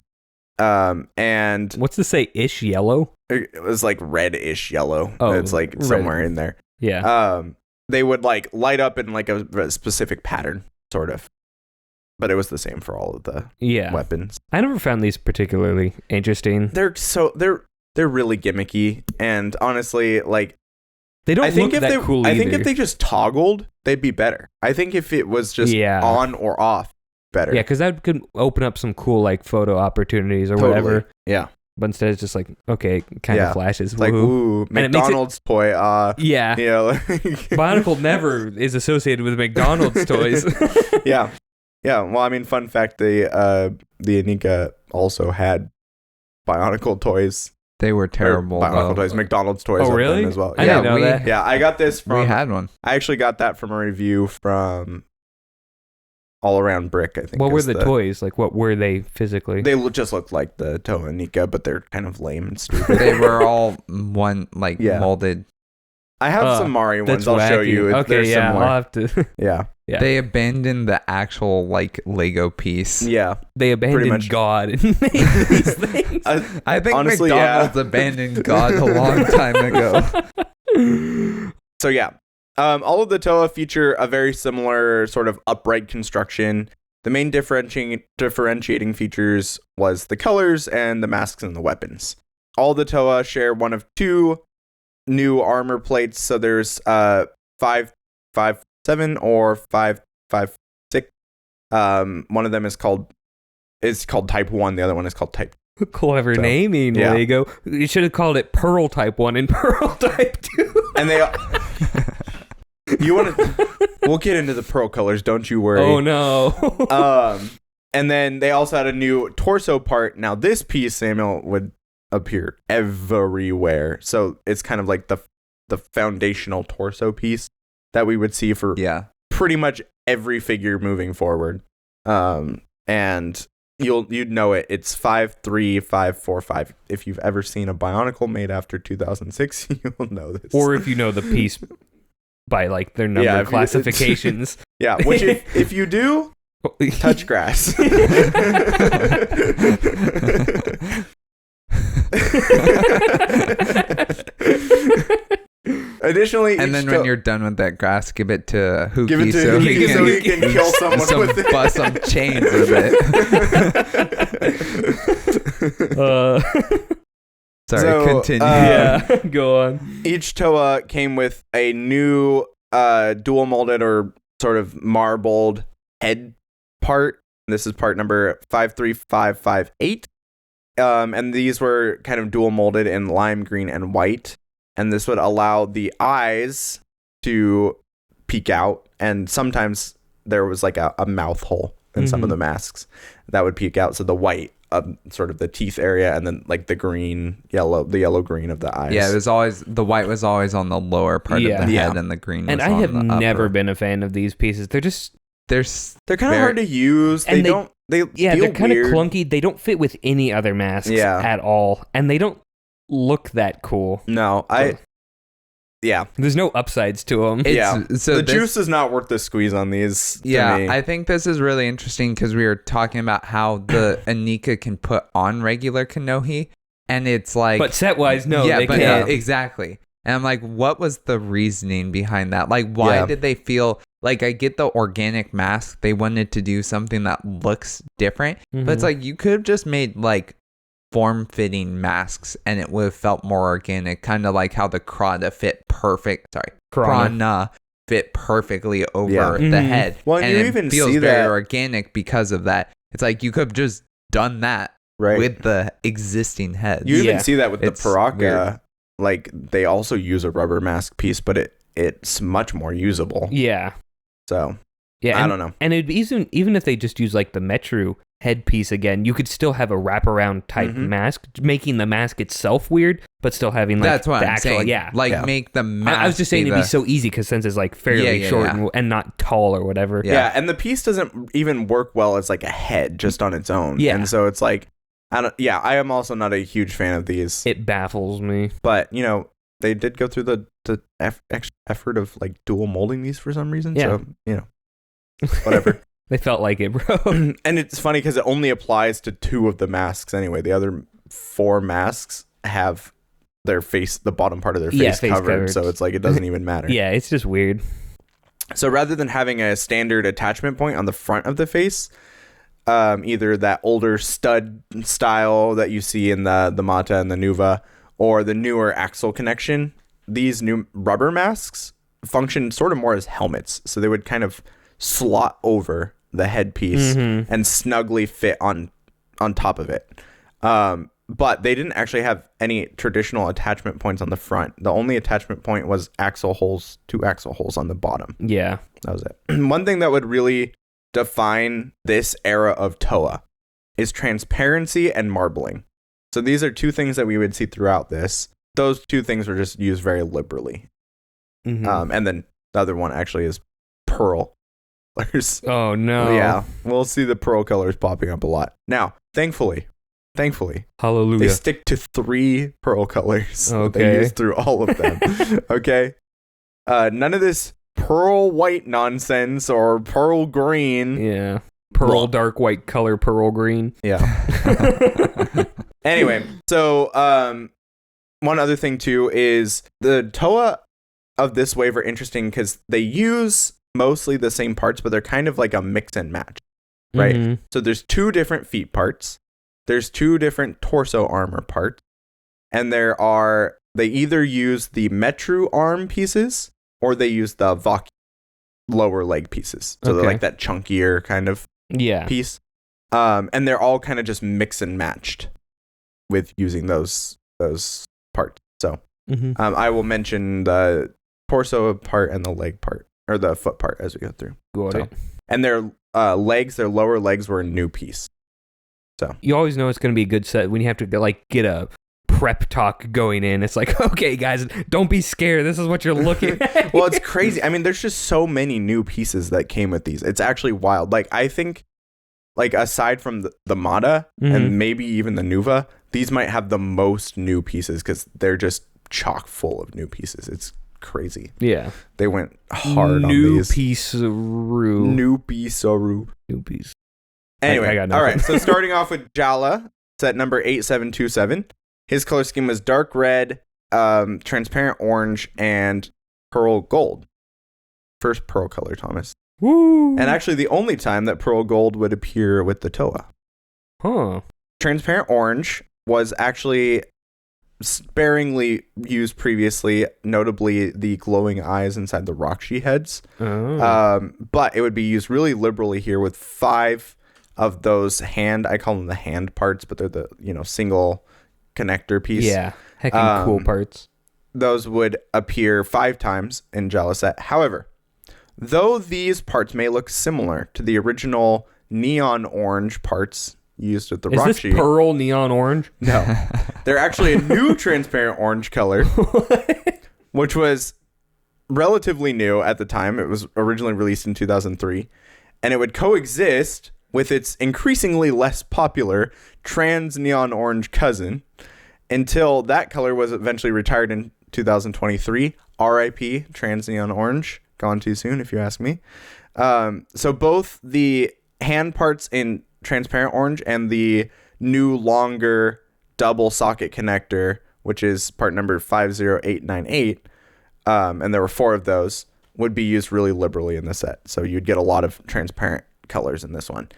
And what's to say ish yellow? It was like reddish yellow. Oh, it's like red. somewhere in there. Yeah. They would like light up in like a specific pattern, sort of. But it was the same for all of the weapons. I never found these particularly interesting. They're really gimmicky, and honestly, like they don't look that cool either. I think if they just toggled, they'd be better. I think if it was just on or off, better. Yeah, because that could open up some cool like photo opportunities or whatever. Yeah. But instead it's just like, okay, kind of flashes. It's like, ooh, McDonald's toy. Yeah. You know, Bionicle never is associated with McDonald's toys. Yeah. Yeah. Well, I mean, fun fact, the Inika also had Bionicle toys. They were terrible. Bionicle toys, McDonald's toys. Oh, really? As well. I didn't know that. Yeah, I got this from. We had one. I actually got that from a review from All Around Brick, I think. What were the toys? Like, what were they physically? They just looked like the Toa Inika, but they're kind of lame and stupid. They were all molded. I have some Mari ones. I'll show you. Okay, they're similar. I'll have to. Yeah. They abandoned the actual Lego piece. Yeah. They abandoned God and made these things. I think honestly, McDonald's abandoned God a long time ago. So yeah. All of the Toa feature a very similar sort of upright construction. The main differentiating features was the colors and the masks and the weapons. All the Toa share one of 2 new armor plates. So there's 557 or 556. One of them is called Type 1. The other one is called Type 2. Clever naming, Lego. You should have called it Pearl Type 1 and Pearl Type 2. And they... You want to? We'll get into the pearl colors. Don't you worry. Oh no. And then they also had a new torso part. Now this piece, Samuel, would appear everywhere. So it's kind of like the foundational torso piece that we would see for pretty much every figure moving forward. And you'd know it. It's 53545. If you've ever seen a Bionicle made after 2006, you'll know this. Or if you know the piece by like their number classifications. Which if you do, touch grass. Additionally, and then when you're done with that grass, give it to Hookie. Give it to Hookie so he can kill someone with it. Bust some chains with Sorry, So, continue. Yeah, go on. Each Toa came with a new dual molded or sort of marbled head part. This is part number 53558. And these were kind of dual molded in lime green and white. And this would allow the eyes to peek out. And sometimes there was like a mouth hole in some of the masks that would peek out. So the white, sort of the teeth area, and then like the yellow green of the eyes. Yeah, it was always the white was always on the lower part of the head, and the green was and I on have the never upper. been a fan of these pieces. They're just They're kind of hard to use. And They they're feel kind of weird. clunky. They don't fit with any other masks at all, and they don't look that cool. No, There's no upsides to them. So the juice is not worth the squeeze on these. Yeah, to me. I think this is really interesting because we were talking about how the Inika can put on regular Kanohi, and it's like, But set wise, no, yeah, they but can't. exactly. And I'm like, what was the reasoning behind that? Like, why did they feel like, I get the organic mask, they wanted to do something that looks different, but it's like you could have just made like form-fitting masks and it would have felt more organic, kind of like how the Krana fit Krana fit perfectly over the head. Well, and you it even feels see very that organic because of that. It's like you could have just done that with the existing head. You even see that with the It's Piraka. weird. Like they also use a rubber mask piece, but it's much more usable. Yeah. So Yeah, I don't know. And it'd be even if they just use like the Metru headpiece again, you could still have a wraparound type mask, making the mask itself weird, but still having like That's what the I'm actual saying. yeah. Make the mask. I was just saying it'd be so easy because since it's like fairly short and not tall or whatever. Yeah, and the piece doesn't even work well as like a head just on its own. Yeah, and so it's like I am also not a huge fan of these. It baffles me. But they did go through the extra effort of like dual molding these for some reason. Yeah. So whatever. They felt like it, bro. And it's funny because it only applies to 2 of the masks anyway. The other 4 masks have their face, the bottom part of their face, covered. So it's like it doesn't even matter. Yeah, it's just weird. So rather than having a standard attachment point on the front of the face, either that older stud style that you see in the Mata and the Nuva, or the newer axle connection, these new rubber masks function sort of more as helmets. So they would kind of slot over the headpiece and snugly fit on top of it. But they didn't actually have any traditional attachment points on the front. The only attachment point was 2 axle holes on the bottom. Yeah. That was it. One thing that would really define this era of Toa is transparency and marbling. So these are 2 things that we would see throughout this. Those 2 things were just used very liberally. And then the other one actually is pearl colors. Oh no. Yeah, we'll see the pearl colors popping up a lot. Now, thankfully, hallelujah, they stick to 3 pearl colors. Okay. They use through all of them. Okay. None of this pearl white nonsense or pearl green. Yeah. Pearl dark white color, pearl green. Yeah. Anyway, so one other thing too is the Toa of this wave are interesting because they use mostly the same parts, but they're kind of like a mix and match, right? So there's 2 different feet parts, there's 2 different torso armor parts, and they either use the Metru arm pieces or they use the Vaki lower leg pieces. So they're like that chunkier kind of piece. And they're all kind of just mix and matched with using those parts. So I will mention the torso part and the leg part, or the foot part, as we go through. Got it. And their lower legs were a new piece. So you always know it's going to be a good set when you have to get a prep talk going in. It's like, okay, guys, don't be scared. This is what you're looking at. Well, it's crazy. I mean, there's just so many new pieces that came with these. It's actually wild. Like, I think, like, aside from the Mata and maybe even the Nuva, these might have the most new pieces because they're just chock full of new pieces. It's crazy. Yeah. They went hard on these. New piece. Anyway, I got all right. So starting off with Jala, set number 8727. His color scheme was dark red, transparent orange, and pearl gold. First pearl color, Thomas. Woo! And actually the only time that pearl gold would appear with the Toa. Huh. transparent orange was actually sparingly used previously, notably the glowing eyes inside the Markjuly heads. But it would be used really liberally here with 5 of those I call them the hand parts, but they're the, single connector piece. Yeah, heckin' cool parts. Those would appear 5 times in Jala set. However, though these parts may look similar to the original neon orange parts used with the Markjuly. Is this pearl neon orange? No. They're actually a new transparent orange color, which was relatively new at the time. It was originally released in 2003, and it would coexist with its increasingly less popular trans neon orange cousin until that color was eventually retired in 2023. RIP trans neon orange. Gone too soon, if you ask me. So both the hand parts in transparent orange and the new longer double socket connector, which is part number 50898, and there were 4 of those, would be used really liberally in the set. So you'd get a lot of transparent colors in this one.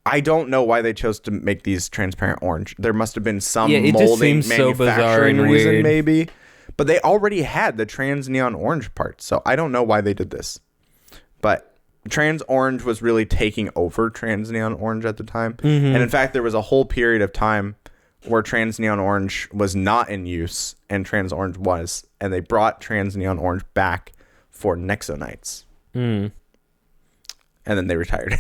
I don't know why they chose to make these transparent orange. There must have been some molding manufacturing reason, maybe. But they already had the trans neon orange part, so I don't know why they did this. But trans orange was really taking over trans neon orange at the time. And in fact, there was a whole period of time where trans neon orange was not in use and trans orange was. And they brought trans neon orange back for Nexo Nights. And then they retired.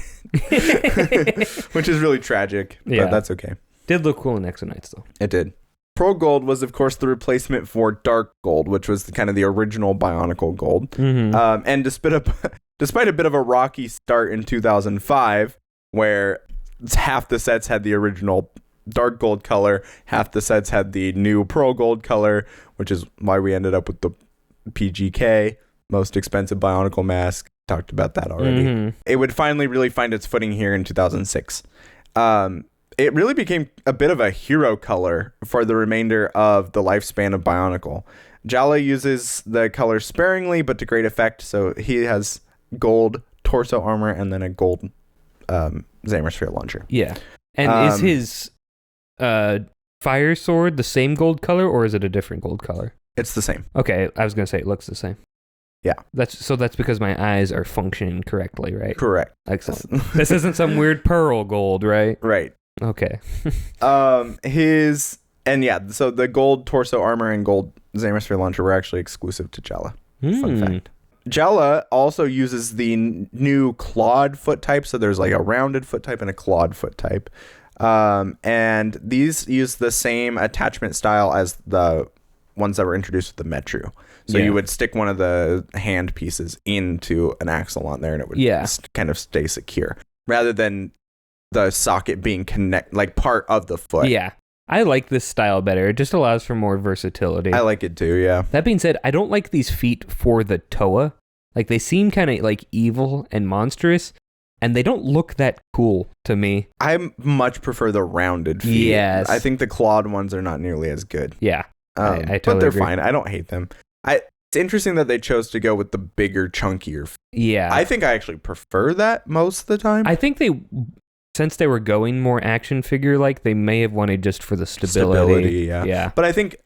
Which is really tragic, but that's okay. Did look cool in Nexo Nights, though. It did. Pearl Gold was, of course, the replacement for Dark Gold, which was kind of the original Bionicle Gold. And despite a bit of a rocky start in 2005, where half the sets had the original Dark Gold color, half the sets had the new Pearl Gold color, which is why we ended up with the PGK, most expensive Bionicle mask. Talked about that already. It would finally really find its footing here in 2006. It really became a bit of a hero color for the remainder of the lifespan of Bionicle. Jala uses the color sparingly, but to great effect. So he has gold torso armor and then a gold Xamasphere launcher. Yeah. And is his fire sword the same gold color, or is it a different gold color? It's the same. Okay, I was going to say it looks the same. Yeah. That's because my eyes are functioning correctly, right? Correct. Excellent. This isn't some weird pearl gold, right? Right. Okay. So the gold torso armor and gold Xamasphere launcher were actually exclusive to Jala. Fun fact. Jala also uses the new clawed foot type. So there's like a rounded foot type and a clawed foot type. And these use the same attachment style as the ones that were introduced with the Metru. So you would stick one of the hand pieces into an axle on there and it would kind of stay secure rather than the socket being part of the foot. Yeah. I like this style better. It just allows for more versatility. I like it too, yeah. That being said, I don't like these feet for the Toa. Like, they seem kind of like evil and monstrous, and they don't look that cool to me. I much prefer the rounded feet. Yes. I think the clawed ones are not nearly as good. Yeah. I totally but they're agree. fine. I don't hate them. It's interesting that they chose to go with the bigger, chunkier feet. Yeah. I think I actually prefer that most of the time. I think since they were going more action figure like, they may have wanted just for the stability. Yeah. But I think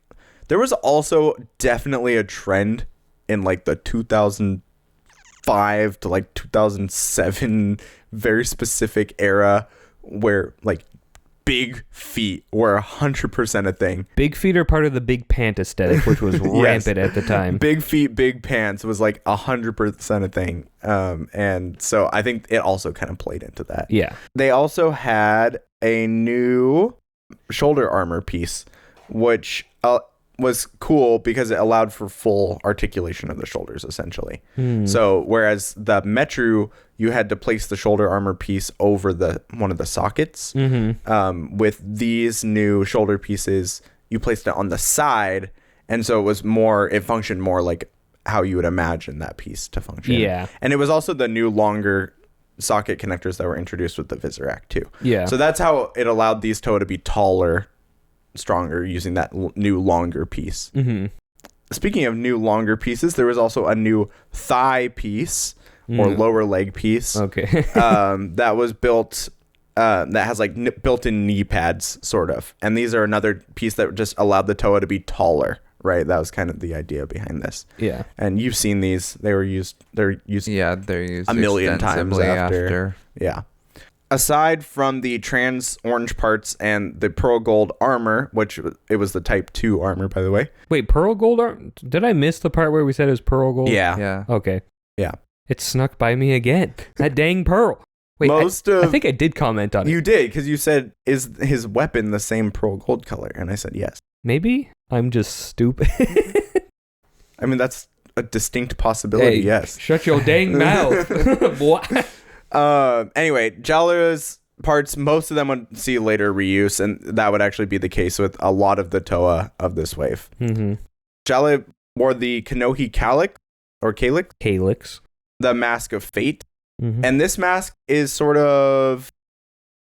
there was also definitely a trend in like the 2005 to like 2007 very specific era where like big feet were 100% a thing. Big feet are part of the big pant aesthetic, which was rampant at the time. Big feet, big pants was like 100% a thing. And so I think it also kind of played into that. Yeah. They also had a new shoulder armor piece, which was cool because it allowed for full articulation of the shoulders, essentially. So whereas the Metru, you had to place the shoulder armor piece over one of the sockets. With these new shoulder pieces, you placed it on the side, and so it functioned more like how you would imagine that piece to function. Yeah. And it was also the new longer socket connectors that were introduced with the Visorac too. Yeah. So that's how it allowed these Toa to be taller, stronger, using that new longer piece. Speaking of new longer pieces, there was also a new thigh piece or lower leg piece. Okay. That was built that has like built-in knee pads, sort of. And these are another piece that just allowed the Toa to be taller, right? That was kind of the idea behind this. Yeah. And you've seen these. They're used Yeah, they're used a million times extensively after. Yeah. Aside from the trans orange parts and the pearl gold armor, which it was the type 2 armor, by the way. Wait, pearl gold? Did I miss the part where we said it was pearl gold? Yeah. Yeah. Okay. Yeah. It snuck by me again. That dang pearl. Wait, I think I did comment on it. You did, because you said, is his weapon the same pearl gold color? And I said yes. Maybe I'm just stupid. I mean, that's a distinct possibility, Hey, yes. Shut your dang mouth. What? Anyway, Jala's parts, most of them would see later reuse, and that would actually be the case with a lot of the Toa of this wave. Mm-hmm. Jala wore the Kanohi Calyx. The Mask of Fate. Mm-hmm. And this mask is sort of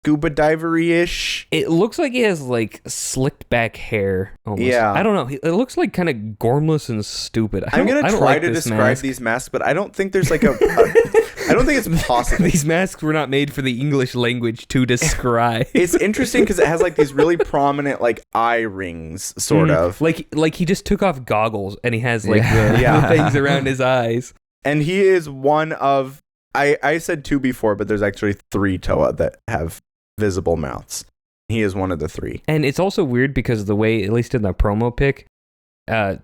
scuba divery-ish. It looks like he has like slicked back hair almost. Yeah. I don't know. It looks like kind of gormless and stupid. I'm going to try like to this describe mask. these masks, but I don't think there's like I don't think it's possible. These masks were not made for the English language to describe. It's interesting because it has like these really prominent like eye rings, sort of. Like he just took off goggles and he has like Yeah. the things around his eyes. And he is one of, I said 2 before, but there's actually 3 Toa that have visible mouths. He is one of the 3. And it's also weird because the way, at least in the promo pic,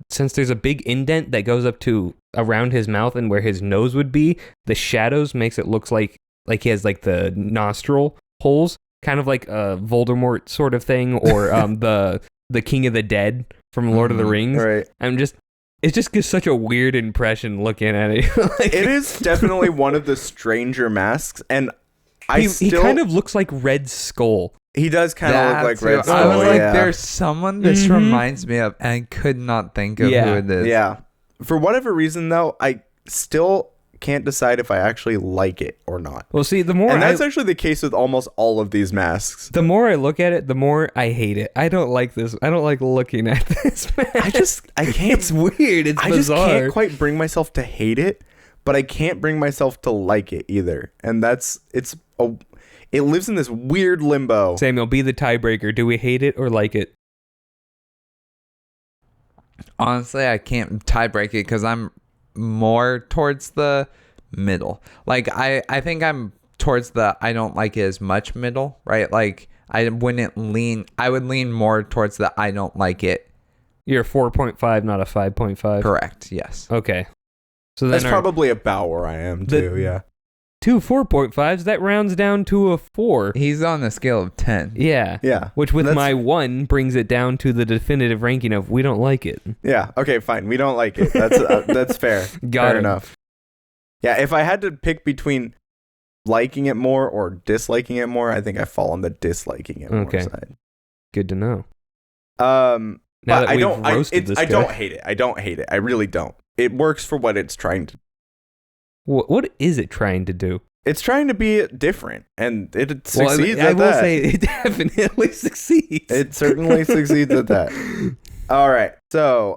since there's a big indent that goes up to around his mouth and where his nose would be, the shadows makes it look like he has like the nostril holes, kind of like a Voldemort sort of thing, or the King of the Dead from Lord of the Rings. Right. It just gives such a weird impression looking at it. Like, it is definitely one of the stranger masks, and he kind of looks like Red Skull. He does kind of look like Red Skull. I was like, yeah. there's someone this reminds me of, and I could not think of who it is. Yeah. For whatever reason, though, I still can't decide if I actually like it or not. Well, see, and that's actually the case with almost all of these masks. The more I look at it, the more I hate it. I don't like this. I don't like looking at this mask. I can't. It's weird. It's bizarre. I just can't quite bring myself to hate it, but I can't bring myself to like it either. And it lives in this weird limbo. Samuel, be the tiebreaker. Do we hate it or like it? Honestly, I can't tie break it because I'm more towards the middle. Like I think I'm towards the I don't like it as much middle, right? Like I would lean more towards the I don't like it. You're a 4.5, not a 5.5. Correct. Yes. Okay. So then That's probably about where I am too. Yeah. 2 4.5s, that rounds down to a 4. He's on the scale of 10. Yeah. Yeah. Which with my 1 brings it down to the definitive ranking of we don't like it. Yeah. Okay, fine. We don't like it. That's fair. Fair enough. Yeah, if I had to pick between liking it more or disliking it more, I think I fall on the disliking it more side. Good to know. Now that we've roasted this guy. I don't hate it. I don't hate it. I really don't. It works for what it's trying to do. What is it trying to do? It's trying to be different, and it succeeds I at will that. say it definitely succeeds. It certainly succeeds at that. All right. So,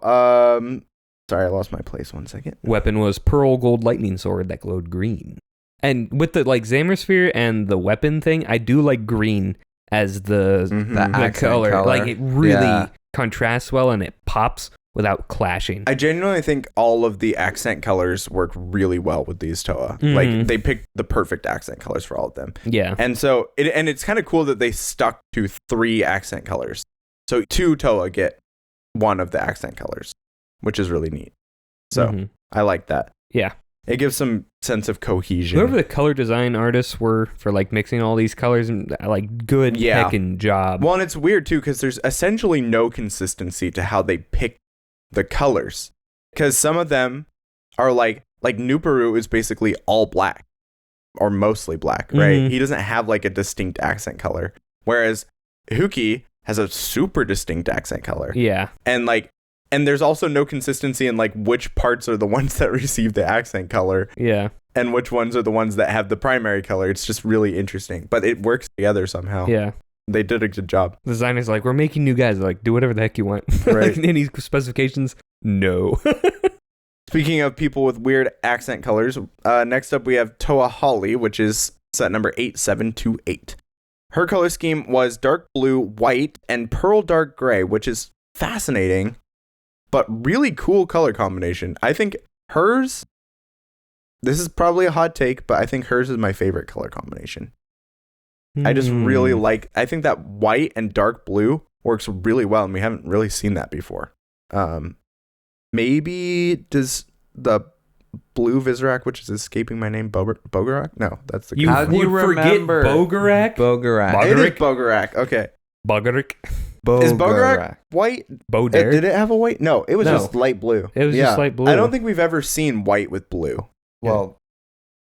sorry, I lost my place 1 second. Weapon was pearl gold lightning sword that glowed green. And with the like Zamersphere and the weapon thing, I do like green as the color. Like it really contrasts well and it pops without clashing. I genuinely think all of the accent colors work really well with these Toa. Like they picked the perfect accent colors for all of them. Yeah. And so it's kind of cool that they stuck to 3 accent colors. So 2 Toa get 1 of the accent colors, which is really neat. So I like that. Yeah. It gives some sense of cohesion. Whoever the color design artists were for like mixing all these colors, and like good heckin' job. Well, and it's weird too because there's essentially no consistency to how they pick the colors, because some of them are like Nuparu is basically all black or mostly black, right? He doesn't have like a distinct accent color, whereas Huki has a super distinct accent color. Yeah. And there's also no consistency in like which parts are the ones that receive the accent color. Yeah. And which ones are the ones that have the primary color. It's just really interesting, but it works together somehow. Yeah. They did a good job. The designer's like, we're making new guys. They're like, do whatever the heck you want. Right. Like, any specifications? No. Speaking of people with weird accent colors, next up we have Toa Holly, which is set number 8728. Her color scheme was dark blue, white, and pearl dark gray, which is fascinating, but really cool color combination. I think hers, this is probably a hot take, but I think hers is my favorite color combination. I just really I think that white and dark blue works really well, and we haven't really seen that before. Maybe does the blue Visorak, which is escaping my name, Bogarak? No, that's the How do you remember Bogarak? Bogarak. It is Bogarak. Okay. Bogarak. Is Bogarak white? Boder. Did it have a white? No, it was just light blue. It was just light blue. I don't think we've ever seen white with blue. Well,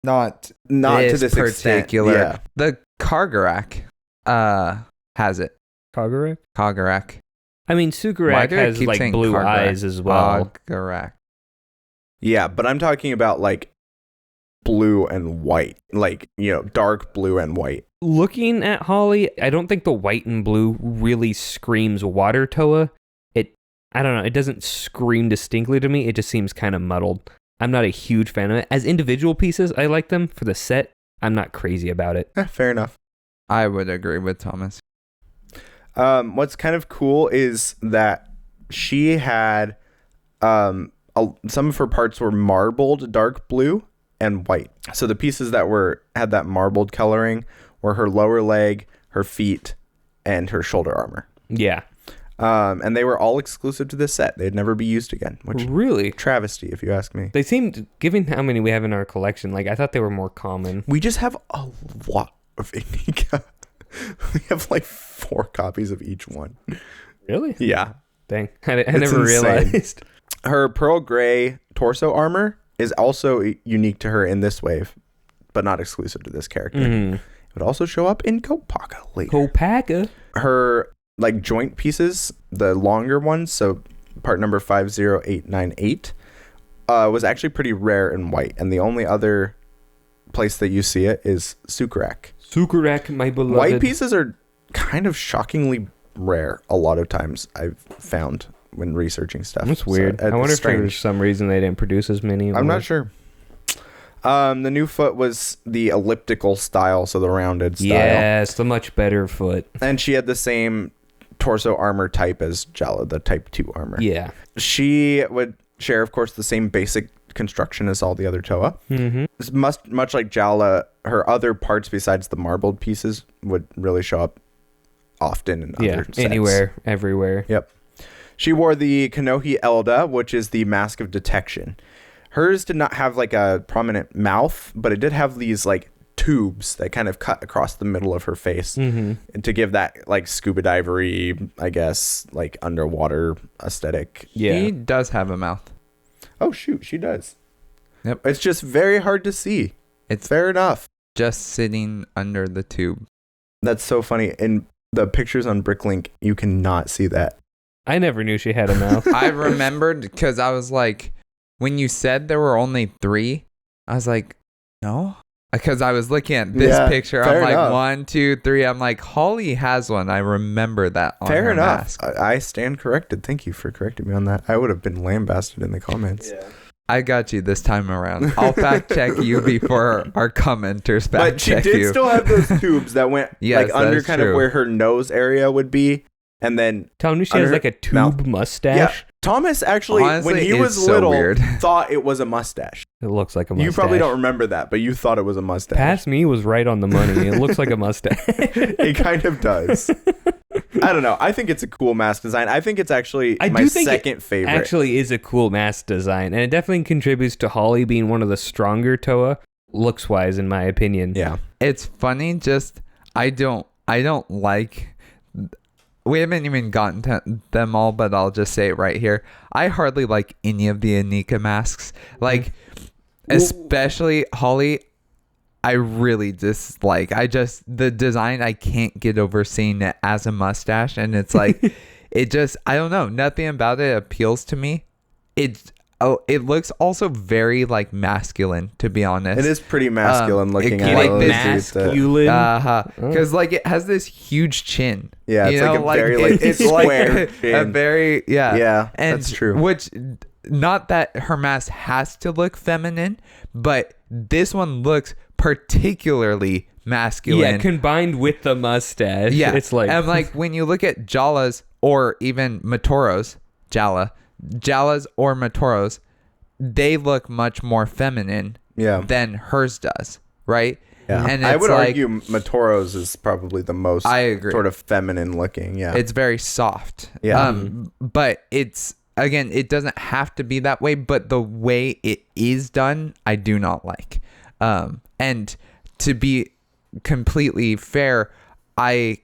not to this particular. extent. Yeah. The Kargarak has it. Kagarak? I mean, Sugarak has like blue eyes as well. Kagarak. Yeah, but I'm talking about like blue and white, like, dark blue and white. Looking at Holly, I don't think the white and blue really screams water Toa. I don't know, it doesn't scream distinctly to me. It just seems kind of muddled. I'm not a huge fan of it. As individual pieces, I like them. For the set, I'm not crazy about it. Fair enough. I would agree with Thomas. What's kind of cool is that she had some of her parts were marbled dark blue and white. So the pieces that had that marbled coloring were her lower leg, her feet, and her shoulder armor. Yeah. And they were all exclusive to this set. They'd never be used again. Which really travesty, if you ask me. They seemed, given how many we have in our collection, like I thought they were more common. We just have a lot of Inika. We have like 4 copies of each one. Really? Yeah. Dang. I never realized. Her pearl gray torso armor is also unique to her in this wave, but not exclusive to this character. Mm. It would also show up in Kopaka later. Kopaka? Her like joint pieces, the longer ones, so part number 50898, was actually pretty rare in white, and the only other place that you see it is Sugarak. Sugarak, my beloved. White pieces are kind of shockingly rare a lot of times, I've found when researching stuff. That's weird. I wonder if there's some reason they didn't produce as many. I'm not sure. The new foot was the elliptical style, so the rounded style. Yes, the much better foot. And she had the same torso armor type as Jala, the type 2 armor. Yeah. She would share, of course, the same basic construction as all the other Toa. Mm-hmm. It's much like Jala, her other parts besides the marbled pieces would really show up often in other sets. Anywhere, everywhere. Yep. She wore the Kanohi Elda, which is the mask of detection. Hers did not have like a prominent mouth, but it did have these like tubes that kind of cut across the middle of her face and to give that like scuba divery, I guess, like underwater aesthetic. Yeah. He does have a mouth. Oh shoot, she does. Yep. It's just very hard to see. It's fair enough. Just sitting under the tube. That's so funny. In the pictures on Bricklink, you cannot see that. I never knew she had a mouth. I remembered because I was like, when you said there were only 3, I was like, no. Because I was looking at this picture. I'm like, enough. 1, 2, 3. I'm like, Holly has one. I remember that on her mask. I stand corrected. Thank you for correcting me on that. I would have been lambasted in the comments. Yeah. I got you this time around. I'll fact check you before our commenters fact check you. But she did still have those tubes that went like under kind of where her nose area would be. And then tell me she has like a tube mustache. Yeah. Thomas actually, honestly, when he was little, thought it was a mustache. It looks like a mustache. You probably don't remember that, but you thought it was a mustache. Past me was right on the money. It looks like a mustache. It kind of does. I don't know. I think it's a cool mask design. I think it's actually my second favorite. Actually is a cool mask design. And it definitely contributes to Holly being one of the stronger Toa, looks-wise, in my opinion. Yeah. It's funny, just, I don't like... We haven't even gotten to them all, but I'll just say it right here. I hardly like any of the Inika masks. Like, especially Holly, I really dislike. The design, I can't get over seeing it as a mustache. And it's like, it just, I don't know. Nothing about it appeals to me. It looks also very like masculine, to be honest. It is pretty masculine looking at like masculine. Because like it has this huge chin. Yeah, it's like a very like it's square chin. A very yeah, and that's true. Which, not that her mask has to look feminine, but this one looks particularly masculine. Yeah, combined with the mustache. Yeah, it's like, and like when you look at Jalas or even Matoros, Jalas or Matoros, they look much more feminine than hers does, right? Yeah, and I would like, argue Matoro's is probably the most sort of feminine looking. Yeah, it's very soft. Yeah, but it's, again, it doesn't have to be that way, but the way it is done, I do not like. And to be completely fair, I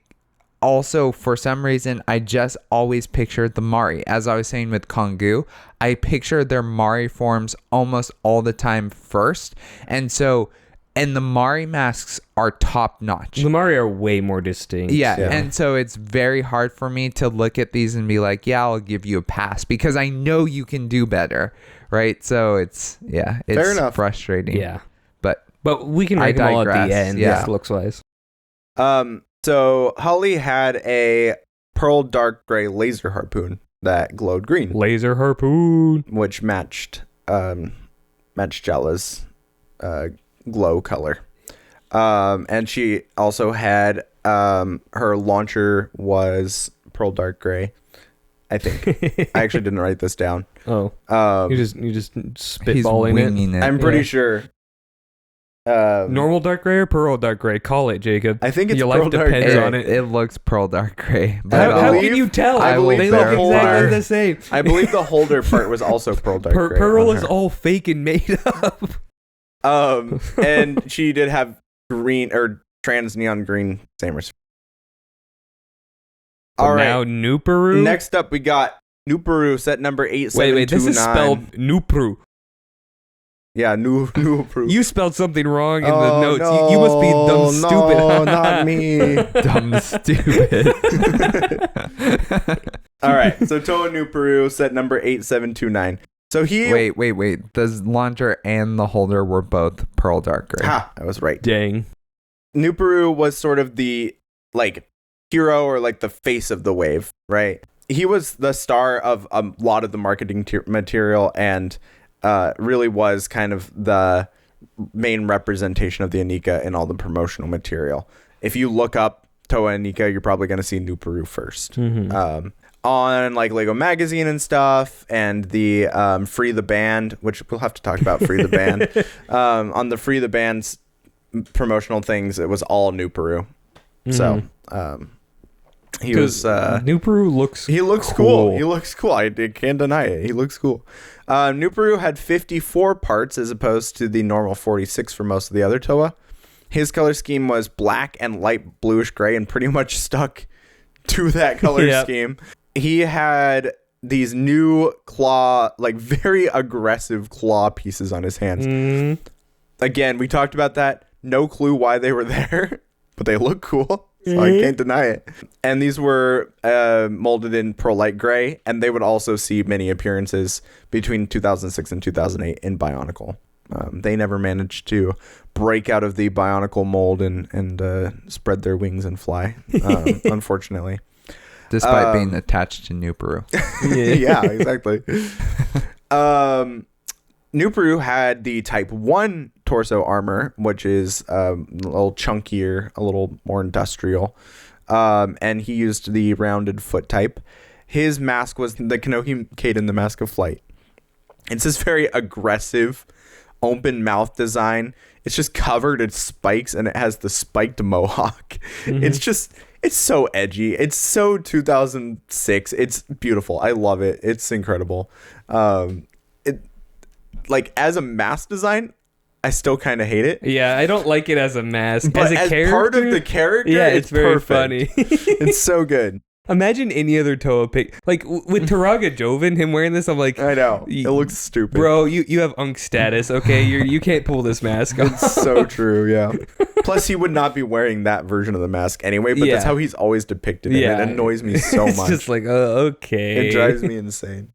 also, for some reason, I just always pictured the Mari. As I was saying with Kongu, I picture their Mari forms almost all the time first. And the Mari masks are top notch. the Mari are way more distinct. Yeah. And so it's very hard for me to look at these and be like, yeah, I'll give you a pass because I know you can do better. Right. So it's Fair enough. frustrating. Yeah. But we can rank them all at the end, looks wise. So Holly had a pearl dark gray laser harpoon that glowed green. Laser harpoon. Which matched Jala's glow color. And she also had her launcher was pearl dark gray, I think. I actually didn't write this down. Oh. You just spitballing it. I'm pretty sure. Normal dark gray or pearl dark gray? Call it, Jacob. I think it's your pearl life dark depends gray. on it. It looks pearl dark gray. But How can you tell? I believe they the look holder- exactly the same. I believe the holder part was also pearl dark gray. Pearl on is her. all fake and made up. And she did have green or trans neon green samers. All right. Now Nuperu. Next up, we got Nuperu set number 8729. Wait, this is spelled Nuperu. Yeah, Nuperu. You spelled something wrong in the notes. You must be dumb stupid. No, not me. Dumb stupid. All right, so Toa Nuperu set number 8729. So he Wait. The launcher and the holder were both pearl dark gray. Ha, I was right. Dang. Nuperu was sort of the like hero or like the face of the wave, right? He was the star of a lot of the marketing material and really was kind of the main representation of the Inika in all the promotional material. If you look up Toa Inika, you're probably going to see Nuperu first. Mm-hmm. On like Lego Magazine and stuff, and the Free the Band, which we'll have to talk about Free the Band. On the Free the Band's promotional things, it was all Nuperu. Mm-hmm. So he was Nuperu looks cool. He looks cool. I can't deny it. He looks cool. Nuperu had 54 parts as opposed to the normal 46 for most of the other Toa. His color scheme was black and light bluish gray and pretty much stuck to that color scheme. He had these new claw, like very aggressive claw pieces on his hands. Mm. Again, we talked about that. No clue why they were there, but they look cool. So I can't deny it. And these were molded in pearl light gray, and they would also see many appearances between 2006 and 2008 in Bionicle. They never managed to break out of the Bionicle mold and spread their wings and fly, unfortunately. Despite being attached to Nuperu. Yeah, exactly. Nuperu had the Type 1 torso armor, which is a little chunkier, a little more industrial. And he used the rounded foot type. His mask was the Kanohi Kaden, the Mask of Flight. It's this very aggressive, open mouth design. It's just covered in spikes, and it has the spiked mohawk. Mm-hmm. It's so edgy. It's so 2006. It's beautiful. I love it. It's incredible. Like as a mask design, I still kind of hate it. Yeah, I don't like it as a mask. But as part of the character, yeah, it's very perfect. funny. It's so good. Imagine any other Toa pick. Like with Taraga Joven, him wearing this, I'm like, I know. It looks stupid. Bro, you have Unk status, okay? You can't pull this mask off. It's so true, yeah. Plus, he would not be wearing that version of the mask anyway, but that's how he's always depicted, and it annoys me so much. It's just like, okay. It drives me insane.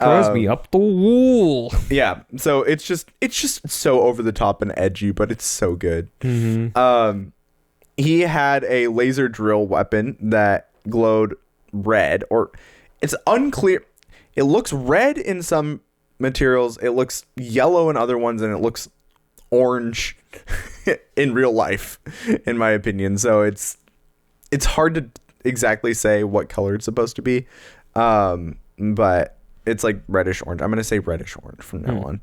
Throws me up the wall. Yeah, so it's just so over the top and edgy, but it's so good. Mm-hmm. He had a laser drill weapon that glowed red, or it's unclear. It looks red in some materials, it looks yellow in other ones, and it looks orange in real life, in my opinion. So it's hard to exactly say what color it's supposed to be, but it's like reddish orange. I'm gonna say reddish orange from now on.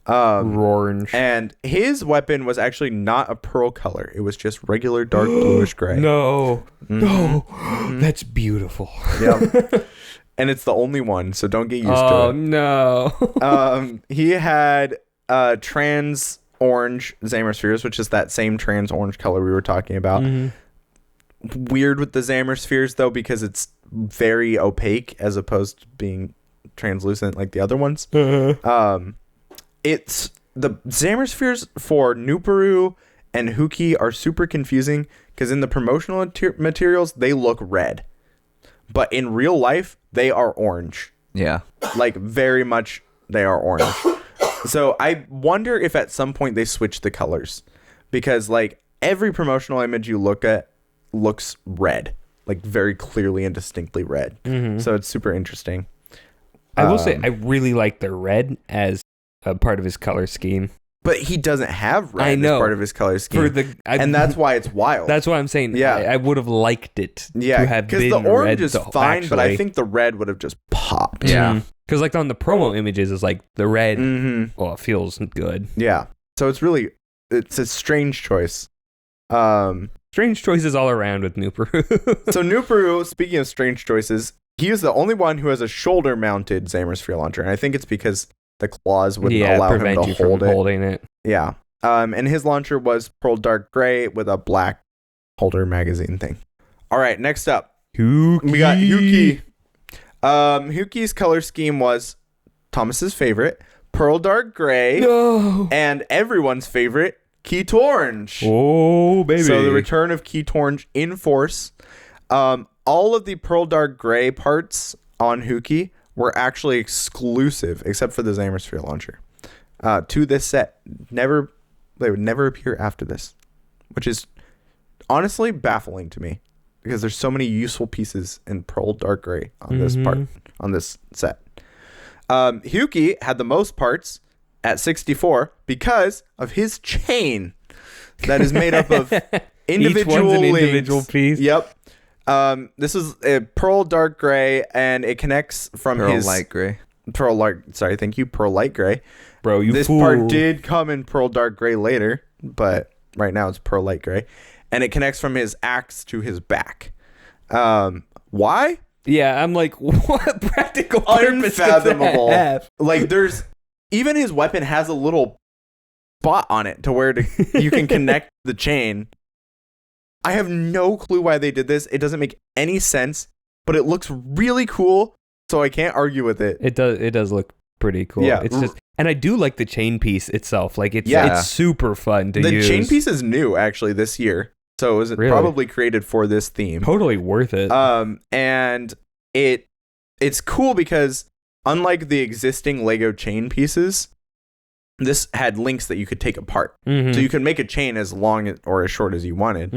Orange. And his weapon was actually not a pearl color. It was just regular dark bluish gray. No, that's beautiful. Yep. And it's the only one, so don't get used to it. Oh no. He had trans orange Zamospheres, which is that same trans orange color we were talking about. Weird with the Zamospheres though, because it's very opaque as opposed to being translucent like the other ones. It's the Zamospheres for Nuperu and Huki are super confusing because in the promotional materials they look red, but in real life they are orange. Yeah, like very much they are orange. So I wonder if at some point they switch the colors, because like every promotional image you look at looks red, like very clearly and distinctly red. So it's super interesting. I will say I really like the red as a part of his color scheme. But he doesn't have red as part of his color scheme. And that's why it's wild. That's why I'm saying I would have liked it to have been because the orange red, is fine, actually. but I think the red would have just popped. Yeah. Because like on the promo images, it's like the red, well, it feels good. Yeah. So it's a strange choice. Strange choices all around with Nuperu. So Nuperu, speaking of strange choices, he is the only one who has a shoulder-mounted Zamosphere launcher, and I think it's because the claws wouldn't allow him to hold it. Holding it. Yeah. And his launcher was pearl dark gray with a black holder magazine thing. All right, next up. We got Huki. Huki's color scheme was Thomas's favorite, pearl dark gray, and everyone's favorite, Keat Orange. Oh, baby. So the return of Keat Orange in force. All of the pearl dark gray parts on Huki were actually exclusive, except for the Zamosphere launcher, to this set. They would never appear after this, which is honestly baffling to me, because there's so many useful pieces in pearl dark gray on this on this set. Huki had the most parts at 64 because of his chain that is made up of individual Each one's an links. individual piece. Yep. This is a pearl dark gray, and it connects from pearl his light gray. Pearl light gray. Bro, this part did come in pearl dark gray later, but right now it's pearl light gray, and it connects from his axe to his back. Why? Yeah, I'm like, what practical purpose does that have? Like, there's even his weapon has a little spot on it to where you can connect the chain. I have no clue why they did this. It doesn't make any sense, but it looks really cool, so I can't argue with it. It does look pretty cool. Yeah. It's just, and I do like the chain piece itself. Like it's super fun to use. The chain piece is new actually this year, so it was probably created for this theme. Totally worth it. And it's cool because unlike the existing Lego chain pieces, this had links that you could take apart. So you could make a chain as long or as short as you wanted.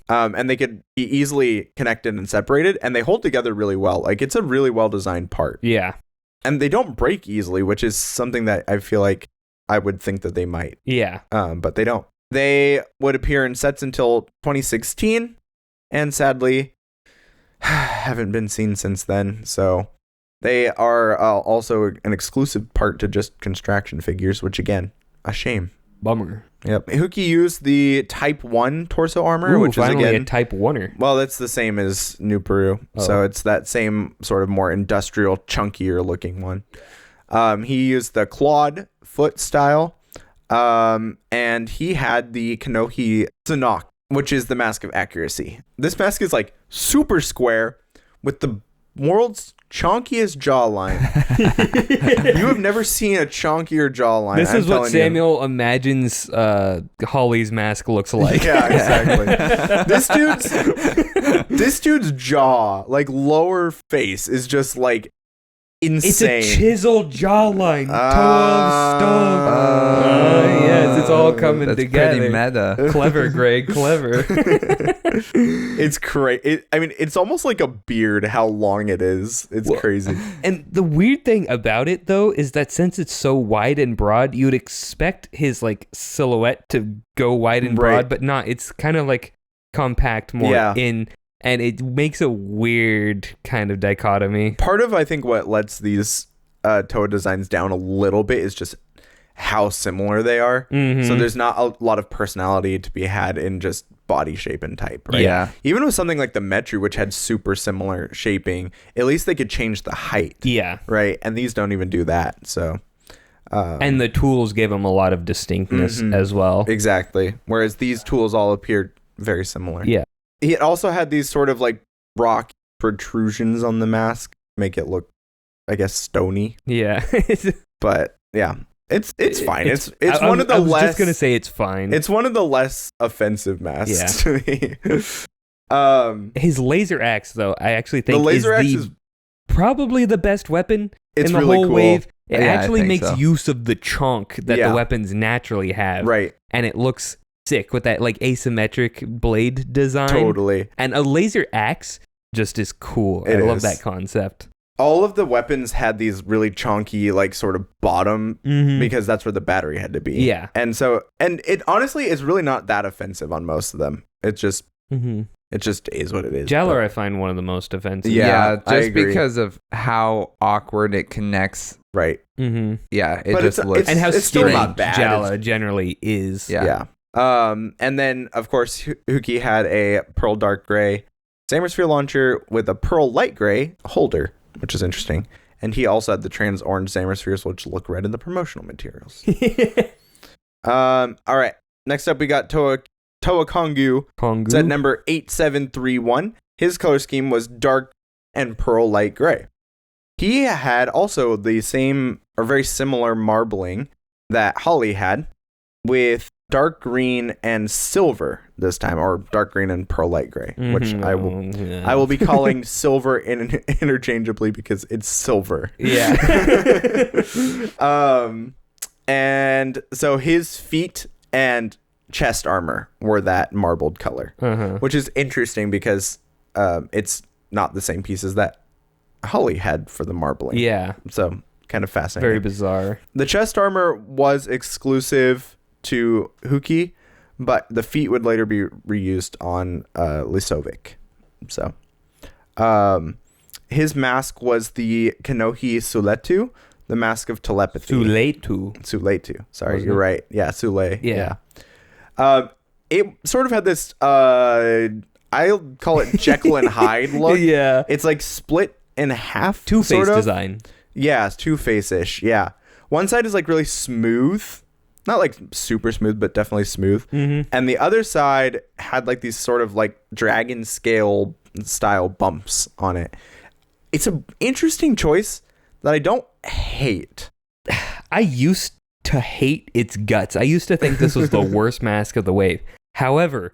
And they could be easily connected and separated, and they hold together really well. Like, it's a really well designed part. Yeah. And they don't break easily, which is something that I feel like I would think that they might. Yeah. But they don't. They would appear in sets until 2016, and sadly haven't been seen since then. So they are also an exclusive part to just Construction figures, which again, a shame. Bummer. Yep. Huki used the Type 1 torso armor, which is again a Type 1er. Well, that's the same as Nuperu. So it's that same sort of more industrial, chunkier looking one. He used the clawed foot style. And he had the Kanohi Sanok, which is the Mask of Accuracy. This mask is like super square with the world's chonkiest jawline. You have never seen a chonkier jawline. This is what Samuel imagines Holly's mask looks like. Yeah, exactly. This dude's jaw, like lower face, is just like insane. It's a chiseled jawline. Toa Stomp. Yes, it's all coming That's together. pretty meta. Clever, Greg. Clever. It's crazy. I mean, it's almost like a beard how long it is. It's crazy. And the weird thing about it, though, is that since it's so wide and broad, you'd expect his like silhouette to go wide and broad, but not. It's kind of like compact more in, and it makes a weird kind of dichotomy. Part of, I think, what lets these Toa designs down a little bit is just how similar they are. Mm-hmm. So there's not a lot of personality to be had in just body shape and type, right? Yeah. Even with something like the Metru, which had super similar shaping, at least they could change the height. Yeah. Right? And these don't even do that, so... and the tools gave them a lot of distinctness as well. Exactly. Whereas these tools all appeared very similar. Yeah. It also had these sort of like rock protrusions on the mask, make it look, I guess, stony. Yeah. But yeah, it's fine. It's I one of the I was less. just gonna say it's fine. It's one of the less offensive masks to me. His laser axe, though, I actually think The laser axe is is probably the best weapon It's in the really whole cool. wave. It Yeah, I actually think makes so. use of the chunk that Yeah. the weapons naturally have, right. and it looks sick with that like asymmetric blade design. Totally. And a laser axe just is cool. It I love is. that concept. All of the weapons had these really chonky, like sort of bottom because that's where the battery had to be. Yeah. And so, and it honestly is really not that offensive on most of them. It just is what it is. Jaller, I find one of the most offensive. Yeah, I just agree. because of how awkward it connects. Right. Yeah, it But just looks. And how It's still skinny not bad. Jala generally is. Yeah. And then, of course, Huki had a pearl dark gray Samersphere launcher with a pearl light gray holder, which is interesting. And he also had the trans orange Samerspheres, which look red in the promotional materials. All right. Next up, we got Toa Kongu. Set number 8731. His color scheme was dark and pearl light gray. He had also the same or very similar marbling that Holly had with dark green and silver this time, or dark green and pearl light gray, which I will be calling silver interchangeably because it's silver. Yeah. And so his feet and chest armor were that marbled color, which is interesting because it's not the same pieces that Holly had for the marbling. Yeah. So kind of fascinating. Very bizarre. The chest armor was exclusive to Huki, but the feet would later be reused on Lisovic. So his mask was the Kanohi Suletu, the mask of telepathy. Suletu. Sorry, Wasn't you're it? right. Yeah, Sule. Yeah. It sort of had this I'll call it Jekyll and Hyde look. Yeah. It's like split in half. Two-Face sort of. design. Yeah, it's Two-Face-ish. Yeah. One side is like really smooth. Not like super smooth, but definitely smooth. And the other side had like these sort of like dragon scale style bumps on it. It's an interesting choice that I don't hate. I used to hate its guts. I used to think this was the worst mask of the wave. However,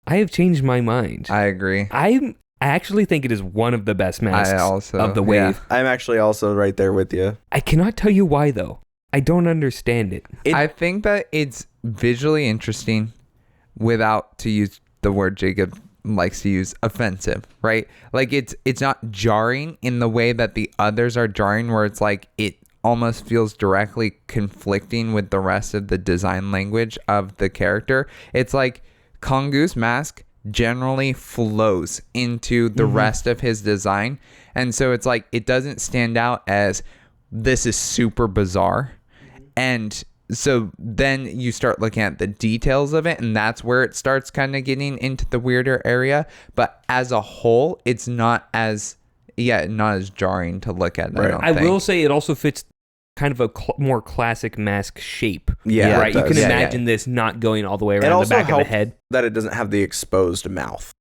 I have changed my mind. I agree. I actually think it is one of the best masks of the wave. I'm actually also right there with you. I cannot tell you why, though. I don't understand it. I think that it's visually interesting without, to use the word Jacob likes to use, offensive, right? Like it's not jarring in the way that the others are jarring, where it's like it almost feels directly conflicting with the rest of the design language of the character. It's like Kongu's mask generally flows into the rest of his design, and so it's like it doesn't stand out as this is super bizarre. And so then you start looking at the details of it, and that's where it starts kind of getting into the weirder area. But as a whole, it's not as jarring to look at. Right. I will say it also fits kind of a more classic mask shape. Yeah, right. it You can does. imagine this not going all the way It around the also back of the helped head. that it doesn't have the exposed mouth.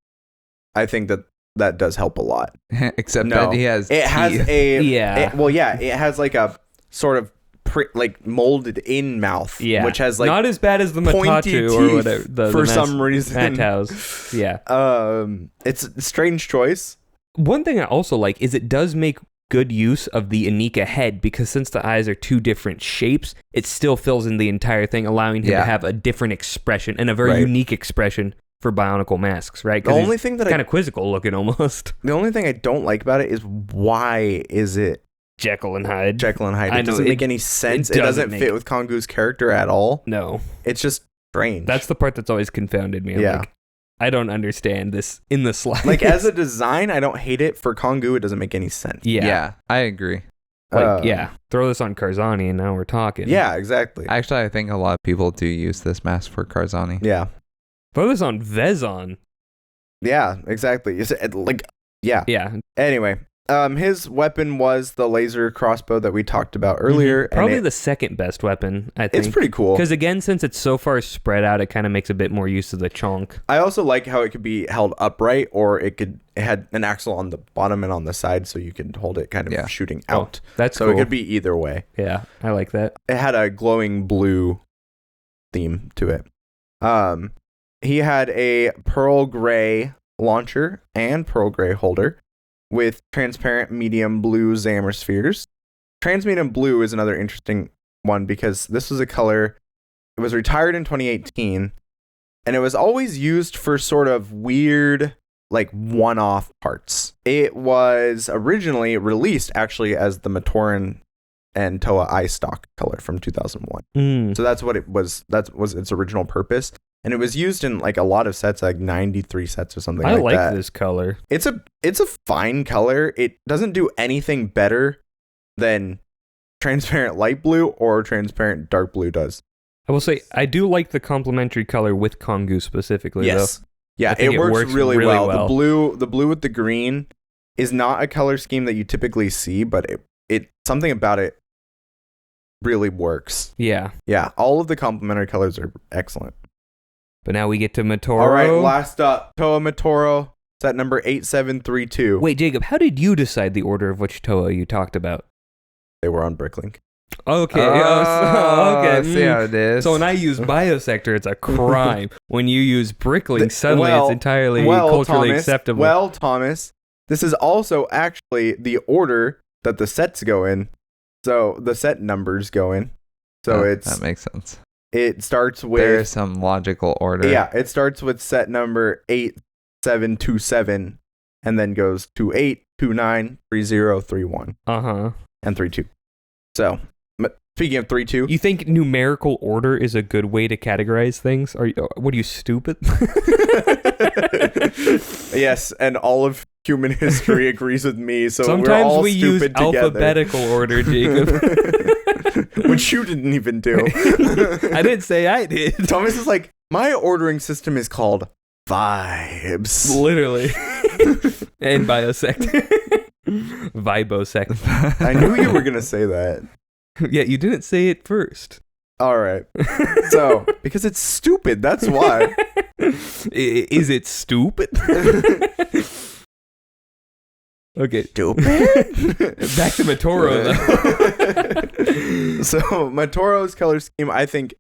I think that does help a lot. Except No, that he has it has teeth. it has like a sort of like molded in mouth, which has like not as bad as the pointy Matatu teeth or whatever. for some reason. Mataus. Yeah. It's a strange choice. One thing I also like is it does make good use of the Inika head, because since the eyes are two different shapes, it still fills in the entire thing, allowing him to have a different expression and a very unique expression for Bionicle masks, right? The only thing that kind of quizzical looking almost. The only thing I don't like about it is why is it Jekyll and Hyde? Jekyll and Hyde. It doesn't make any sense. It doesn't fit with Kongu's character at all. No. It's just strange. That's the part that's always confounded me. Like, I don't understand this in the slightest. Like, as a design, I don't hate it. For Kongu, it doesn't make any sense. Yeah, I agree. Like, throw this on Karzani and now we're talking. Yeah, exactly. Actually, I think a lot of people do use this mask for Karzani. Yeah. Throw this on Vezon. Yeah, exactly. Yeah. Anyway, his weapon was the laser crossbow that we talked about earlier. Probably the second best weapon, I think. It's pretty cool. Because again, since it's so far spread out, it kind of makes a bit more use of the chonk. I also like how it could be held upright, or it had an axle on the bottom and on the side, so you could hold it kind of shooting out. That's so cool. It could be either way. Yeah, I like that. It had a glowing blue theme to it. He had a pearl gray launcher and pearl gray holder with transparent medium blue Zammer spheres. Transmedium blue is another interesting one because this was a color. It was retired in 2018, and it was always used for sort of weird, like, one-off parts. It was originally released actually as the Matoran and Toa eye stock color from 2001. So that's what it was. That was its original purpose. And it was used in like a lot of sets, like 93 sets or something like that. I like this color. It's a fine color. It doesn't do anything better than transparent light blue or transparent dark blue does. I will say, I do like the complementary color with Kongu specifically, though. Yeah, it works really well. The blue with the green is not a color scheme that you typically see, but it something about it really works. Yeah. Yeah, all of the complementary colors are excellent. But now we get to Matoro. All right, last up, Toa Matoro. Set number 8732. Wait, Jacob, how did you decide the order of which Toa you talked about? They were on Bricklink. Okay. Okay. See how it is. So when I use Biosector, it's a crime. When you use Bricklink, suddenly it's entirely culturally acceptable. Well, Thomas, this is also actually the order that the sets go in. So the set numbers go in. So that makes sense. It starts with... There's some logical order. Yeah, it starts with set number 8727 and then goes 28, 29, 30, 31. Uh-huh. And 32. So, speaking of 32... You think numerical order is a good way to categorize things? What are you, stupid? Yes, and all of human history agrees with me, so sometimes we're all we use stupid together. Alphabetical order, Jacob. Which you didn't even do. I didn't say I did. Thomas is like, my ordering system is called Vibes. Literally. And Biosector. Vibosector. I knew you were going to say that. Yeah, you didn't say it first. All right. So, because it's stupid, that's why. Is it stupid? Okay. Stupid? Back to Matoro, though. So, Matoro's color scheme, I think,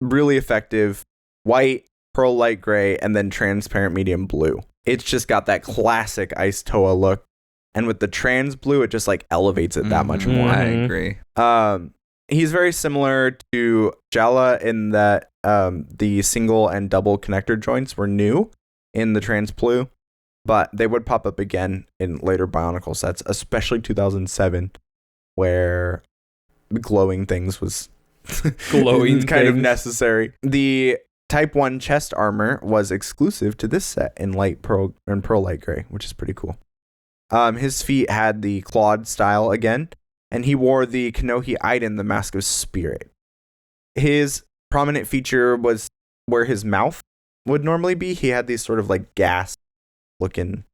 really effective. White, pearl light gray, and then transparent medium blue. It's just got that classic Ice Toa look. And with the trans blue, it just like elevates it that much more. I agree. He's very similar to Jala in that the single and double connector joints were new in the trans blue, but they would pop up again in later Bionicle sets, especially 2007, where glowing things was kind of necessary. The Type 1 chest armor was exclusive to this set in light pearl and pearl light gray, which is pretty cool. His feet had the clawed style again, and he wore the Kanohi Iden, the Mask of Spirit. His prominent feature was where his mouth would normally be. He had these sort of like gas-looking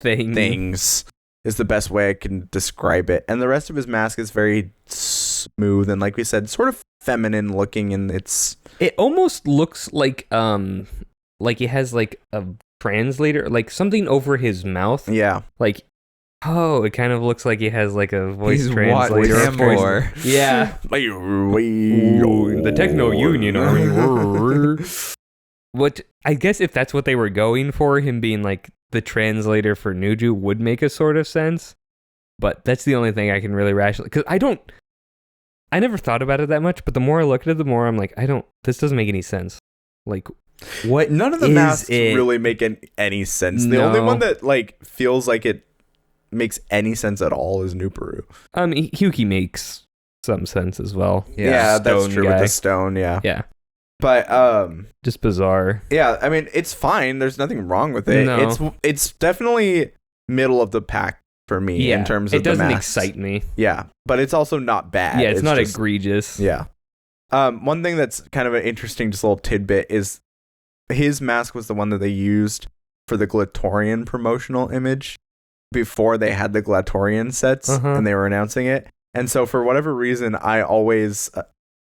things, is the best way I can describe it. And the rest of his mask is very smooth and, like we said, sort of feminine looking, and it almost looks like he has like a translator, like something over his mouth. Yeah. Like, it kind of looks like he has like a voice translator. Yeah. The Techno Union. What I guess if that's what they were going for, him being like the translator for Nuju would make a sort of sense. But that's the only thing I can really rationally, because I never thought about it that much, but the more I look at it, the more I'm like, this doesn't make any sense. Like, what? None of the masks really make any sense. The only one that like feels like it makes any sense at all is Nuperu. Huki makes some sense as well. Yeah, that's true with the stone. Yeah. But just bizarre. Yeah, I mean, it's fine. There's nothing wrong with it. No. It's definitely middle of the pack for me in terms of the masks. It doesn't excite me. Yeah, but it's also not bad. Yeah, it's not just egregious. Yeah. One thing that's kind of an interesting just little tidbit is his mask was the one that they used for the Glatorian promotional image before they had the Glatorian sets and they were announcing it. And so for whatever reason, I always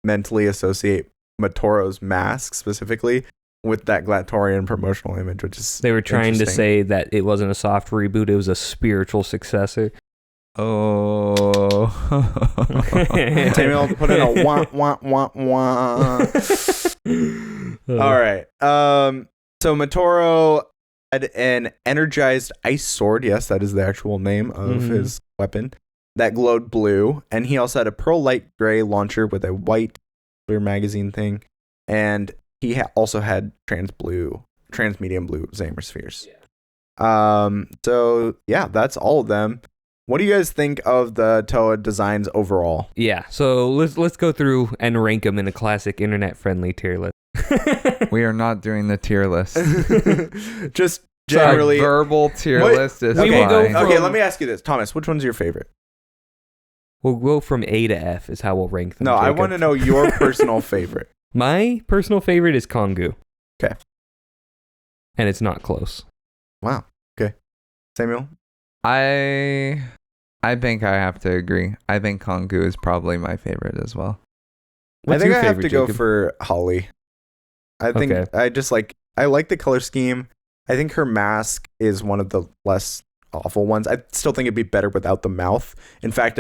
mentally associate Matoro's mask specifically with that Glatorian promotional image, which is they were trying to say that it wasn't a soft reboot, it was a spiritual successor. Oh. Samuel, put in a wah, wah, wah, wah. All right. So Matoro had an energized ice sword. Yes, that is the actual name of his weapon. That glowed blue. And he also had a pearl light gray launcher with a white clear magazine thing. And he also had transmedium blue Zamer spheres. Yeah. So yeah, that's all of them. What do you guys think of the Toa designs overall? Yeah, so let's go through and rank them in a classic internet-friendly tier list. We are not doing the tier list. Just generally verbal tier list is we will go okay, let me ask you this. Thomas, which one's your favorite? We'll go from A to F is how we'll rank them. No, Jacob. I want to know your personal favorite. My personal favorite is Kongu. Okay. And it's not close. Wow. Okay. Samuel? I think I have to agree. I think Kongu is probably my favorite as well. I think I have to go for Holly. I think I like the color scheme. I think her mask is one of the less awful ones. I still think it'd be better without the mouth. In fact,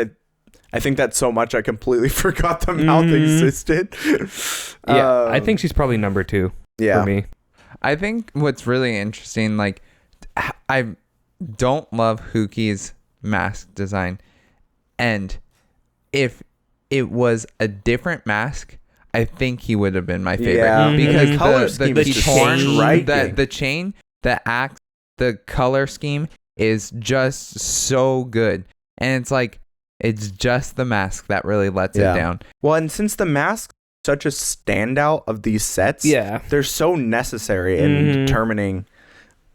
I think that so much I completely forgot the mouth existed. Yeah, I think she's probably number 2 for me. I think what's really interesting, like, I don't love Huki's mask design, and if it was a different mask, I think he would have been my favorite because the color scheme is the chain, the axe, the color scheme is just so good, and it's like it's just the mask that really lets it down. Well, and since the mask is such a standout of these sets, they're so necessary in determining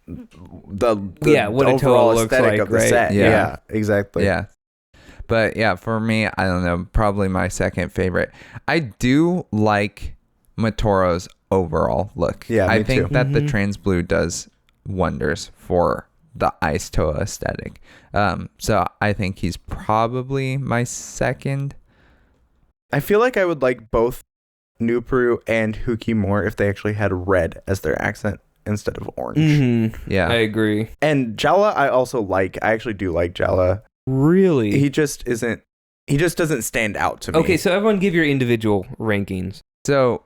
the what overall looks aesthetic like, of the set. Yeah, exactly. Yeah. But yeah, for me, I don't know, probably my second favorite. I do like Matoro's overall look. Yeah, I think that the trans blue does wonders for the Ice Toa aesthetic. So I think he's probably my second. I feel like I would like both Nuperu and Huki more if they actually had red as their accent instead of orange. Yeah, I agree. And Jala I also like. I actually do like Jala. Really? He just doesn't stand out to me. Okay, so everyone give your individual rankings. So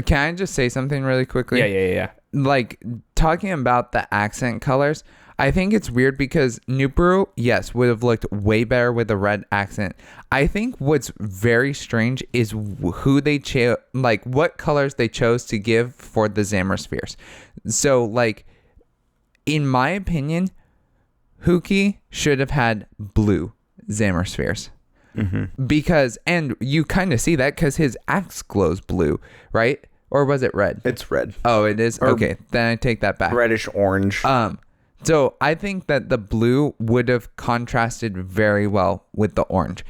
can I just say something really quickly? Yeah. Like, talking about the accent colors, I think it's weird because Nuperu, yes, would have looked way better with a red accent. I think what's very strange is who they what colors they chose to give for the Zamer spheres. So, like, in my opinion, Huki should have had blue Zamer spheres. Because, and you kind of see that because his axe glows blue, right? Or was it red? It's red. Oh, it is? Okay, then I take that back. Reddish orange. So I think that the blue would have contrasted very well with the orange.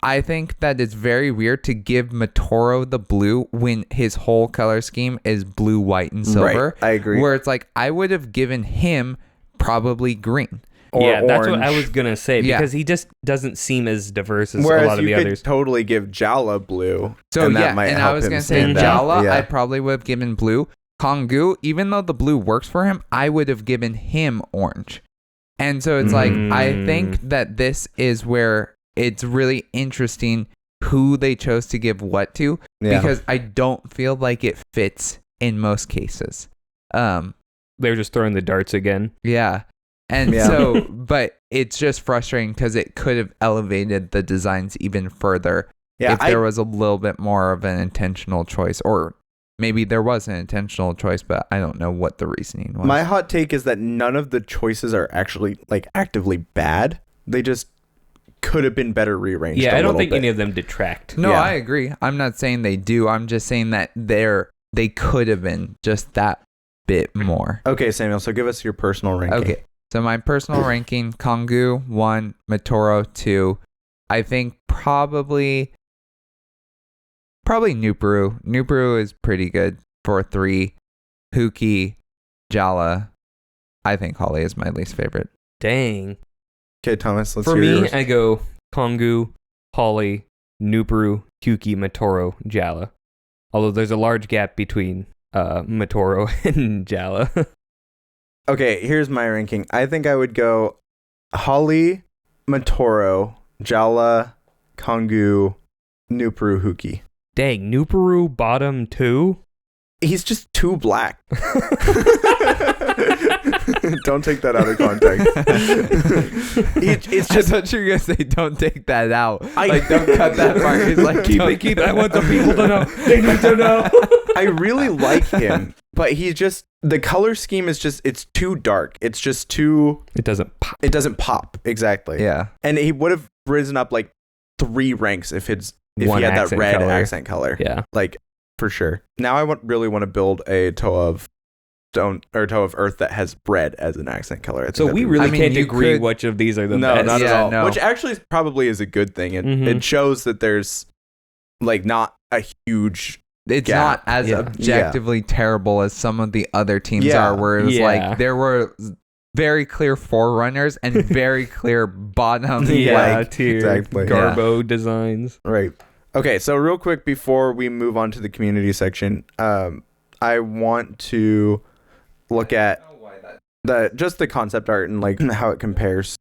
I think that it's very weird to give Matoro the blue when his whole color scheme is blue, white, and silver. Right, I agree. Where it's like, I would have given him probably green. Or that's what I was gonna say because he just doesn't seem as diverse as a lot of the others. You could totally give Jala blue. So and that might and help I was him gonna say stand Jala, out. I probably would have given blue. Kongu, even though the blue works for him, I would have given him orange. And so it's like, I think that this is where it's really interesting who they chose to give what to, because I don't feel like it fits in most cases. They're just throwing the darts again. Yeah. And so, but it's just frustrating because it could have elevated the designs even further if there was a little bit more of an intentional choice, or maybe there was an intentional choice, but I don't know what the reasoning was. My hot take is that none of the choices are actually like actively bad. They just could have been better rearranged. Yeah, I don't think any of them detract. No, I agree. I'm not saying they do. I'm just saying that they could have been just that bit more. Okay, Samuel, so give us your personal ranking. Okay. So my personal ranking, Kongu 1, Matoro 2. I think probably Nuperu. Nuperu is pretty good for 3. Huki, Jala. I think Holly is my least favorite. Dang. Okay, Thomas, let's For hear me, yours. I go Kongu, Holly, Nuperu, Huki, Matoro, Jala. Although there's a large gap between Matoro and Jala. Okay, here's my ranking. I think I would go Holly, Matoro, Jala, Kongu, Nuperu, Huki. Dang, Nuperu bottom 2? He's just too black. Don't take that out of context. It's I just thought you were going to say, don't take that out. Don't cut that part. He's like, keep it. I want the people to know. They need to know. I really like him, but he's just, the color scheme is just, it's too dark. It's just too... It doesn't pop. It doesn't pop, exactly. Yeah. And he would have risen up like 3 ranks if he One had that accent red color. accent color. Yeah. Like, for sure. Now I really want to build a Toa of Stone or Toa of Earth that has red as an accent color. I think So that'd we be really I mean, can't you agree could- which of these are the no, best. not at Yeah, all. no. Which actually probably is a good thing. It shows that there's like not a huge. It's gap. not as Yeah. objectively terrible as some of the other teams Yeah. are, where it was Yeah. like there were very clear forerunners and very clear bottom. like, tier exactly. Garbo designs. Right. Okay, so real quick before we move on to the community section, I want to look at the concept art and like how it compares.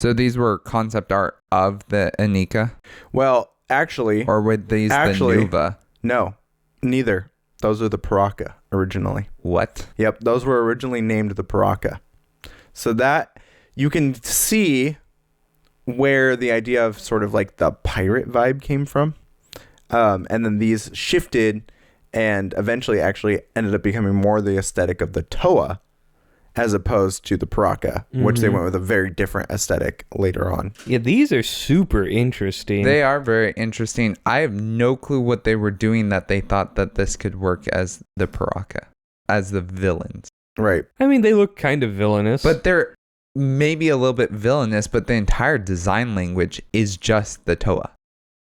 so these were concept art of the Inika, Well, actually, or with these the Actually- Nuva? no, neither. Those are the Piraka originally. What? Yep, those were originally named the Piraka. So that you can see where the idea of sort of like the pirate vibe came from. And then these shifted and eventually actually ended up becoming more the aesthetic of the Toa as opposed to the Piraka, which they went with a very different aesthetic later on. Yeah, these are super interesting. They are very interesting. I have no clue what they were doing that they thought that this could work as the Piraka, as the villains. Right. I mean, they look kind of villainous. But they're maybe a little bit villainous, but the entire design language is just the Toa.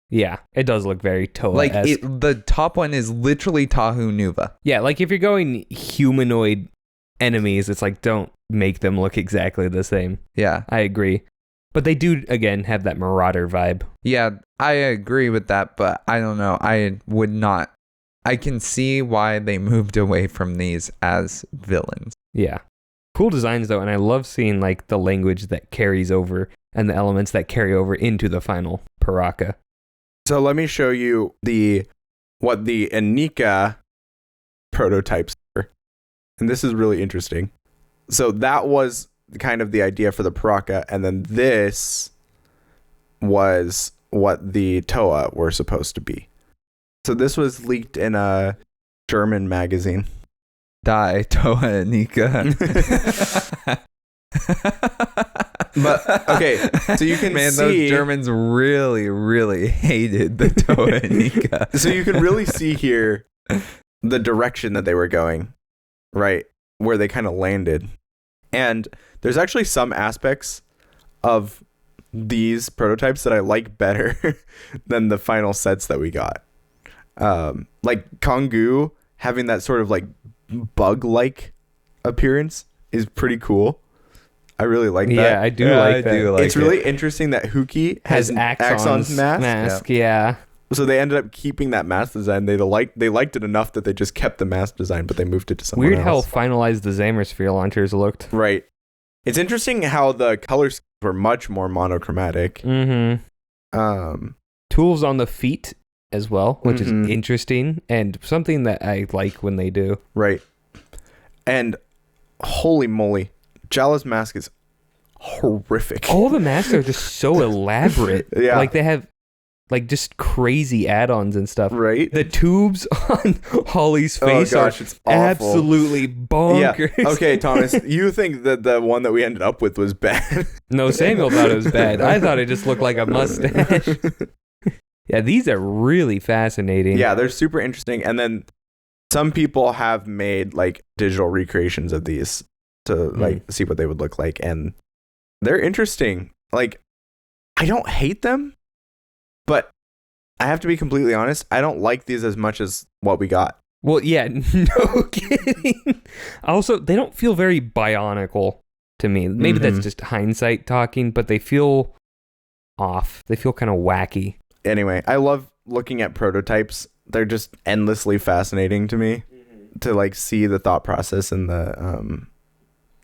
yeah, it does look very Toa. Like the top one is literally Tahu Nuva. Yeah, like if you're going humanoid enemies, it's like don't make them look exactly the same. Yeah. I agree. But they do, again, have that Marauder vibe. Yeah, I agree with that, but I don't know. I would not. I can see why they moved away from these as villains. Yeah. Cool designs, though, and I love seeing like the language that carries over and the elements that carry over into the final Piraka. So let me show you what the Inika prototypes are. And this is really interesting. So that was kind of the idea for the Piraka, and then this was what the Toa were supposed to be. So this was leaked in a German magazine. Die, Toa Inika. But okay, so you can Man, see those Germans really, really hated the Toa Inika. So you can really see here the direction that they were going, right? Where they kind of landed. And there's actually some aspects of these prototypes that I like better than the final sets that we got. Like Kongu having that sort of like bug-like appearance is pretty cool. I really like that. Yeah, I do like that. It's really interesting that Huki has Axon's mask. Yeah. So they ended up keeping that mask design. They liked it enough that they just kept the mask design, but they moved it to someone Weird else. how finalized the Zamersphere launchers looked. Right. It's interesting how the colors were much more monochromatic. Mm-hmm. Tools on the feet as well, which is interesting and something that I like when they do. Right. And holy moly, Jala's mask is horrific. All the masks are just so elaborate. Yeah. Like they have like just crazy add-ons and stuff. Right? The tubes on Holly's face it's awful. absolutely bonkers. Yeah. Okay, Thomas, you think that the one that we ended up with was bad? No, Samuel thought it was bad. I thought it just looked like a mustache. Yeah, these are really fascinating. Yeah, they're super interesting. And then some people have made like digital recreations of these to like see what they would look like, and they're interesting. Like, I don't hate them, but I have to be completely honest, I don't like these as much as what we got. Well, yeah, no kidding. Also, they don't feel very Bionicle to me. Maybe that's just hindsight talking, but they feel off. They feel kind of wacky. Anyway, I love looking at prototypes. They're just endlessly fascinating to me to like see the thought process and the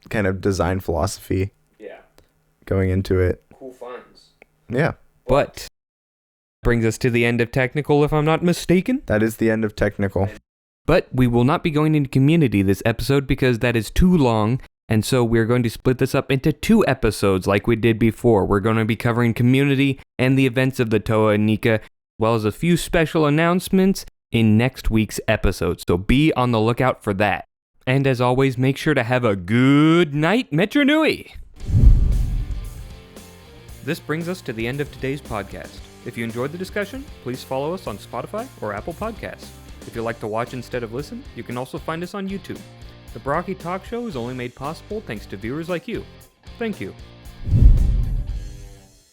kind of design philosophy going into it. Cool finds. Yeah. But brings us to the end of technical, if I'm not mistaken. That is the end of technical. But we will not be going into community this episode because that is too long. And so we're going to split this up into 2 episodes like we did before. We're going to be covering community and the events of the Toa Inika, as well as a few special announcements in next week's episode. So be on the lookout for that. And as always, make sure to have a good night, Metro Nui! This brings us to the end of today's podcast. If you enjoyed the discussion, please follow us on Spotify or Apple Podcasts. If you like to watch instead of listen, you can also find us on YouTube. The Barraki Talk Show is only made possible thanks to viewers like you. Thank you.